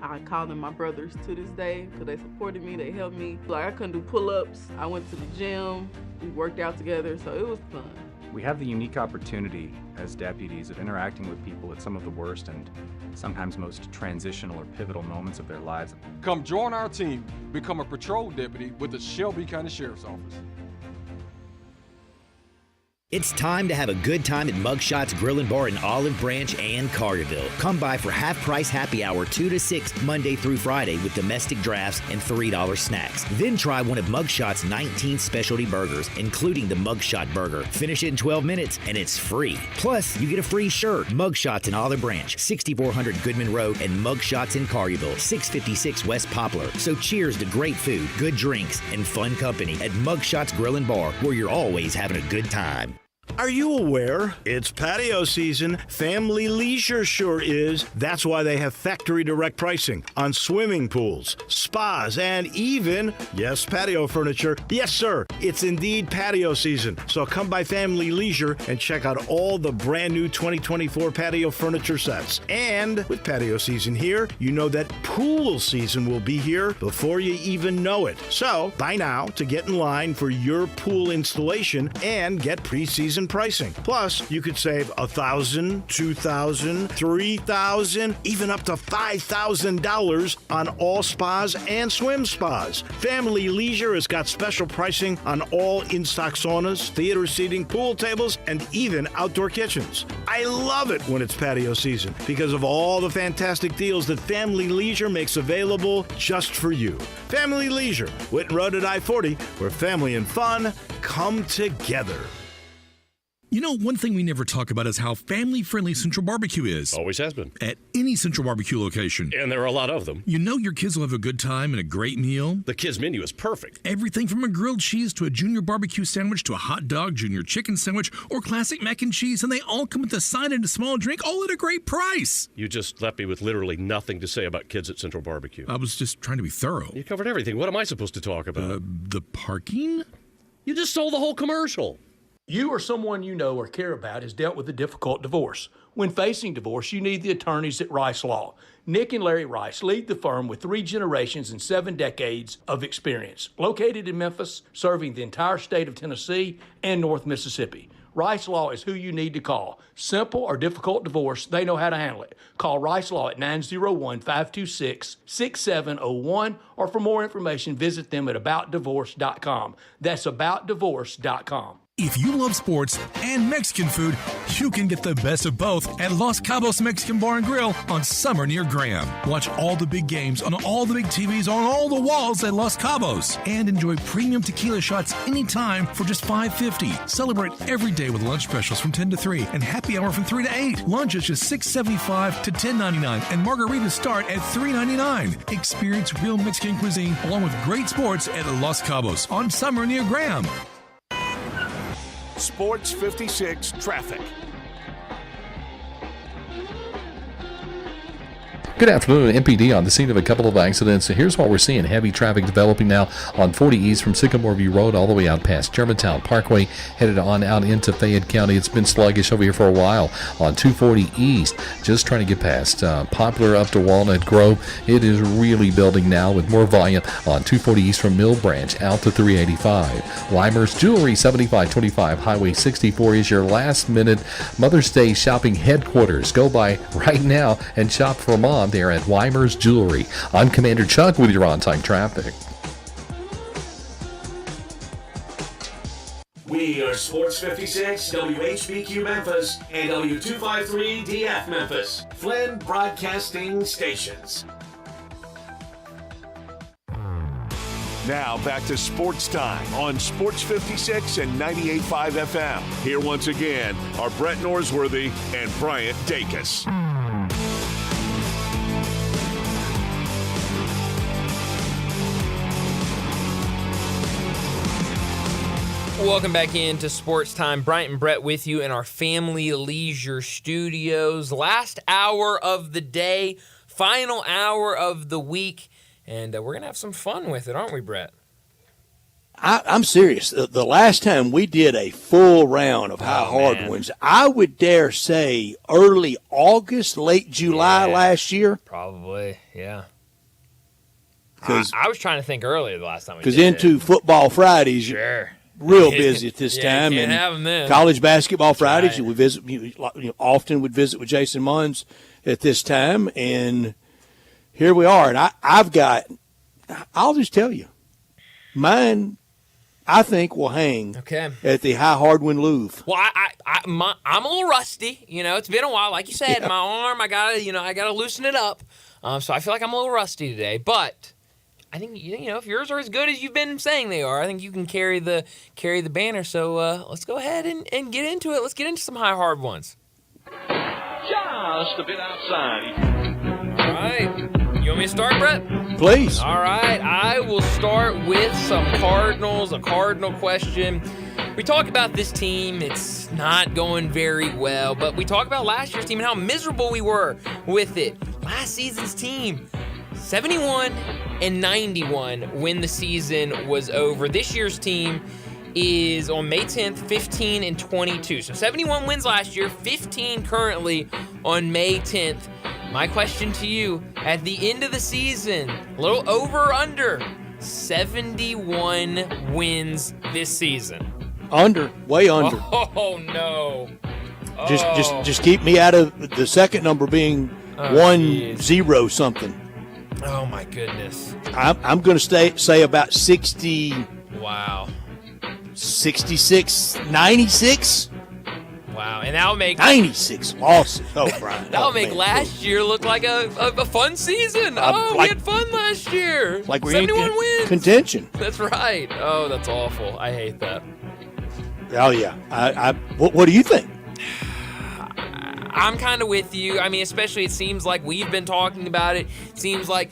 I call them my brothers to this day because they supported me, they helped me. Like I couldn't do pull-ups. I went to the gym, we worked out together, so it was fun. We have the unique opportunity as deputies of interacting with people at some of the worst and sometimes most transitional or pivotal moments of their lives. Come join our team. Become a patrol deputy with the Shelby County Sheriff's Office. It's time to have a good time at Mugshots Grill and Bar in Olive Branch and Carterville. Come by for half-price happy hour 2 to 6 Monday through Friday with domestic drafts and $3 snacks. Then try one of Mugshots' 19 specialty burgers, including the Mugshot Burger. Finish it in 12 minutes and it's free. Plus, you get a free shirt. Mugshots in Olive Branch, 6400 Goodman Road, and Mugshots in Carterville, 656 West Poplar. So cheers to great food, good drinks, and fun company at Mugshots Grill and Bar, where you're always having a good time. Are you aware? It's patio season. Family Leisure sure is. That's why they have factory direct pricing on swimming pools, spas, and even, yes, patio furniture. Yes, sir, it's indeed patio season. So come by Family Leisure and check out all the brand new 2024 patio furniture sets. And with patio season here, you know that pool season will be here before you even know it. So buy now to get in line for your pool installation and get pre-season pricing. Plus, you could save $1,000, $2,000, $3,000, even up to $5,000 on all spas and swim spas. Family Leisure has got special pricing on all in-stock saunas, theater seating, pool tables, and even outdoor kitchens. I love it when it's patio season because of all the fantastic deals that Family Leisure makes available just for you. Family Leisure, Whitten Road at I-40, where family and fun come together. You know, one thing we never talk about is how family-friendly Central Barbecue is. Always has been. At any Central Barbecue location. And there are a lot of them. You know your kids will have a good time and a great meal. The kids' menu is perfect. Everything from a grilled cheese to a junior barbecue sandwich to a hot dog, junior chicken sandwich, or classic mac and cheese, and they all come with a side and a small drink, all at a great price. You just left me with literally nothing to say about kids at Central Barbecue. I was just trying to be thorough. You covered everything. What am I supposed to talk about? The parking? You just stole the whole commercial. You or someone you know or care about has dealt with a difficult divorce. When facing divorce, you need the attorneys at Rice Law. Nick and Larry Rice lead the firm with 3 generations and 7 decades of experience. Located in Memphis, serving the entire state of Tennessee and North Mississippi. Rice Law is who you need to call. Simple or difficult divorce, they know how to handle it. Call Rice Law at 901-526-6701, or for more information, visit them at aboutdivorce.com. That's aboutdivorce.com. If you love sports and Mexican food, you can get the best of both at Los Cabos Mexican Bar and Grill on Summer near Graham. Watch all the big games on all the big TVs on all the walls at Los Cabos and enjoy premium tequila shots anytime for just $5.50. Celebrate every day with lunch specials from 10 to 3 and happy hour from 3 to 8. Lunch is just $6.75 to $10.99 and margaritas start at $3.99. Experience real Mexican cuisine along with great sports at Los Cabos on Summer near Graham. Sports 56 traffic. Good afternoon, MPD on the scene of a couple of accidents. Here's what we're seeing. Heavy traffic developing now on 40 East from Sycamore View Road all the way out past Germantown Parkway, headed on out into Fayette County. It's been sluggish over here for a while on 240 East. Just trying to get past Poplar up to Walnut Grove. It is really building now with more volume on 240 East from Mill Branch out to 385. Weimer's Jewelry, 7525 Highway 64 is your last minute Mother's Day shopping headquarters. Go by right now and shop for Mom there at Weimer's Jewelry. I'm Commander Chuck with your on-time traffic. We are Sports 56, WHBQ Memphis, and W253DF Memphis, Flynn Broadcasting Stations. Now back to Sports Time on Sports 56 and 98.5 FM. Here once again are Brett Norsworthy and Bryant Dacus. Welcome back into Sports Time. Bryant and Brett with you in our Family Leisure Studios. Last hour of the day, final hour of the week, and we're going to have some fun with it, aren't we, Brett? I'm serious. The last time we did a full round of high hardwoods, I would dare say early August, late July last year. Probably, yeah. I was trying to think earlier the last time we did it. Because into Football Fridays, sure. real busy at this time. Can't and have 'em then. College basketball Fridays, right. we visit. Often would visit with Jason Munns at this time, and here we are. And I'll just tell you, mine, I think, will hang at the High Hardwin Louvre. Well, I'm a little rusty. It's been a while. Like you said, my arm, I gotta loosen it up. So I feel like I'm a little rusty today. But I think if yours are as good as you've been saying they are, I think you can carry the banner. So let's go ahead and get into it. Let's get into some high hard ones. Just a bit outside. All right. You want me to start, Brett? Please. All right. I will start with some Cardinals, a Cardinal question. We talk about this team. It's not going very well, but we talk about last year's team and how miserable we were with it. Last season's team, 71-91 when the season was over. This year's team is on May 10th, 15-22. So 71 wins last year, 15 currently on May 10th. My question to you, at the end of the season, a little over or under, 71 wins this season. Under, way under. Oh no. Just keep me out of the second number being 1-0 something. Oh my goodness. I'm going to say about 60. Wow. 66, 96. Wow, and that'll make 96 losses. Oh, Brian. That'll make last year look like a fun season. We had fun last year. Like we're 71 in wins. Contention. That's right. Oh, that's awful. I hate that. Oh yeah. What do you think? I'm kind of with you. I mean, especially it seems like we've been talking about it. It seems like,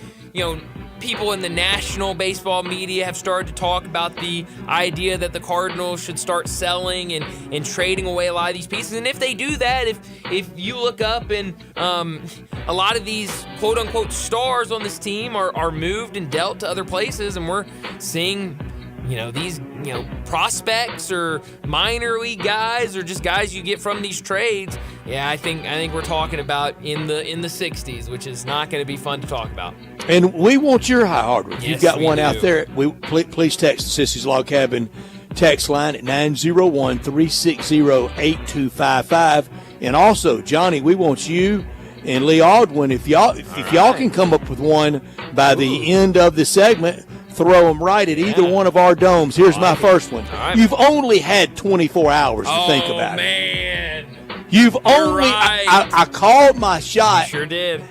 people in the national baseball media have started to talk about the idea that the Cardinals should start selling and trading away a lot of these pieces. And if they do that, if you look up and a lot of these quote-unquote stars on this team are moved and dealt to other places, and we're seeing these prospects or minor league guys or just guys you get from these trades. Yeah, I think we're talking about in the 60s, which is not going to be fun to talk about. And we want your high hard. If you've got one out there, please text the Sissy's Log Cabin text line at 901-360-8255. And also, Johnny, we want you and Lee Aldwin, if y'all can come up with one by the end of the segment, throw them right at either one of our domes. Here's my first one. Right. You've only had 24 hours to think about it. You're right. I called my shot. You sure did.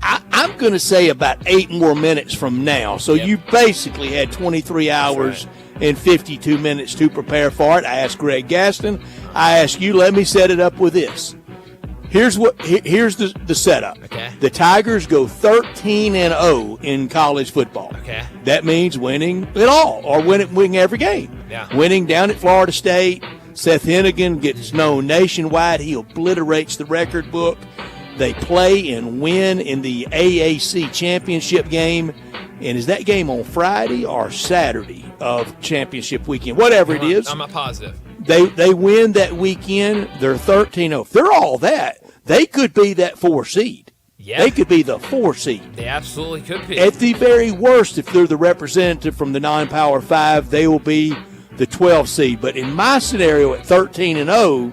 I'm going to say about 8 more minutes from now. So you basically had 23 hours and 52 minutes to prepare for it. I asked Greg Gaston. I asked you, let me set it up with this. Here's the setup. Okay. The Tigers go 13-0 in college football. Okay. That means winning it all, or winning every game. Yeah. Winning down at Florida State. Seth Hennigan gets known nationwide. He obliterates the record book. They play and win in the AAC championship game. And is that game on Friday or Saturday of championship weekend? Whatever it is. I'm not positive. They win that weekend. They're 13-0. If they're all that, they could be that 4 seed. Yeah. They could be the 4 seed. They absolutely could be. At the very worst, if they're the representative from the non-Power 5, they will be the 12 seed. But in my scenario at 13-0,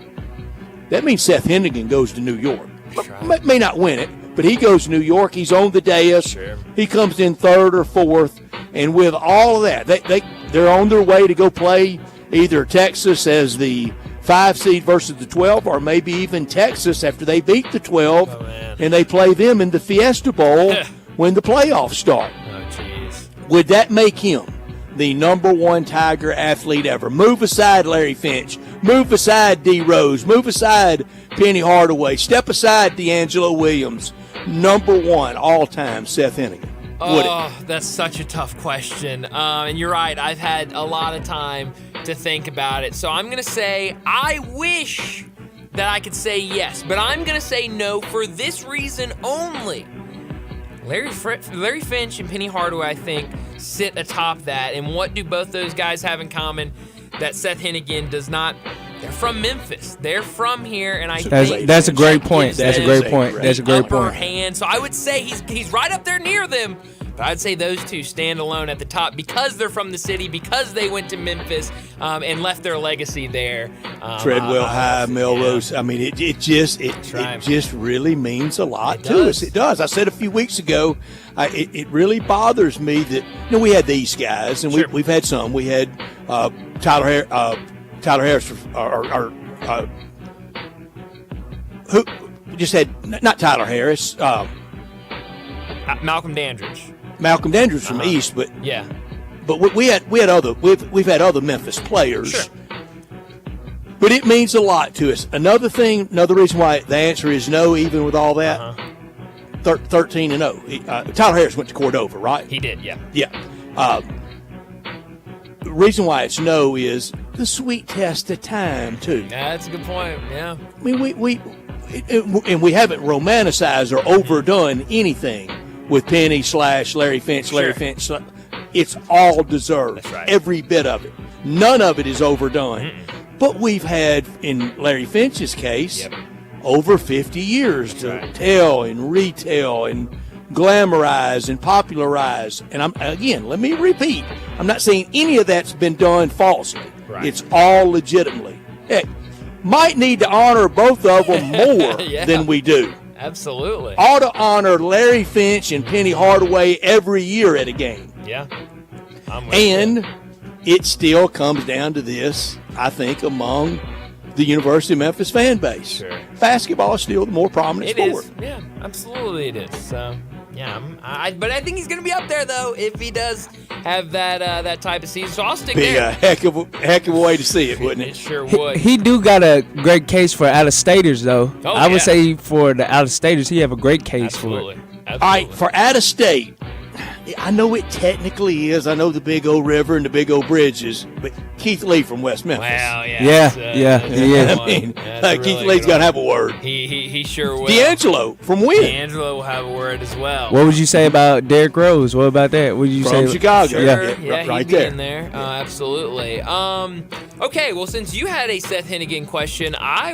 that means Seth Hennigan goes to New York. Right. May not win it, but he goes to New York. He's on the dais. Sure. He comes in 3rd or 4th. And with all of that, they're on their way to go play either Texas as the 5 seed versus the 12, or maybe even Texas after they beat the 12, and they play them in the Fiesta Bowl when the playoffs start. Oh, jeez. Would that make him the #1 Tiger athlete ever? Move aside Larry Finch. Move aside D. Rose. Move aside Penny Hardaway. Step aside D'Angelo Williams. #1 all-time Seth Hennigan. That's such a tough question. And you're right. I've had a lot of time to think about it. So I'm going to say I wish that I could say yes, but I'm going to say no for this reason only. Larry Finch and Penny Hardaway, I think, sit atop that. And what do both those guys have in common that Seth Hennigan does not? They're from Memphis. They're from here, and I think that's a great point. That's a great point. That's a great upper point. Hand. So I would say he's right up there near them, But I'd say those two stand alone at the top because they're from the city, because they went to Memphis and left their legacy there. Treadwell High, Melrose. I mean, it just really means a lot to us. It does. I said a few weeks ago, it really bothers me that we had these guys, and we've had some. We had Tyler Harris, who just had not Tyler Harris. Malcolm Dandridge. Malcolm Dandridge from East, but yeah. But we've had other Memphis players. Sure. But it means a lot to us. Another reason why the answer is no, even with all that, 13-0. Tyler Harris went to Cordova, right? He did, yeah. Yeah. The reason why it's no is the sweet test of time, too. Yeah, that's a good point, yeah. I mean, we haven't romanticized or overdone anything with Penny / Larry Finch, Finch. It's all deserved. That's right. Every bit of it. None of it is overdone. But we've had, in Larry Finch's case, over 50 years to tell and retell and glamorize and popularize. And let me repeat, I'm not saying any of that's been done falsely. Right. It's all legitimately. Heck, might need to honor both of them more than we do. Absolutely. Ought to honor Larry Finch and Penny Hardaway every year at a game. Yeah. And it still comes down to this, I think, among the University of Memphis fan base. Sure. Basketball is still the more prominent sport. It is. Yeah, absolutely it is. So, yeah, but I think he's going to be up there, though, if he does have that type of season. So I'll stick Be there. a heck of a way to see it, wouldn't it? It sure would. He do got a great case for out-of-staters, though. Oh, I would say for the out-of-staters, he have a great case Absolutely. for it. All right, for out-of-state, I know it technically is. I know the Big O River and the Big O bridges, but Keith Lee from West Memphis. Wow, yeah. He is. I mean, Keith Lee's got to have a word. He sure will. D'Angelo from Wynn. D'Angelo will have a word as well. What would you say about Derrick Rose? What about that? What did you say? From Chicago. Sure. Yeah, right he'd be there. in there. Absolutely. Okay, well, since you had a Seth Hennigan question, I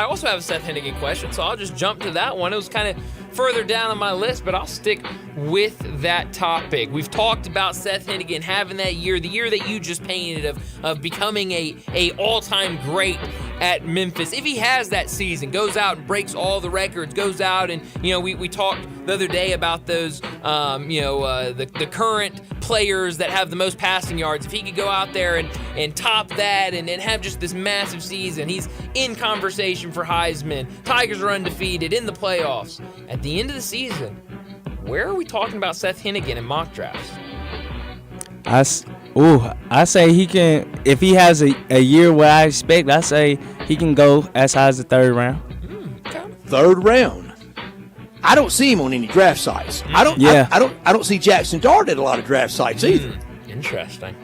also have a Seth Hennigan question, so I'll just jump to that one. It was kind of further down on my list, but I'll stick with that topic. We've talked about Seth Hennigan having that year, the year that you just painted of becoming a all-time great at Memphis. If he has that season, goes out and breaks all the records, goes out and, we talked the other day about those, the current players that have the most passing yards. If he could go out there and top that and have just this massive season, he's in conversation for Heisman. Tigers are undefeated in the playoffs. At the end of the season, where are we talking about Seth Hennigan in mock drafts? I say he can, if he has a year where I expect, I say he can go as high as the third round. Okay. Third round. I don't see him on any draft sites. I don't see Jackson Dart at a lot of draft sites either. Interesting.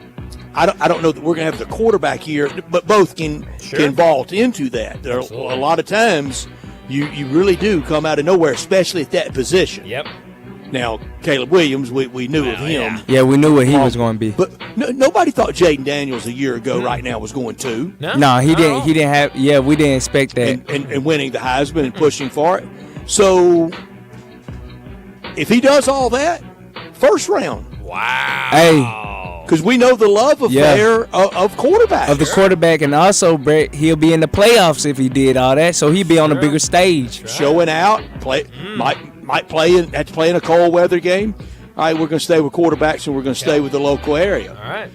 I don't know that we're going to have the quarterback here, but both can vault into that. There are a lot of times you really do come out of nowhere, especially at that position. Yep. Now, Caleb Williams, we knew of him. Yeah, we knew what he was going to be. But nobody thought Jaden Daniels a year ago right now was going to. No, he didn't. He didn't have. Yeah, we didn't expect that. And winning the Heisman and pushing for it. So, if he does all that, first round. Wow. Hey. Because we know the love affair of quarterback. Of the quarterback, and also, Brett, he'll be in the playoffs if he did all that, so he'd be on a bigger stage. Showing out, might play have to play in a cold weather game. All right, we're going to stay with quarterbacks, and we're going to stay with the local area. All right.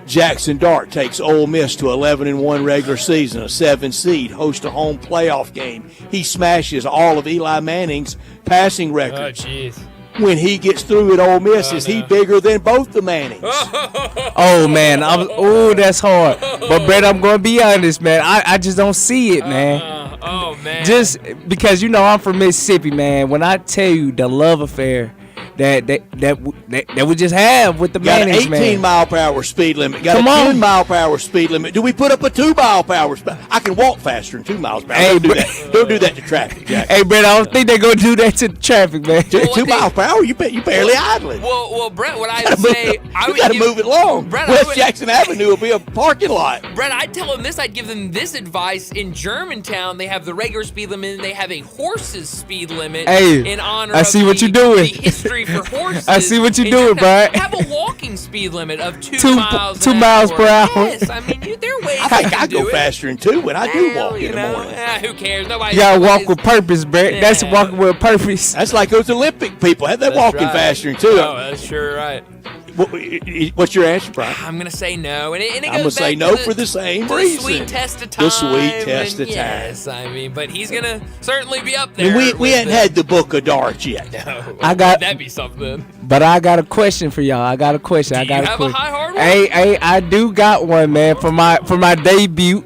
Jackson Dart takes Ole Miss to 11-1 regular season, a 7 seed, hosts a home playoff game. He smashes all of Eli Manning's passing record. Oh, jeez. When he gets through at Ole Miss, is he bigger than both the Mannings? Oh, man. That's hard. But, Brett, I'm going to be honest, man. I just don't see it, man. Oh, man. Just because, I'm from Mississippi, man. When I tell you the love affair that we just have with the Mannings, man. Got an 18-mile-per-hour speed limit. Got a 10-mile-per-hour speed limit. Do we put up a 2-mile-per-hour speed? I can walk faster than 2 miles per hour. Hey, don't do that to traffic, Jack. Hey, Brett, I don't think they're going to do that to the traffic, man. 2 miles per hour? You barely idling. Well, Brett, what I would say, you got to move it along. Brett, West Jackson Avenue will be a parking lot. Brett, I'd tell them this. I'd give them this advice. In Germantown, they have the regular speed limit, and they have a horse's speed limit in honor of what you're doing. The history country for horses. I see what you're and doing, Brian. Have a walking speed limit of 2 miles. 2 miles per hour. Yes, I mean, there are ways. I think I go faster than 2 when I do walk in the morning. Who cares? Nobody. You gotta walk with purpose, Brett. That's walking with purpose. That's like those Olympic people. They're walking faster than 2. Oh, that's sure right. What's your answer, Brian? I'm gonna say no, and it goes I'm gonna say no for the same reason. The sweet test of time. The sweet test of time. Yes, I mean, but he's gonna certainly be up there. And we hadn't had the book of darts yet. No, that'd be something. But I got a question for y'all. I got a question. Do you have a high hard one? Hey, I do got one, man, for my debut.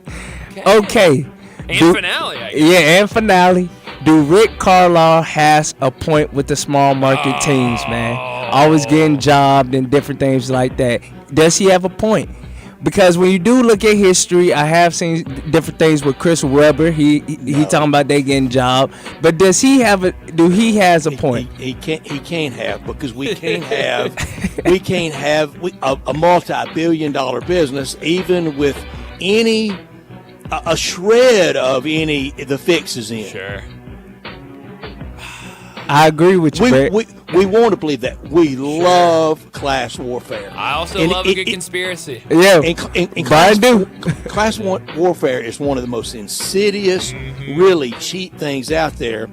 Okay. And finale, I guess. Yeah, and finale. Do Rick Carlisle has a point with the small market teams, man? Always getting jobbed and different things like that. Does he have a point? Because when you do look at history, I have seen different things with Chris Webber. He talking about they getting jobbed. But does he have a? Do he has a point? He can't have, because we can't have a multi-billion-dollar business even with a shred of the fixes in. Sure. I agree with you, Brett. We want to believe that. We love class warfare. I also love a good conspiracy. Yeah, Class warfare is one of the most insidious, really cheap things out there,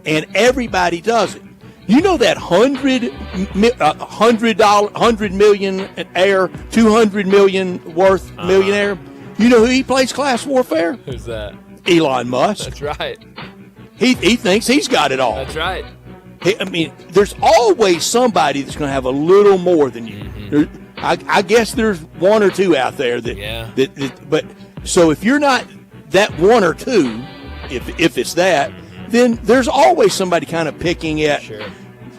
and everybody does it. You know that $100 millionaire, $200 million worth millionaire? You know who he plays class warfare? Who's that? Elon Musk. That's right. He thinks he's got it all. That's right. I mean, there's always somebody that's going to have a little more than you. I guess there's one or two out there but so if you're not that one or two, if it's that, then there's always somebody kind of picking at. Sure.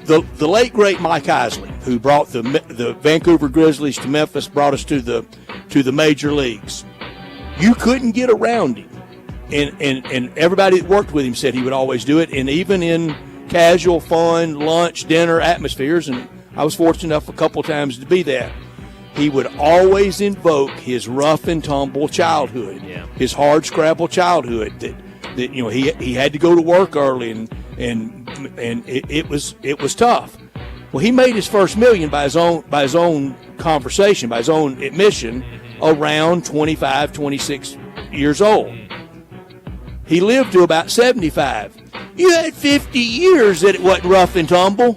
The late great Mike Isley, who brought the Vancouver Grizzlies to Memphis, brought us to the major leagues. You couldn't get around him, and everybody that worked with him said he would always do it, and even in casual, fun, lunch, dinner atmospheres, and I was fortunate enough a couple times to be that. He would always invoke his rough and tumble childhood, his hard scrabble childhood. That he had to go to work early, and it was tough. Well, he made his first million by his own conversation, by his own admission, around 25, 26 years old. He lived to about 75. You had 50 years that it wasn't rough and tumble.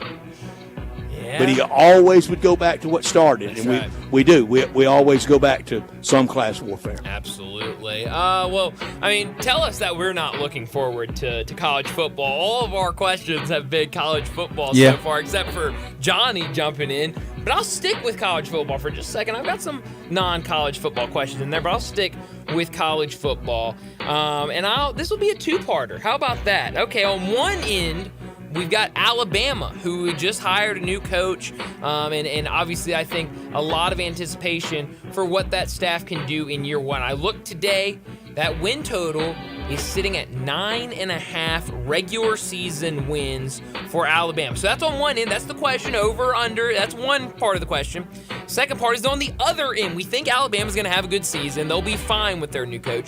Yeah. But he always would go back to what started. That's and right. we do. We always go back to some class warfare. Absolutely. Well, I mean, tell us that we're not looking forward to college football. All of our questions have been college football so far, except for Johnny jumping in. But I'll stick with college football for just a second. I've got some non-college football questions in there, but I'll stick with college football. And this will be a two-parter. How about that? Okay, on one end, we've got Alabama, who just hired a new coach, and obviously I think a lot of anticipation for what that staff can do in year one. I looked today, that win total is sitting at 9.5 regular season wins for Alabama. So that's on one end. That's the question, over, under. That's one part of the question. Second part is on the other end. We think Alabama's going to have a good season. They'll be fine with their new coach.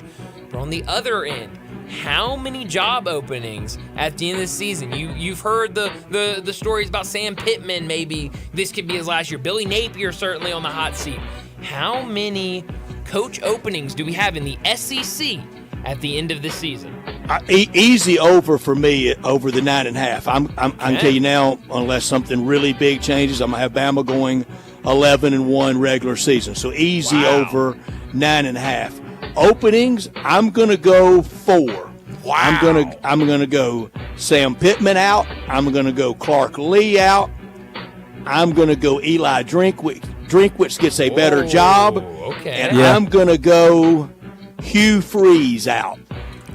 But on the other end, how many job openings at the end of the season? You've heard the stories about Sam Pittman, maybe this could be his last year. Billy Napier certainly on the hot seat. How many coach openings do we have in the SEC at the end of the season? Easy over for me, over the 9.5. I can tell you now, unless something really big changes, I'm gonna have Bama going 11-1 regular season. So easy over 9.5. Openings, I'm gonna go 4. Wow. I'm gonna go Sam Pittman out. I'm gonna go Clark Lee out. I'm gonna go Eli Drinkwitz. Drinkwitz gets a better job. Okay. And I'm gonna go Hugh Freeze out.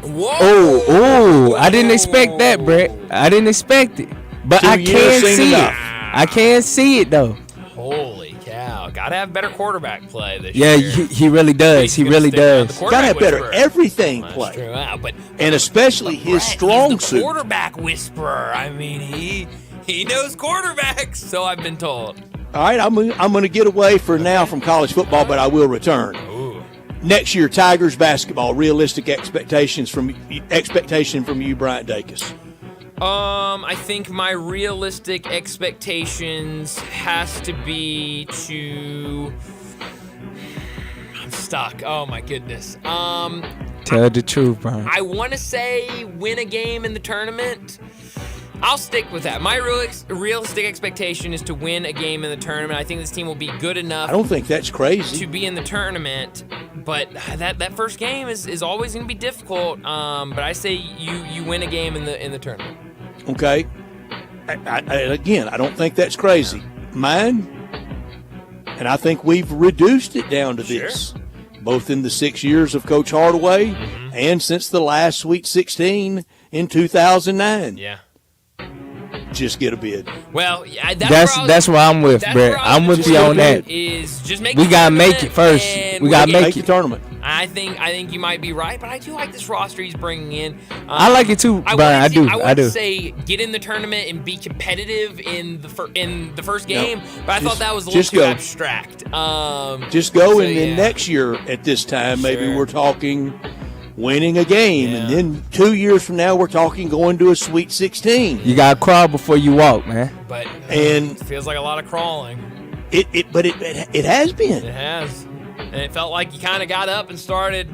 Whoa. Oh, I didn't expect that, Brett. I didn't expect it. But I can see it. I can see it though. Holy cow. Gotta have better quarterback play this year. Yeah, he really does. He really does. Gotta have better everything play. True. Wow, and especially his strong suit. Quarterback whisperer. I mean, he knows quarterbacks, so I've been told. All right, I'm going to get away for now from college football, but I will return. Ooh. Next year, Tigers basketball. Realistic expectation from you, Bryant Dacus. I think my realistic expectations has to be to. I'm stuck. Oh my goodness. Tell the truth, Brian. I want to say win a game in the tournament. I'll stick with that. My realistic expectation is to win a game in the tournament. I think this team will be good enough. I don't think that's crazy. To be in the tournament, but that first game is always going to be difficult. But I say you win a game in the tournament. Okay. Again, I don't think that's crazy. Mine, and I think we've reduced it down to this, both in the 6 years of Coach Hardaway and since the last Sweet 16 in 2009. Yeah. Just get a bid. Well, that's what I'm with, Brett. I'm with you on that. Is just make we gotta make it first. We gotta make the tournament. I think you might be right, but I do like this roster he's bringing in. I like it too, Brian. I do. I would say get in the tournament and be competitive in the first game, but I thought that was a little too abstract. Just go, and then next year at this time, maybe we're talking winning a game, and then 2 years from now, we're talking going to a Sweet 16. You gotta crawl before you walk, man. But it feels like a lot of crawling. It has been. It has. And it felt like you kind of got up and started,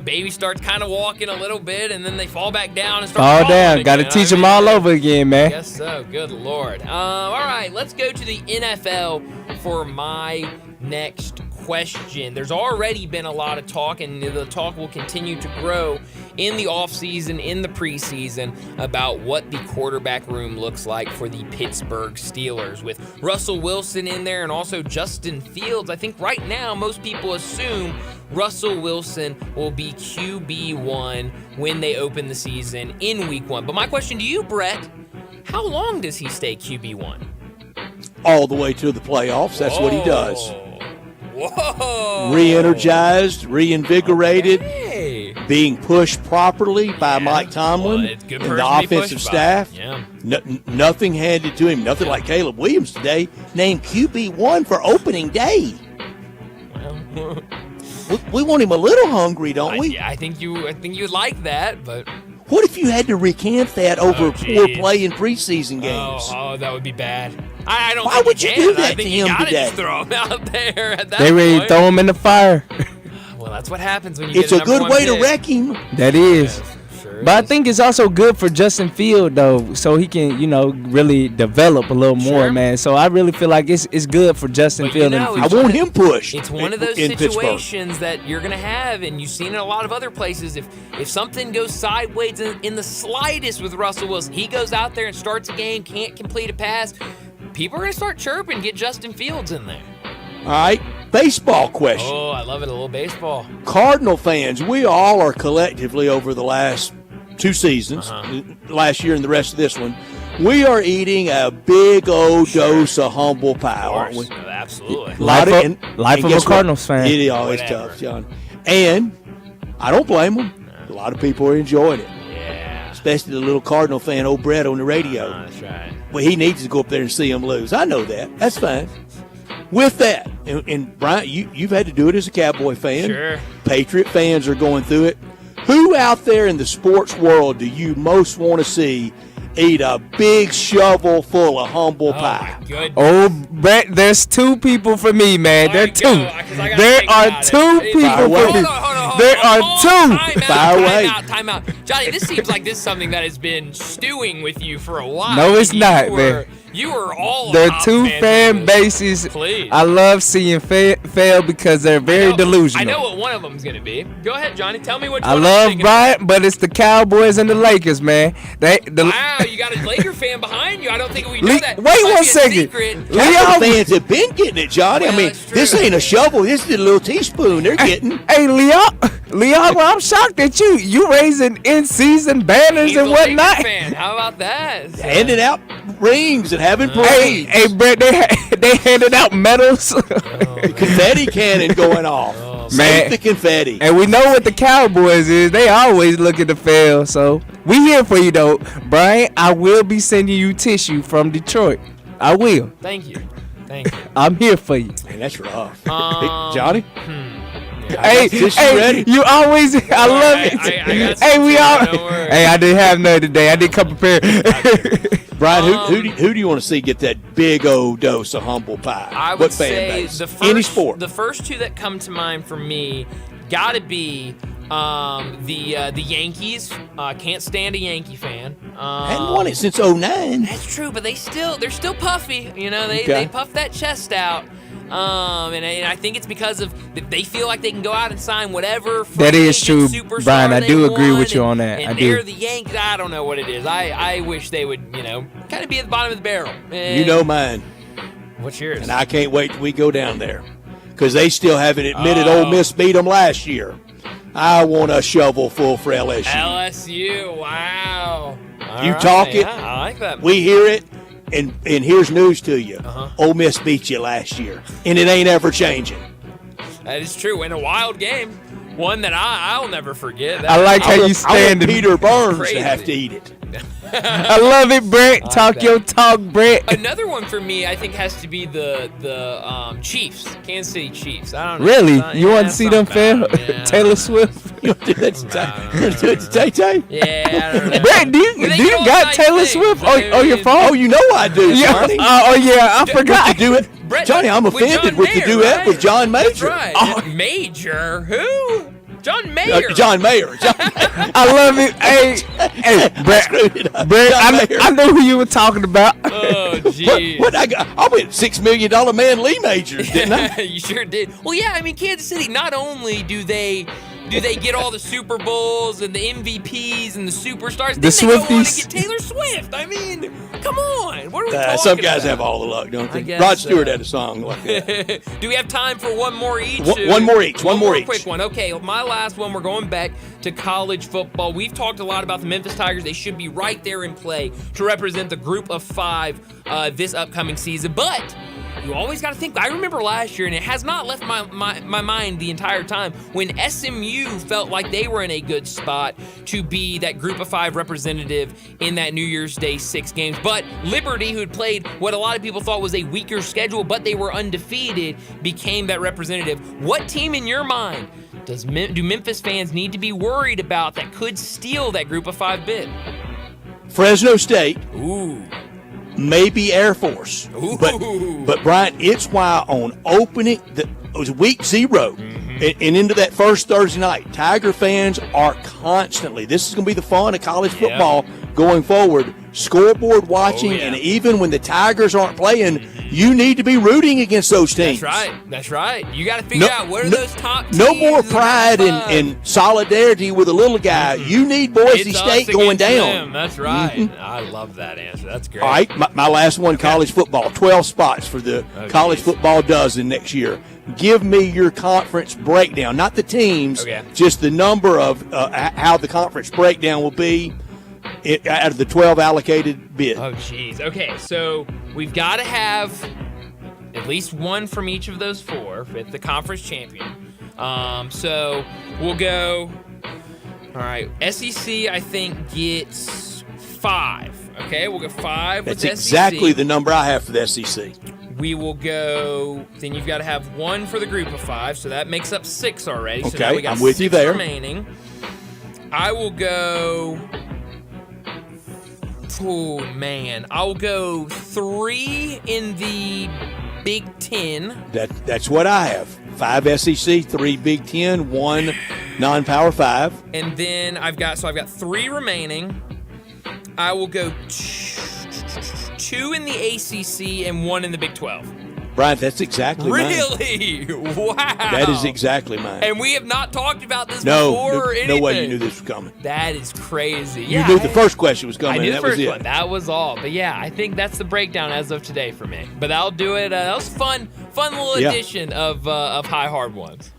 baby starts kind of walking a little bit, and then they fall back down and start fall down. Got to teach them all over again, man. I guess so. Good Lord. All right, let's go to the NFL for my next question. There's already been a lot of talk, and the talk will continue to grow in the offseason, in the preseason, about what the quarterback room looks like for the Pittsburgh Steelers. With Russell Wilson in there and also Justin Fields, I think right now most people assume Russell Wilson will be QB1 when they open the season in Week 1. But my question to you, Brett, how long does he stay QB1? All the way to the playoffs. That's what he does. Whoa! Re-energized, reinvigorated, being pushed properly by Yeah. Mike Tomlin Well, it's good and person the to be offensive pushed by. staff. Yeah. Nothing handed to him. Nothing like Caleb Williams today, named QB1 for opening day. Well, We want him a little hungry, don't we? I think you'd like that, but What if you had to recant that over poor play in preseason games? oh, that would be bad. I don't. Why think would you you can. do that I think to you him gotta today? just throw him out there at that They ready to point. throw him in the fire. Well, that's what happens when you It's get a good number way one to pick. wreck him. That is. Sure But I think it's also good for Justin Field though, so he can, really develop a little more, man. So I really feel like it's good for Justin But Field. I want him pushed. It's one of those in Pittsburgh. situations that you're going to have, and you've seen it a lot of other places. If something goes sideways in the slightest with Russell Wilson, he goes out there and starts a game, can't complete a pass, people are going to start chirping, get Justin Fields in there. All right, baseball question. Oh, I love it, a little baseball. Cardinal fans, we all are collectively over the last 2 seasons, last year and the rest of this one, we are eating a big old dose of humble pie, aren't we? Absolutely. Life of a guess what? Cardinals fan. It is always tough, John. And I don't blame them. A lot of people are enjoying it. Yeah. Especially the little Cardinal fan, old Brett, on the radio. That's right. Well, he needs to go up there and see them lose. I know that. That's fine. With that, and Brian, you've had to do it as a Cowboy fan. Sure. Patriot fans are going through it. Who out there in the sports world do you most want to see eat a big shovel full of humble pie? Good. Oh, Brett, there's 2 people for me, man. There are 2. There are 2 people for me. There are 2. Time out. Johnny, this seems like this is something that has been stewing with you for a while. No, it's not, man. You were all There are about 2 fans fan of this. bases. Please. I love seeing fail because they're very delusional. I know what one of them is going to be. Go ahead, Johnny. Tell me which I one. love Bryant, but it's the Cowboys and the Lakers, man. Wow, you got a Laker fan behind you. I don't think we know that. Wait Might one be a second. secret. Cowboy fans have been getting it, Johnny. Well, I mean, that's true. this ain't a shovel. This is a little teaspoon they're getting. Hey, Leon, well, I'm shocked that you raising in-season banners He's and a whatnot. Laker fan. How about that? Handing out rings and having parades. Hey, Brett, they handed out medals. Confetti cannon going off. Man. Save the confetti. And we know what the Cowboys is. They always looking to fail. So we here for you, though. Brian, I will be sending you tissue from Detroit. I will. Thank you. I'm here for you. Man, that's rough. Johnny? Hey, you always. I love it. Hey, I didn't have none today. I didn't come prepared. Brian, who do you want to see get that big old dose of humble pie? I would say any sport. The first two that come to mind for me got to be the Yankees. Can't stand a Yankee fan. Hadn't won it since 2009. That's true, but they're still puffy. You know, they puff that chest out. And I think it's because of they feel like they can go out and sign whatever. That is true, Brian. I do agree with you on that. And they're the Yankees. I don't know what it is. I wish they would, kind of be at the bottom of the barrel. And you know mine. What's yours? And I can't wait till we go down there because they still haven't admitted Ole Miss beat them last year. I want a shovel full for LSU. LSU, wow. You talk it. Yeah, I like that. We hear it. And here's news to you. Ole Miss beat you last year, and it ain't ever changing. That is true. In a wild game, one that I'll never forget. I like how you stand. I want Peter Burns to have to eat it. I love it, Brett. Talk your talk, Brett. Another one for me, I think, has to be the Chiefs, Kansas City Chiefs. I don't know. Really? You want to see them fail? Taylor Swift? You want to do that to Tay-Tay? Yeah, I don't know. Brett, do you got Taylor Swift on your phone? Oh, you know I do, Johnny. Oh, yeah, I forgot. Do it. Johnny, I'm offended with the duet with John Major. That's right. Major? Who? John Mayer. John Mayer. I love it. Hey, Brett, I know who you were talking about. Oh, jeez. What I got? I went $6 million man Lee Majors, didn't I? You sure did. Well, yeah, I mean, Kansas City, not only do they get all the Super Bowls and the MVPs and the superstars, the then Swifties. They go on to get Taylor Swift. I mean, come on. What are we talking Some guys about? have all the luck, don't they? Rod Stewart had a song like that. Do we have time for one more each? One more each. One more each. Quick one. Okay, my last one, we're going back to college football. We've talked a lot about the Memphis Tigers. They should be right there in play to represent the group of 5 this upcoming season. But you always got to think. I remember last year, and it has not left my mind the entire time, when SMU felt like they were in a good spot to be that group of 5 representative in that New Year's Day 6 games. But Liberty, who had played what a lot of people thought was a weaker schedule, but they were undefeated, became that representative. What team in your mind do Memphis fans need to be worried about that could steal that group of 5 bid? Fresno State. Ooh. Maybe Air Force. Ooh. But Brian, it's why on opening, it was week 0 and into that first Thursday night, Tiger fans are constantly, this is going to be the fun of college football going forward, scoreboard watching, and even when the Tigers aren't playing, you need to be rooting against those teams. That's right. You got to figure out what are those top teams. No more pride and solidarity with a little guy. You need Boise State going down. That's right. I love that answer. That's great. All right, my last one, college football. 12 spots for the college football dozen next year. Give me your conference breakdown, not the teams, just the number of how the conference breakdown will be out of the 12 allocated bids. Oh, jeez. Okay, so we've got to have at least one from each of those 4 for the conference champion. So we'll go. All right, SEC I think gets 5. Okay, we'll go 5. That's with exactly SEC. The number I have for the SEC. We will go. Then you've got to have 1 for the group of 5, so that makes up 6 already. Okay, so now we got I'm with 6 you there. Remaining. I will go. Oh man, I'll go 3 in the Big Ten. That's what I have. 5 SEC, 3 Big Ten, 1 non-Power 5. And then I've got 3 remaining. I will go 2 in the ACC and 1 in the Big 12. Brian, that's exactly mine. Really? Wow. That is exactly mine. And we have not talked about this before or anything. No way you knew this was coming. That is crazy. You knew the first question was coming. I knew that the first was it. one. That was all. But yeah, I think that's the breakdown as of today for me. But that'll do it. That was fun little edition of High Hard Ones.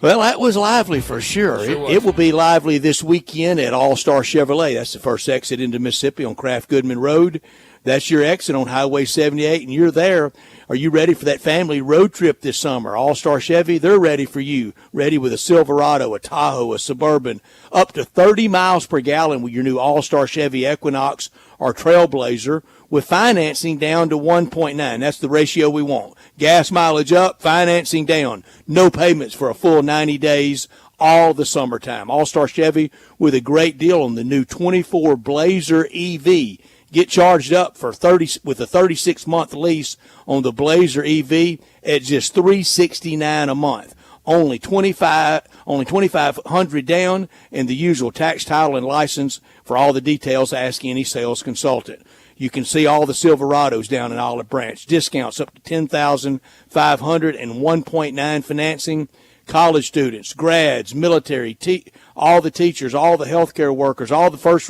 Well, that was lively for sure. It will be lively this weekend at All-Star Chevrolet. That's the first exit into Mississippi on Kraft Goodman Road. That's your exit on Highway 78, and you're there. Are you ready for that family road trip this summer? All-Star Chevy, they're ready for you. Ready with a Silverado, a Tahoe, a Suburban, up to 30 miles per gallon with your new All-Star Chevy Equinox or Trailblazer, with financing down to 1.9. That's the ratio we want. Gas mileage up, financing down. No payments for a full 90 days all the summertime. All-Star Chevy with a great deal on the new 24 Blazer EV. Get charged up for with a 36-month lease on the Blazer EV at just $369 a month. Only $2,500 down, and the usual tax, title, and license. For all the details, ask any sales consultant. You can see all the Silverados down in Olive Branch. Discounts up to $10,500 and 1.9 financing. College students, grads, military, all the teachers, all the healthcare workers, all the first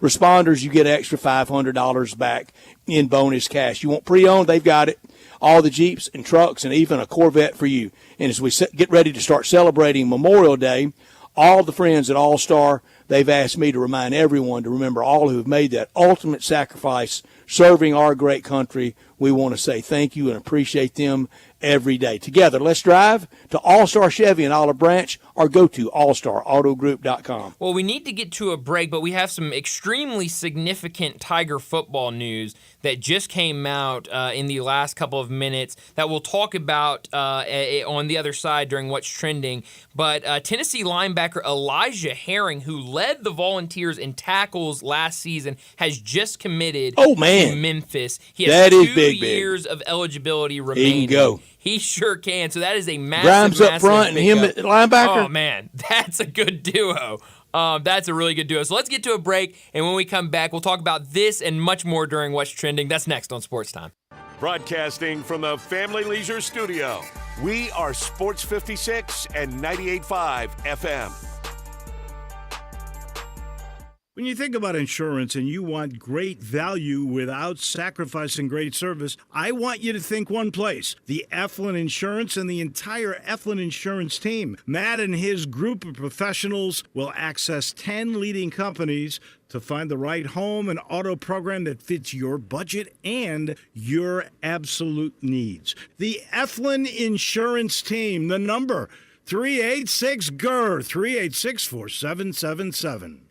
responders, you get extra $500 back in bonus cash. You want pre-owned, they've got it. All the Jeeps and trucks and even a Corvette for you. And as we get ready to start celebrating Memorial Day, all the friends at All-Star, they've asked me to remind everyone to remember all who have made that ultimate sacrifice serving our great country. We want to say thank you and appreciate them every day. Together, let's drive to All-Star Chevy in Olive Branch or go to allstarautogroup.com. Well, we need to get to a break, but we have some extremely significant Tiger football news that just came out in the last couple of minutes that we'll talk about on the other side during What's Trending. But Tennessee linebacker Elijah Herring, who led the Volunteers in tackles last season, has just committed to Memphis. He has 2 years of eligibility remaining. He can go. He sure can. So that is a massive, Grimes up front and him at linebacker. Oh, man. That's a good duo. That's a really good duo. So let's get to a break, and when we come back, we'll talk about this and much more during What's Trending. That's next on Sports Time. Broadcasting from the Family Leisure Studio, we are Sports 56 and 98.5 FM. When you think about insurance and you want great value without sacrificing great service, I want you to think one place: the Eflin Insurance and the entire Eflin Insurance team. Matt and his group of professionals will access 10 leading companies to find the right home and auto program that fits your budget and your absolute needs. The Eflin Insurance team, the number 386-GER, 386-4777.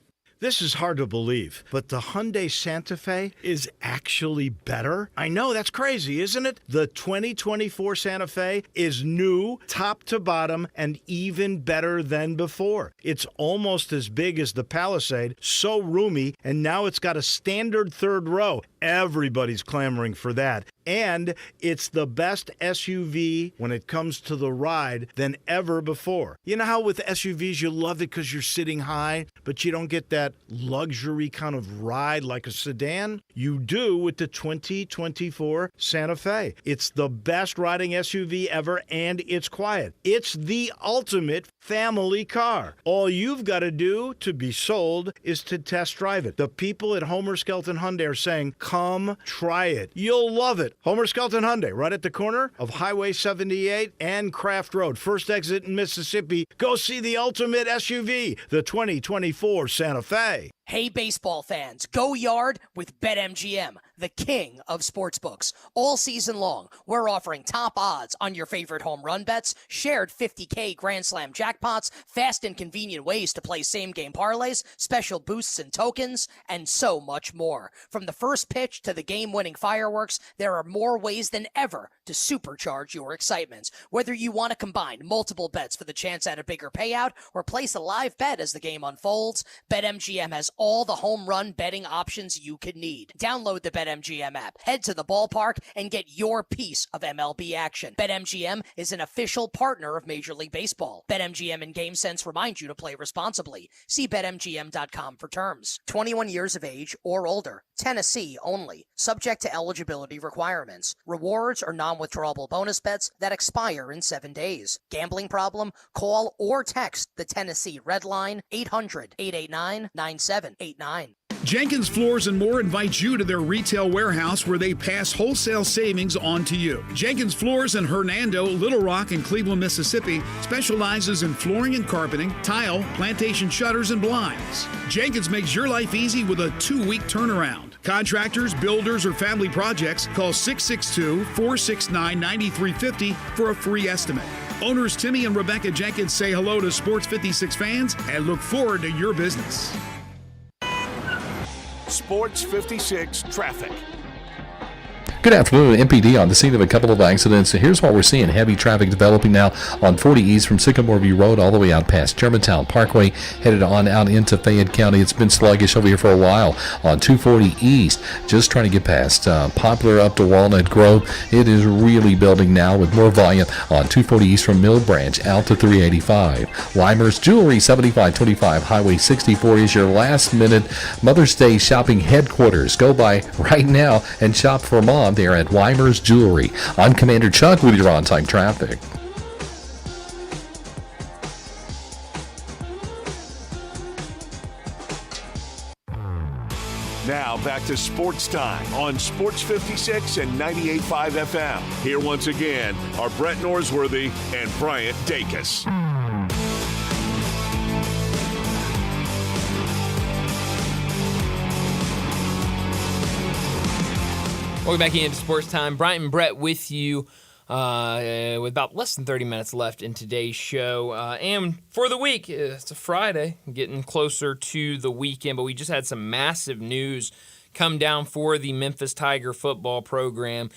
This is hard to believe, but the Hyundai Santa Fe is actually better. I know, that's crazy, isn't it? The 2024 Santa Fe is new, top to bottom, and even better than before. It's almost as big as the Palisade, so roomy, and now it's got a standard third row. Everybody's clamoring for that. And it's the best SUV when it comes to the ride than ever before. You know how with SUVs you love it because you're sitting high, but you don't get that luxury kind of ride like a sedan? You do with the 2024 Santa Fe. It's the best riding SUV ever, and it's quiet. It's the ultimate family car. All you've got to do to be sold is to test drive it. The people at Homer Skelton Hyundai are saying, come try it. You'll love it. Homer Skelton Hyundai, right at the corner of Highway 78 and Craft Road. First exit in Mississippi. Go see the ultimate SUV, the 2024 Santa Fe. Hey, baseball fans, go yard with BetMGM, the king of sportsbooks. All season long, we're offering top odds on your favorite home run bets, shared $50K Grand Slam jackpots, fast and convenient ways to play same-game parlays, special boosts and tokens, and so much more. From the first pitch to the game-winning fireworks, there are more ways than ever to supercharge your excitement. Whether you want to combine multiple bets for the chance at a bigger payout or place a live bet as the game unfolds, BetMGM has all the home run betting options you could need. Download the BetMGM app, head to the ballpark, and get your piece of MLB action. BetMGM is an official partner of Major League Baseball. BetMGM and GameSense remind you to play responsibly. See BetMGM.com for terms. 21 years of age or older. Tennessee only. Subject to eligibility requirements. Rewards are non-withdrawable bonus bets that expire in 7 days. Gambling problem? Call or text the Tennessee Red Line 800-889-9789. Jenkins Floors and More invites you to their retail warehouse where they pass wholesale savings on to you. Jenkins Floors in Hernando, Little Rock, and Cleveland, Mississippi specializes in flooring and carpeting, tile, plantation shutters, and blinds. Jenkins makes your life easy with a 2-week turnaround. Contractors, builders, or family projects, call 662-469-9350 for a free estimate. Owners Timmy and Rebecca Jenkins say hello to Sports 56 fans and look forward to your business. Sports 56 traffic. Good afternoon. MPD on the scene of a couple of accidents. Here's what we're seeing. Heavy traffic developing now on 40 East from Sycamore View Road all the way out past Germantown Parkway, headed on out into Fayette County. It's been sluggish over here for a while on 240 East. Just trying to get past Poplar up to Walnut Grove. It is really building now with more volume on 240 East from Mill Branch out to 385. Limers Jewelry, 7525 Highway 64 is your last minute Mother's Day shopping headquarters. Go by right now and shop for Mom there at Weimer's Jewelry. I'm Commander Chuck with your on-time traffic. Now back to Sports Time on Sports 56 and 98.5 FM. Here once again are Brett Norsworthy and Bryant Dacus. Welcome back into Sports Time. Bryant and Brett with you with about less than 30 minutes left in today's show. And for the week, it's a Friday, getting closer to the weekend, but we just had some massive news come down for the Memphis Tiger football program.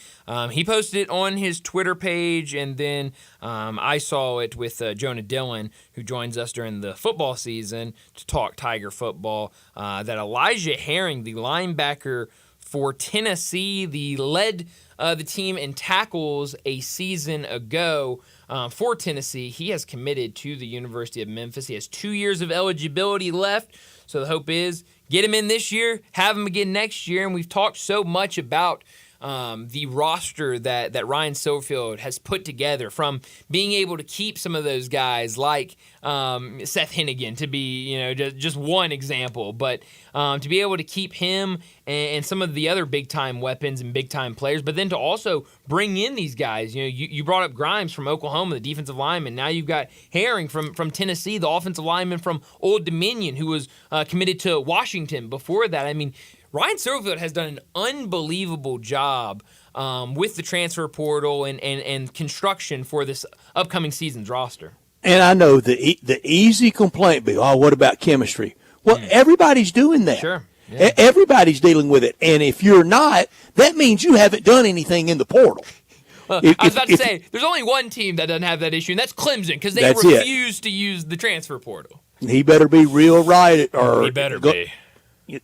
He posted it on his Twitter page, and then I saw it with Jonah Dillon, who joins us during the football season to talk Tiger football, that Elijah Herring, the linebacker for Tennessee, led the team in tackles a season ago for Tennessee. He has committed to the University of Memphis. He has 2 years of eligibility left, so the hope is get him in this year, have him again next year. And we've talked so much about the roster that Ryan Sofield has put together, from being able to keep some of those guys like Seth Hennigan, to be just one example, but to be able to keep him and some of the other big-time weapons and big-time players, but then to also bring in these guys. You brought up Grimes from Oklahoma, the defensive lineman. Now you've got Herring from Tennessee, the offensive lineman from Old Dominion, who was committed to Washington before that. I mean, Ryan Sofield has done an unbelievable job with the transfer portal and construction for this upcoming season's roster. And I know the easy complaint be, what about chemistry? Well, everybody's doing that. Sure. Yeah. Everybody's dealing with it. And if you're not, that means you haven't done anything in the portal. Well, I was about to say, there's only one team that doesn't have that issue, and that's Clemson, because they refuse to use the transfer portal. He better be real right. He better be.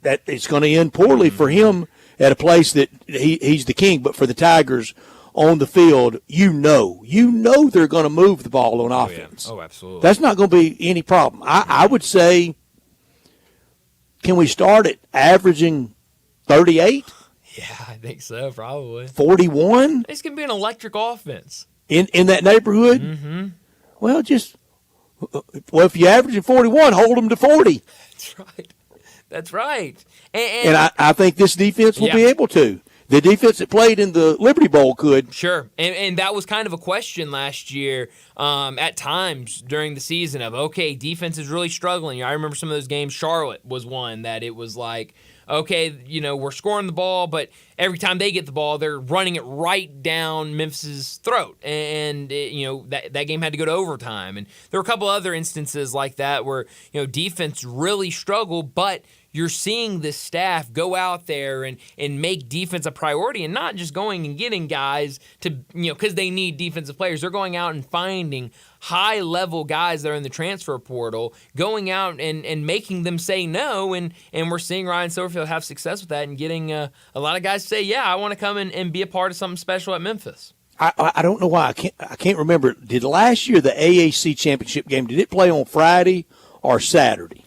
That it's going to end poorly for him at a place that he's the king. But for the Tigers on the field, you know they're going to move the ball on offense. Oh, absolutely. That's not going to be any problem. I would say, can we start at averaging 38? Yeah, I think so, probably. 41? It's going to be an electric offense. In that neighborhood? Mm-hmm. Well, if you're averaging 41, hold them to 40. That's right. That's right. And I think this defense will be able to. The defense that played in the Liberty Bowl could. Sure. And that was kind of a question last year at times during the season of, okay, defense is really struggling. I remember some of those games. Charlotte was one that it was like, okay, we're scoring the ball, but every time they get the ball, they're running it right down Memphis's throat. And, that game had to go to overtime. And there were a couple other instances like that where, defense really struggled, but you're seeing this staff go out there and make defense a priority, and not just going and getting guys to, because they need defensive players. They're going out and finding high-level guys that are in the transfer portal, going out and making them say no, and we're seeing Ryan Sofield have success with that and getting a lot of guys say, yeah, I want to come and be a part of something special at Memphis. I don't know why. I can't remember. Did last year the AAC championship game, did it play on Friday or Saturday?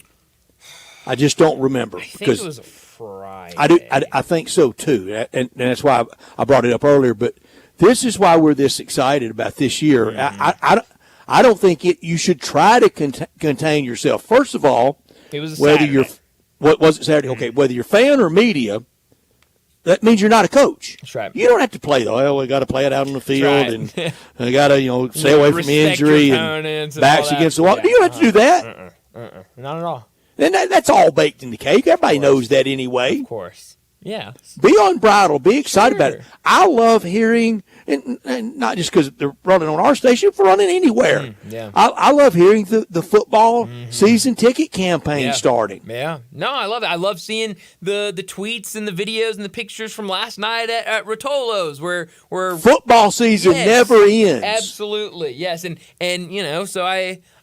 I just don't remember. I think it was a Friday. I think so too, and that's why I brought it up earlier. But this is why we're this excited about this year. Mm-hmm. I don't think you should try to contain yourself. First of all, it was whether you're what was it Saturday? Okay, whether you're fan or media, that means you're not a coach. That's right. You don't have to play though. Well, we got to play it out on the field, and we got to stay away from injury and backs against the wall. You don't have to do that. Not at all. And that's all baked in the cake. Everybody knows that anyway. Of course. Yeah. Be unbridled. Be excited about it. I love hearing, and not just because they're running on our station, for running anywhere. Yeah. I love hearing the football season ticket campaign starting. Yeah. No, I love it. I love seeing the tweets and the videos and the pictures from last night at Rotolo's where Football season never ends. Absolutely. Yes. And you know, so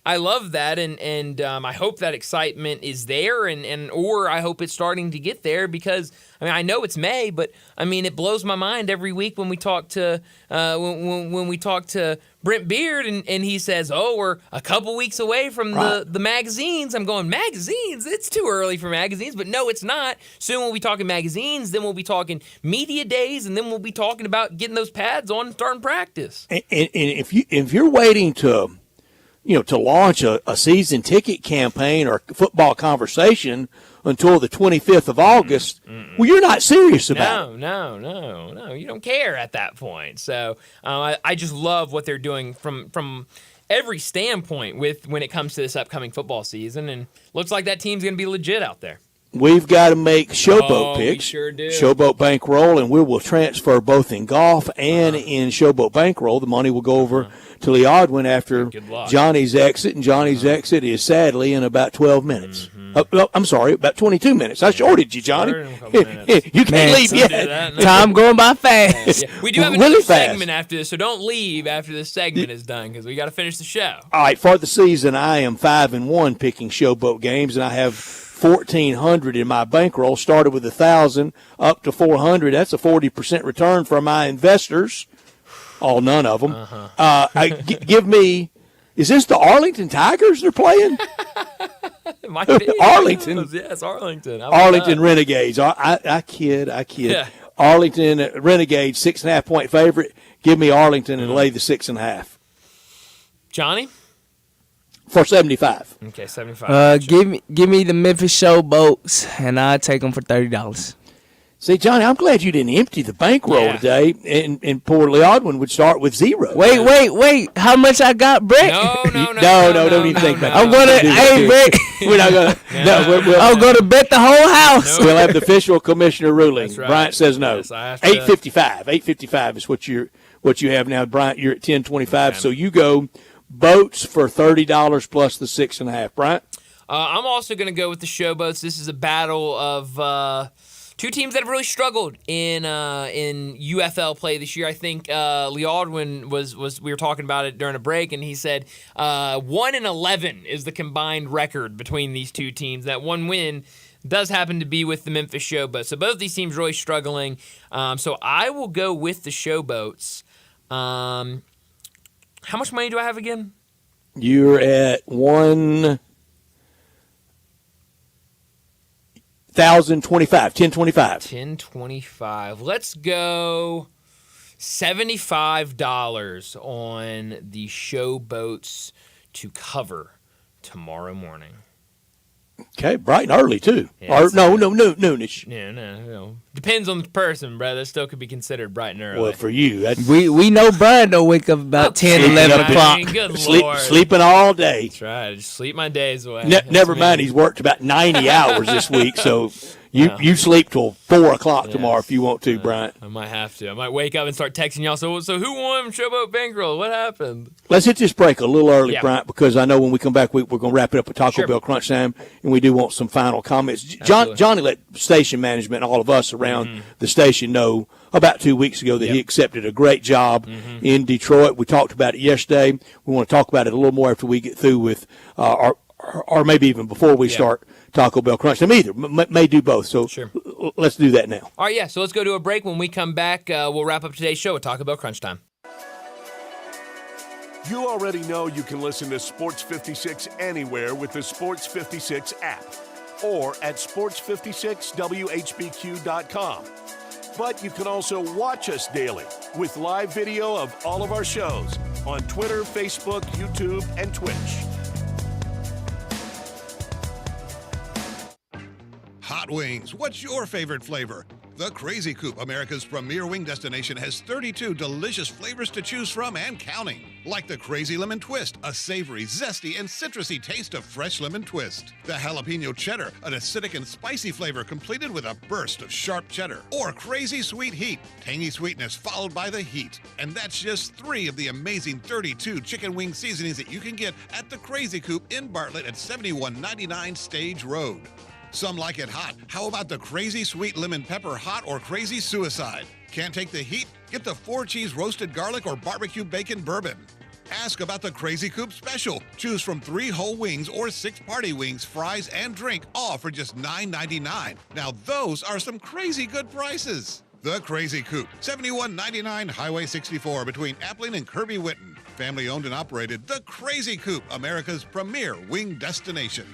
I love that, and I hope that excitement is there, or I hope it's starting to get there, because I mean I know it's May, but I mean it blows my mind every week when we talk to when we talk to Brent Beard and he says, oh, we're a couple weeks away from the magazines. I'm going, magazines? It's too early for magazines, but no, it's not. Soon we'll be talking magazines, then we'll be talking media days, and then we'll be talking about getting those pads on and starting practice. And if you're waiting to launch a season ticket campaign or football conversation until the 25th of August, well, you're not serious about it. No. You don't care at that point. So I just love what they're doing from every standpoint when it comes to this upcoming football season, and looks like that team's going to be legit out there. We've got to make Showboat picks. We sure do. Showboat Bankroll, and we will transfer both in golf and in Showboat Bankroll. The money will go over to Lee Odwin after Johnny's exit, and Johnny's exit is sadly in about 12 minutes. I'm sorry, about 22 minutes. I shorted you, Johnny. You can't leave yet. Time going by fast. Yeah. We do have another segment after this, so don't leave after this segment is done, because we got to finish the show. All right, for the season, I am 5-1 picking Showboat games, and I have 1,400 in my bankroll. Started with 1,000 up to 400. That's a 40% return for my investors. All none of them. Give me. Is this the Arlington Tigers they're playing? It might be. Arlington. Yes, Arlington. Arlington Renegades. I kid. Yeah. Arlington Renegades, 6.5-point favorite. Give me Arlington and lay the 6.5. Johnny? For 75. Okay, 75. Give me the Memphis Showboats, and I'll take them for $30. See, Johnny, I'm glad you didn't empty the bankroll today, and poor Lee Odwin would start with 0. Wait. How much I got, Brett? No, don't even think about it. I'm going to, hey, Brett. We're not going to. I'm going to bet the whole house. We'll have the official commissioner ruling. That's right. Bryant says no. Yes, I have 855. 855 is what you have now. Bryant, you're at 1025. So you go boats for $30 plus the 6.5. Bryant? I'm also going to go with the Showboats. This is a battle of two teams that have really struggled in UFL play this year. I think Lee Aldwin was we were talking about it during a break, and he said 1-11 is the combined record between these two teams. That one win does happen to be with the Memphis Showboats. So both these teams really struggling. So I will go with the Showboats. How much money do I have again? You're at 1,025, 1025. 1025. Let's go $75 on the Showboats to cover tomorrow morning. Okay, bright and early, too. Yeah, noonish. Yeah, no. Depends on the person, brother. Still could be considered bright and early. Well, for you. We know Brian don't wake up about 10, 11 o'clock. Good Lord. Sleeping all day. That's right. Just sleep my days away. Never mind, he's worked about 90 hours this week, so you sleep till 4 o'clock tomorrow if you want to, Bryant. I might have to. I might wake up and start texting y'all. So who won Showboat Bankroll? What happened? Let's hit this break a little early, Bryant, because I know when we come back, we're going to wrap it up with Taco Bell Crunch Time, and we do want some final comments. Johnny let station management and all of us around the station know about 2 weeks ago that he accepted a great job in Detroit. We talked about it yesterday. We want to talk about it a little more after we get through with or maybe even before we start Taco Bell Crunch Time. Either may do both. So let's do that now. All right, so let's go to a break. When we come back, we'll wrap up today's show with Taco Bell Crunch Time. You already know you can listen to Sports 56 anywhere with the Sports 56 app or at sports56whbq.com. But you can also watch us daily with live video of all of our shows on Twitter, Facebook, YouTube, and Twitch. Hot wings. What's your favorite flavor? The Crazy Coop, America's premier wing destination, has 32 delicious flavors to choose from and counting. Like the Crazy Lemon Twist, a savory, zesty, and citrusy taste of fresh lemon twist. The Jalapeno Cheddar, an acidic and spicy flavor completed with a burst of sharp cheddar. Or Crazy Sweet Heat, tangy sweetness followed by the heat. And that's just 3 of the amazing 32 chicken wing seasonings that you can get at the Crazy Coop in Bartlett at 7199 Stage Road. Some like it hot. How about the Crazy Sweet Lemon Pepper Hot or Crazy Suicide? Can't take the heat? Get the 4-cheese roasted garlic or barbecue bacon bourbon. Ask about the Crazy Coop Special. Choose from 3 whole wings or 6 party wings, fries, and drink, all for just $9.99. Now those are some crazy good prices. The Crazy Coop, 7199 Highway 64 between Appling and Kirby Whitten. Family owned and operated, The Crazy Coop, America's premier wing destination.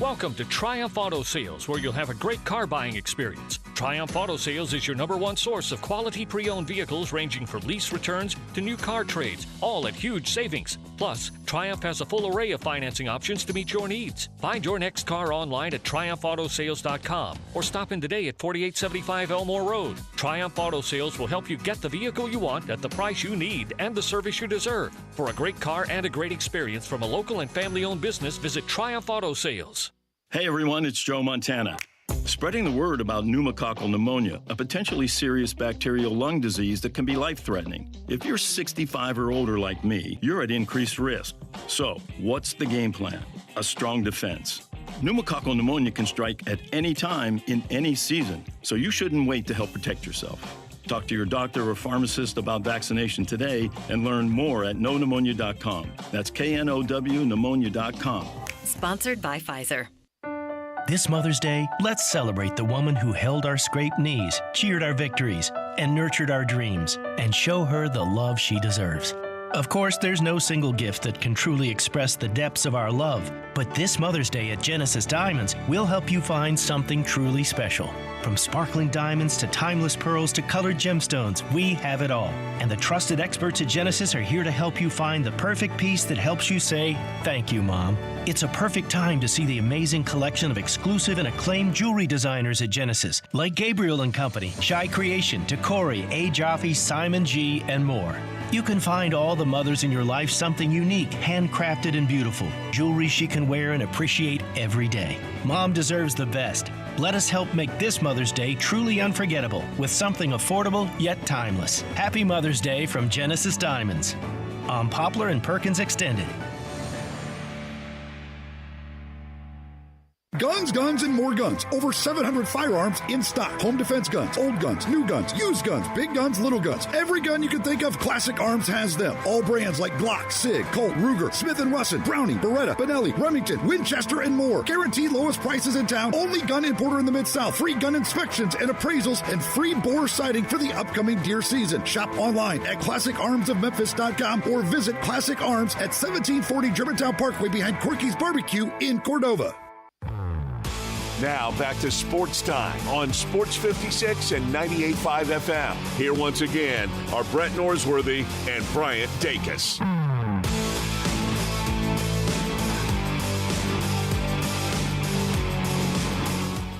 Welcome to Triumph Auto Sales, where you'll have a great car buying experience. Triumph Auto Sales is your #1 source of quality pre-owned vehicles ranging from lease returns to new car trades, all at huge savings. Plus, Triumph has a full array of financing options to meet your needs. Find your next car online at triumphautosales.com or stop in today at 4875 Elmore Road. Triumph Auto Sales will help you get the vehicle you want at the price you need and the service you deserve. For a great car and a great experience from a local and family-owned business, visit Triumph Auto Sales. Hey everyone, it's Joe Montana. Spreading the word about pneumococcal pneumonia, a potentially serious bacterial lung disease that can be life-threatening. If you're 65 or older like me, you're at increased risk. So, what's the game plan? A strong defense. Pneumococcal pneumonia can strike at any time in any season, so you shouldn't wait to help protect yourself. Talk to your doctor or pharmacist about vaccination today and learn more at knowpneumonia.com. That's KNOW pneumonia.com. Sponsored by Pfizer. This Mother's Day, let's celebrate the woman who held our scraped knees, cheered our victories, and nurtured our dreams, and show her the love she deserves. Of course, there's no single gift that can truly express the depths of our love, but this Mother's Day at Genesis Diamonds, we'll help you find something truly special. From sparkling diamonds to timeless pearls to colored gemstones, we have it all. And the trusted experts at Genesis are here to help you find the perfect piece that helps you say, "Thank you, Mom." It's a perfect time to see the amazing collection of exclusive and acclaimed jewelry designers at Genesis, like Gabriel & Company, Shy Creation, Tacori, A. Jaffe, Simon G., and more. You can find all the mothers in your life something unique, handcrafted and beautiful. Jewelry she can wear and appreciate every day. Mom deserves the best. Let us help make this Mother's Day truly unforgettable with something affordable yet timeless. Happy Mother's Day from Genesis Diamonds. On Poplar and Perkins Extended. Guns, guns, and more guns. Over 700 firearms in stock. Home defense guns, old guns, new guns, used guns, big guns, little guns. Every gun you can think of, Classic Arms has them. All brands like Glock, Sig, Colt, Ruger, Smith & Wesson, Browning, Beretta, Benelli, Remington, Winchester, and more. Guaranteed lowest prices in town. Only gun importer in the Mid-South. Free gun inspections and appraisals and free bore sighting for the upcoming deer season. Shop online at ClassicArmsOfMemphis.com or visit Classic Arms at 1740 Germantown Parkway behind Corky's Barbecue in Cordova. Now back to Sports Time on Sports 56 and 98.5 FM. Here once again are Brett Norsworthy and Bryant Dacus.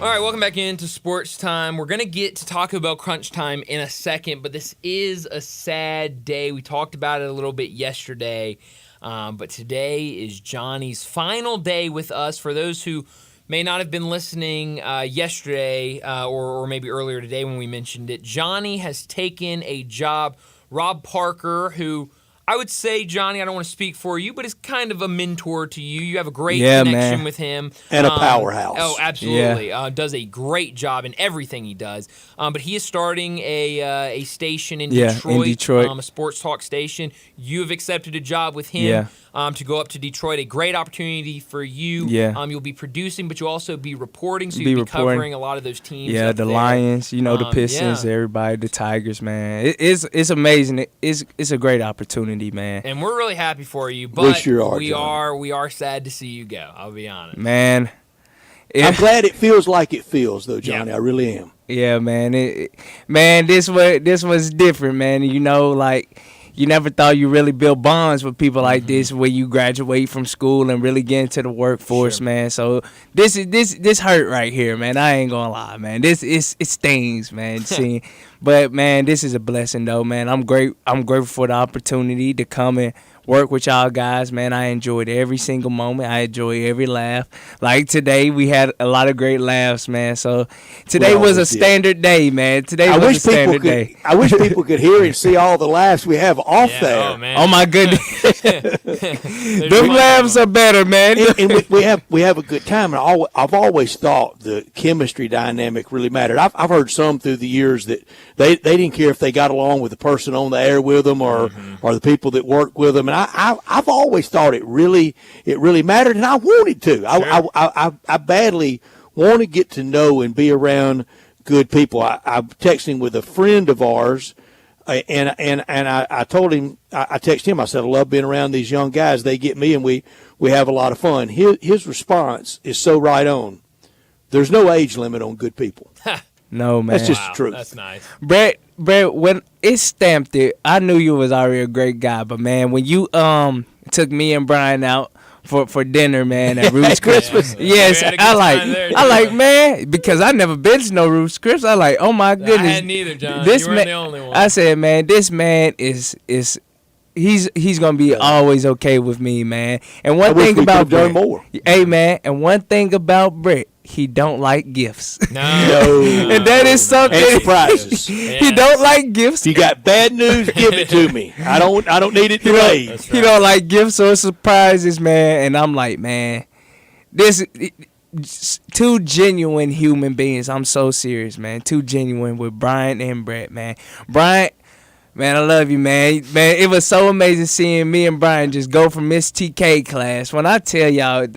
All right, welcome back into Sports Time. We're going to get to talk about Crunch Time in a second, but this is a sad day. We talked about it a little bit yesterday, but today is Johnny's final day with us. For those who may not have been listening yesterday or maybe earlier today when we mentioned it, Johnny has taken a job. Rob Parker, who I would say, Johnny, I don't want to speak for you, but is kind of a mentor to you. You have a great connection with him. And a powerhouse. Oh, absolutely. Yeah. Does a great job in everything he does. But he is starting a station in Detroit. A sports talk station. You have accepted a job with him to go up to Detroit. A great opportunity for you. Yeah. You'll be producing, but you'll also be reporting, so you'll be covering a lot of those teams. Yeah, the Lions, the Pistons, everybody, the Tigers, man. It's amazing. It's a great opportunity, man. And we're really happy for you, but we are sad to see you go. I'll be honest, man. I'm glad it feels like it feels, though, Johnny. I really am. Yeah, man. This was different, man. You never thought you really build bonds with people like this when you graduate from school and really get into the workforce, man. So this hurt right here, man. I ain't gonna lie, man. It stings, man. But man, this is a blessing though, man. I'm grateful for the opportunity to come and work with y'all guys, man. I enjoyed every single moment. I enjoyed every laugh. Like today, we had a lot of great laughs, man. So today was a standard day, man. Today was a standard day. I wish people could hear and see all the laughs we have off there. Oh, man. Oh my goodness, them laughs are better, man. And we have a good time. And I've always thought the chemistry dynamic really mattered. I've heard some through the years that they didn't care if they got along with the person on the air with them or the people that work with them. And I've always thought it really mattered, and I wanted to. Sure. I badly want to get to know and be around good people. I'm texting with a friend of ours, and I told him, I texted him, I said, I love being around these young guys. They get me, and we have a lot of fun. His response is so right on. There's no age limit on good people. No, man. That's just the truth. That's nice. Brett, when it stamped it, I knew you was already a great guy. But man, when you took me and Brian out for dinner, man, at Ruth's Christmas, yes, I like, man, because I never been to no Ruth's Chris. I like, oh my goodness, I hadn't either, John. This you weren't man, the only one. I said, man, this man is. He's gonna be always okay with me, man. And one thing about Brett, hey man, and one thing about Brett, he don't like gifts. No. And that is something. And surprises. He don't like gifts. If you got bad news, give it to me. I don't need it delayed. He don't like gifts or surprises, man. And I'm like, man, this two genuine human beings. I'm so serious, man. Two genuine with Brian and Brett, man. Brian. Man, I love you, man. Man, it was so amazing seeing me and Brian just go from Miss TK class. When I tell y'all,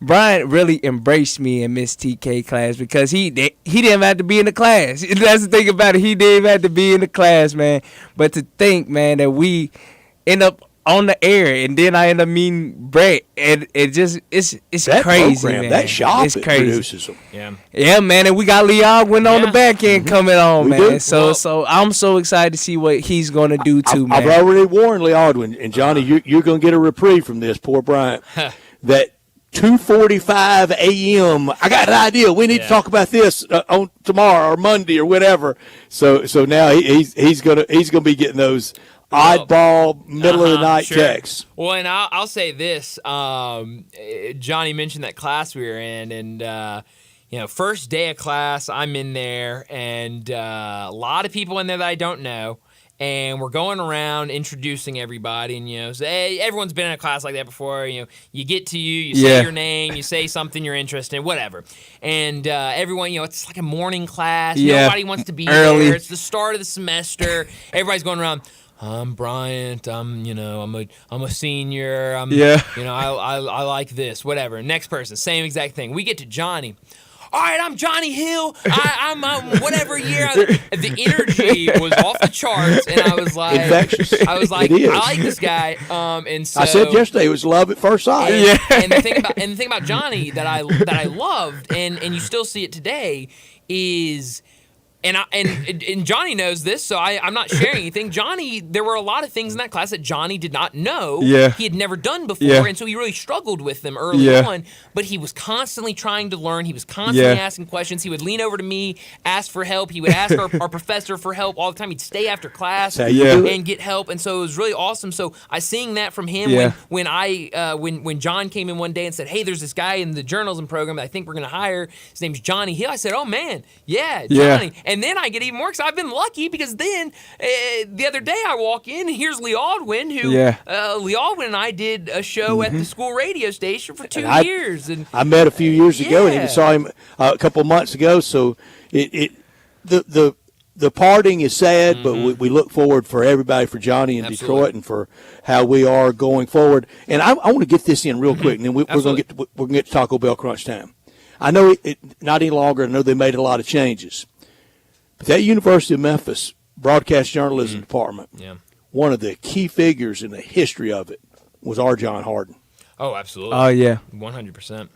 Brian really embraced me in Miss TK class because he didn't have to be in the class. That's the thing about it. He didn't have to be in the class, man. But to think, man, that we end up on the air and then I end up meeting Brett, and it's that crazy, program, man. that shop it's crazy. Produces them. Yeah, man, and we got Leon on the back end coming on, We man. do. So I'm so excited to see what he's gonna do too, man. I've already warned Lee Aldwin, and Johnny, you're going to get a reprieve from this, poor Bryant. That 2:45 a.m. I got an idea. We need to talk about this on tomorrow or Monday or whatever. So now he's gonna be getting those oddball middle of the night texts. Well, and I'll say this. Johnny mentioned that class we were in, and first day of class, I'm in there, and a lot of people in there that I don't know. And we're going around introducing everybody, and say, hey, everyone's been in a class like that before. You get to you say your name, you say something you're interested in, whatever. And everyone, it's like a morning class. Yeah. Nobody wants to be Early. there. It's the start of the semester. Everybody's going around. I'm Bryant. I'm a senior. I like this. Whatever. Next person, same exact thing. We get to Johnny. All right, I'm Johnny Hill. I'm whatever year. The energy was off the charts, and I was like, infectious. I like this guy. And so I said yesterday it was love at first sight. And the thing about Johnny that I loved, and you still see it today, is. And Johnny knows this, so I'm not sharing anything. Johnny, there were a lot of things in that class that Johnny did not know. Yeah. He had never done before, Yeah. and so he really struggled with them early on. But he was constantly trying to learn. He was constantly asking questions. He would lean over to me, ask for help. He would ask our professor for help all the time. He'd stay after class and get help, and so it was really awesome. So I seeing that from him when John came in one day and said, "Hey, there's this guy in the journalism program that I think we're going to hire. His name's Johnny Hill." I said, "Oh man, Johnny." And then I get even more excited. I've been lucky because then the other day I walk in and here's Lee Aldwin, who Lee Aldwin and I did a show at the school radio station for 2 years. And I met a few years ago and even saw him a couple months ago. So the parting is sad, but we look forward for everybody, for Johnny in Detroit, and for how we are going forward. And I want to get this in real quick, and then we're going to get to Taco Bell crunch time. I know it not any longer. I know they made a lot of changes. But that University of Memphis broadcast journalism department, one of the key figures in the history of it was our John Harden. Oh, absolutely. Oh, yeah. 100%.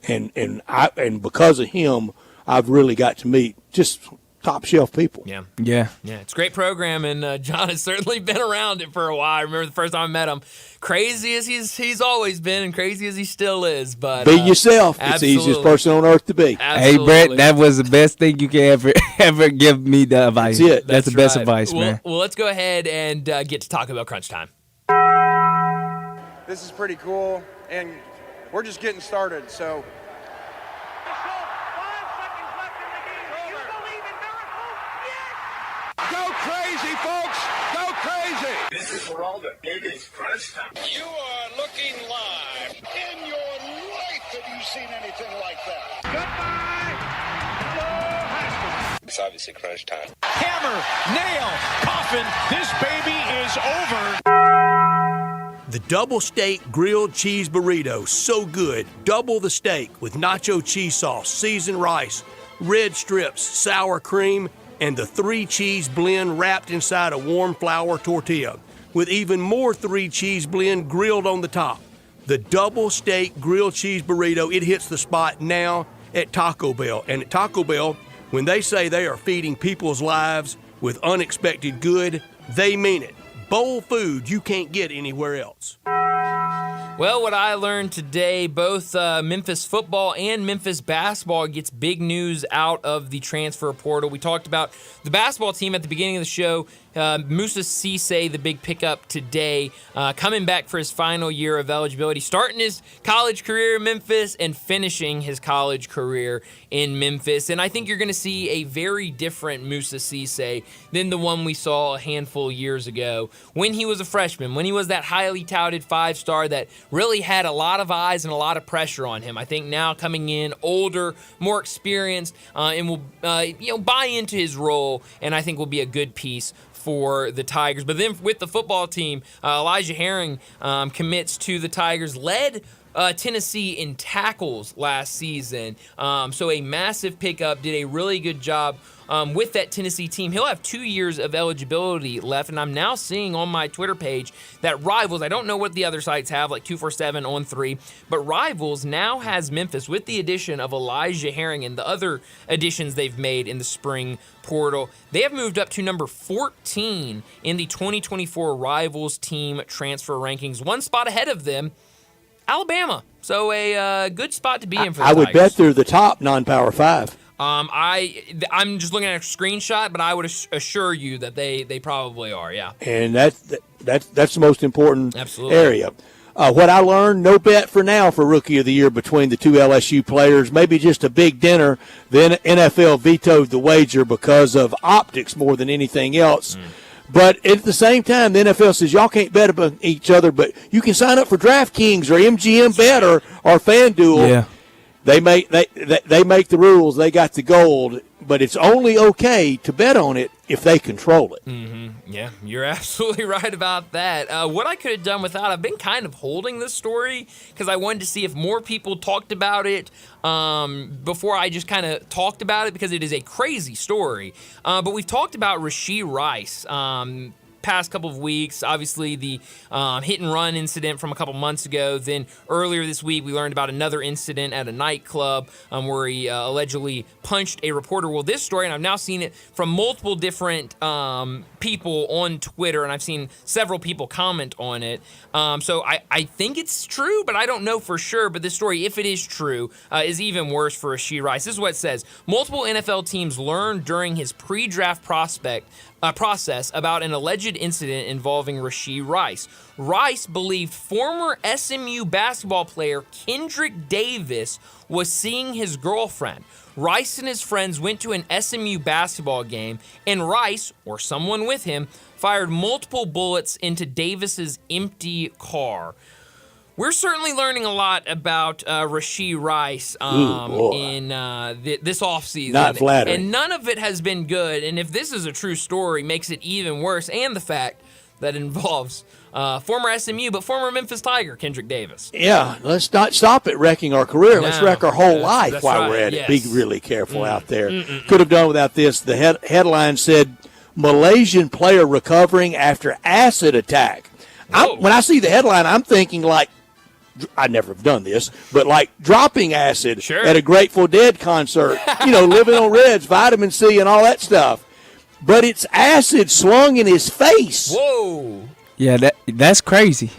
And because of him, I've really got to meet just top shelf people. Yeah. Yeah. Yeah, it's a great program, and John has certainly been around it for a while. I remember the first time I met him. Crazy as he's always been, and crazy as he still is. But be yourself. It's the easiest person on earth to be. Hey, Brett, that was the best thing you can ever give me the advice. That's it. That's the best right. advice, man. Well, let's go ahead and get to Taco Bell Crunch Time. This is pretty cool, and we're just getting started, so. Go crazy, folks! Go crazy! This is for all the biggest crunch time. You are looking live. In your life have you seen anything like that? Goodbye! Hello, Haskins. It's obviously crunch time. Hammer, nail, coffin, this baby is over. The double steak grilled cheese burrito, so good. Double the steak with nacho cheese sauce, seasoned rice, red strips, sour cream, and the 3-cheese blend wrapped inside a warm flour tortilla, with even more 3-cheese blend grilled on the top. The double steak grilled cheese burrito, it hits the spot now at Taco Bell. And at Taco Bell, when they say they are feeding people's lives with unexpected good, they mean it. Bowl food you can't get anywhere else. Well, what I learned today, both Memphis football and Memphis basketball gets big news out of the transfer portal. We talked about the basketball team at the beginning of the show. Moussa Cisse, the big pickup today, coming back for his final year of eligibility, starting his college career in Memphis and finishing his college career in Memphis. And I think you're going to see a very different Moussa Cisse than the one we saw a handful of years ago when he was a freshman, when he was that highly touted 5-star that really had a lot of eyes and a lot of pressure on him. I think now coming in older, more experienced, and will buy into his role, and I think will be a good piece for the Tigers. But then with the football team, Elijah Herring commits to the Tigers, led Tennessee in tackles last season. So a massive pickup, did a really good job with that Tennessee team. He'll have 2 years of eligibility left, and I'm now seeing on my Twitter page that Rivals, I don't know what the other sites have, like 247 on 3, but Rivals now has Memphis with the addition of Elijah Herring and the other additions they've made in the spring portal. They have moved up to number 14 in the 2024 Rivals team transfer rankings, one spot ahead of them, Alabama. So a good spot to be in for the I would Tigers. bet they're the top non-Power 5. I'm just looking at a screenshot, but I would assure you that they probably are, yeah. And that's the most important Absolutely. area. What I learned, no bet for now for Rookie of the Year between the two LSU players, maybe just a big dinner. Then NFL vetoed the wager because of optics more than anything else. But at the same time, the NFL says y'all can't bet about each other, but you can sign up for DraftKings or MGM Bet or FanDuel. Yeah. They make the rules. They got the gold, but it's only okay to bet on it if they control it. Mm-hmm. Yeah, you're absolutely right about that. What I could have done without, I've been kind of holding this story because I wanted to see if more people talked about it before I just kind of talked about it because it is a crazy story. But we've talked about Rashee Rice past couple of weeks. Obviously, the hit-and-run incident from a couple months ago. Then earlier this week, we learned about another incident at a nightclub where he allegedly punched a reporter. Well, this story, and I've now seen it from multiple different people on Twitter, and I've seen several people comment on it. So I think it's true, but I don't know for sure. But this story, if it is true, is even worse for Rashee Rice. This is what it says. Multiple NFL teams learned during his pre-draft process about an alleged incident involving Rashee Rice. Rice believed former SMU basketball player Kendrick Davis was seeing his girlfriend. Rice and his friends went to an SMU basketball game, and Rice, or someone with him, fired multiple bullets into Davis's empty car. We're certainly learning a lot about Rashee Rice in this offseason. Not flattering. And none of it has been good. And if this is a true story, makes it even worse. And the fact that it involves former SMU, but former Memphis Tiger, Kendrick Davis. Yeah, let's not stop at wrecking our career. Let's wreck our whole life that's while right, we're at yes. it. Be really careful out there. Could have done without this. The headline said, Malaysian player recovering after acid attack. When I see the headline, I'm thinking like I never have done this, but like dropping acid Sure. at a Grateful Dead concert, living on Reds, vitamin C, and all that stuff. But it's acid slung in his face. Whoa. Yeah, that's crazy.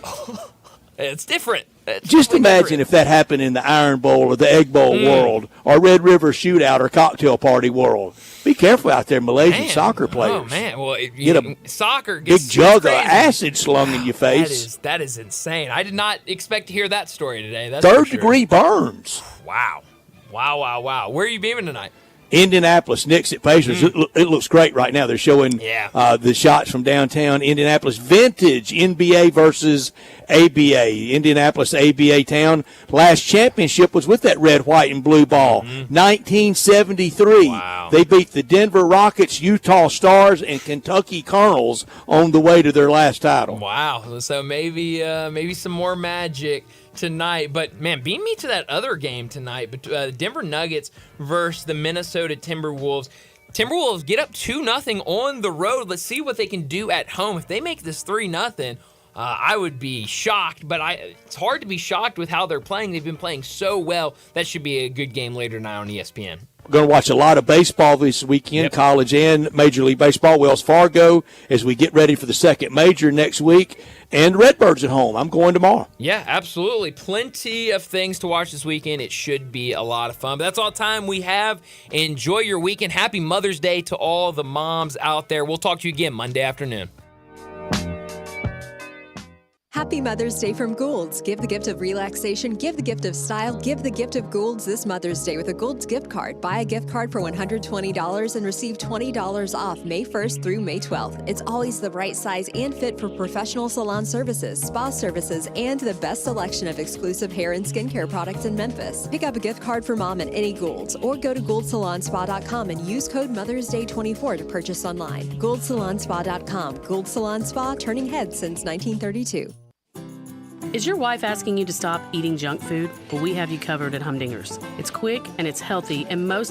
It's different. Just imagine if that happened in the Iron Bowl or the Egg Bowl world or Red River Shootout or Cocktail Party world. Be careful out there, Malaysian soccer players. Oh, man. Well, Get a soccer gets big jug of crazy. acid slung in your face. That is insane. I did not expect to hear that story today. That's for Third sure. degree burns. Wow. Where are you beaming tonight? Indianapolis, Knicks at Pacers. It looks great right now. They're showing the shots from downtown Indianapolis. Vintage NBA versus ABA. Indianapolis, ABA town. Last championship was with that red, white, and blue ball. 1973. Wow. They beat the Denver Rockets, Utah Stars, and Kentucky Colonels on the way to their last title. Wow. So maybe some more magic tonight. But, man, beam me to that other game tonight. But Denver Nuggets versus the Minnesota Timberwolves. Timberwolves get up 2-0 on the road. Let's see what they can do at home. If they make this 3-0, I would be shocked. But it's hard to be shocked with how they're playing. They've been playing so well. That should be a good game later tonight on ESPN. We're going to watch a lot of baseball this weekend, college and Major League Baseball. Wells Fargo as we get ready for the second major next week. And Redbirds at home. I'm going tomorrow. Yeah, absolutely. Plenty of things to watch this weekend. It should be a lot of fun. But that's all the time we have. Enjoy your weekend. Happy Mother's Day to all the moms out there. We'll talk to you again Monday afternoon. Happy Mother's Day from Gould's. Give the gift of relaxation, give the gift of style, give the gift of Gould's this Mother's Day with a Gould's gift card. Buy a gift card for $120 and receive $20 off May 1st through May 12th. It's always the right size and fit for professional salon services, spa services, and the best selection of exclusive hair and skincare products in Memphis. Pick up a gift card for mom at any Gould's or go to GouldSalonSpa.com and use code Mother's Day 24 to purchase online. GouldSalonSpa.com. Gould Salon Spa, turning heads since 1932. Is your wife asking you to stop eating junk food? Well, we have you covered at Humdinger's. It's quick and it's healthy, and most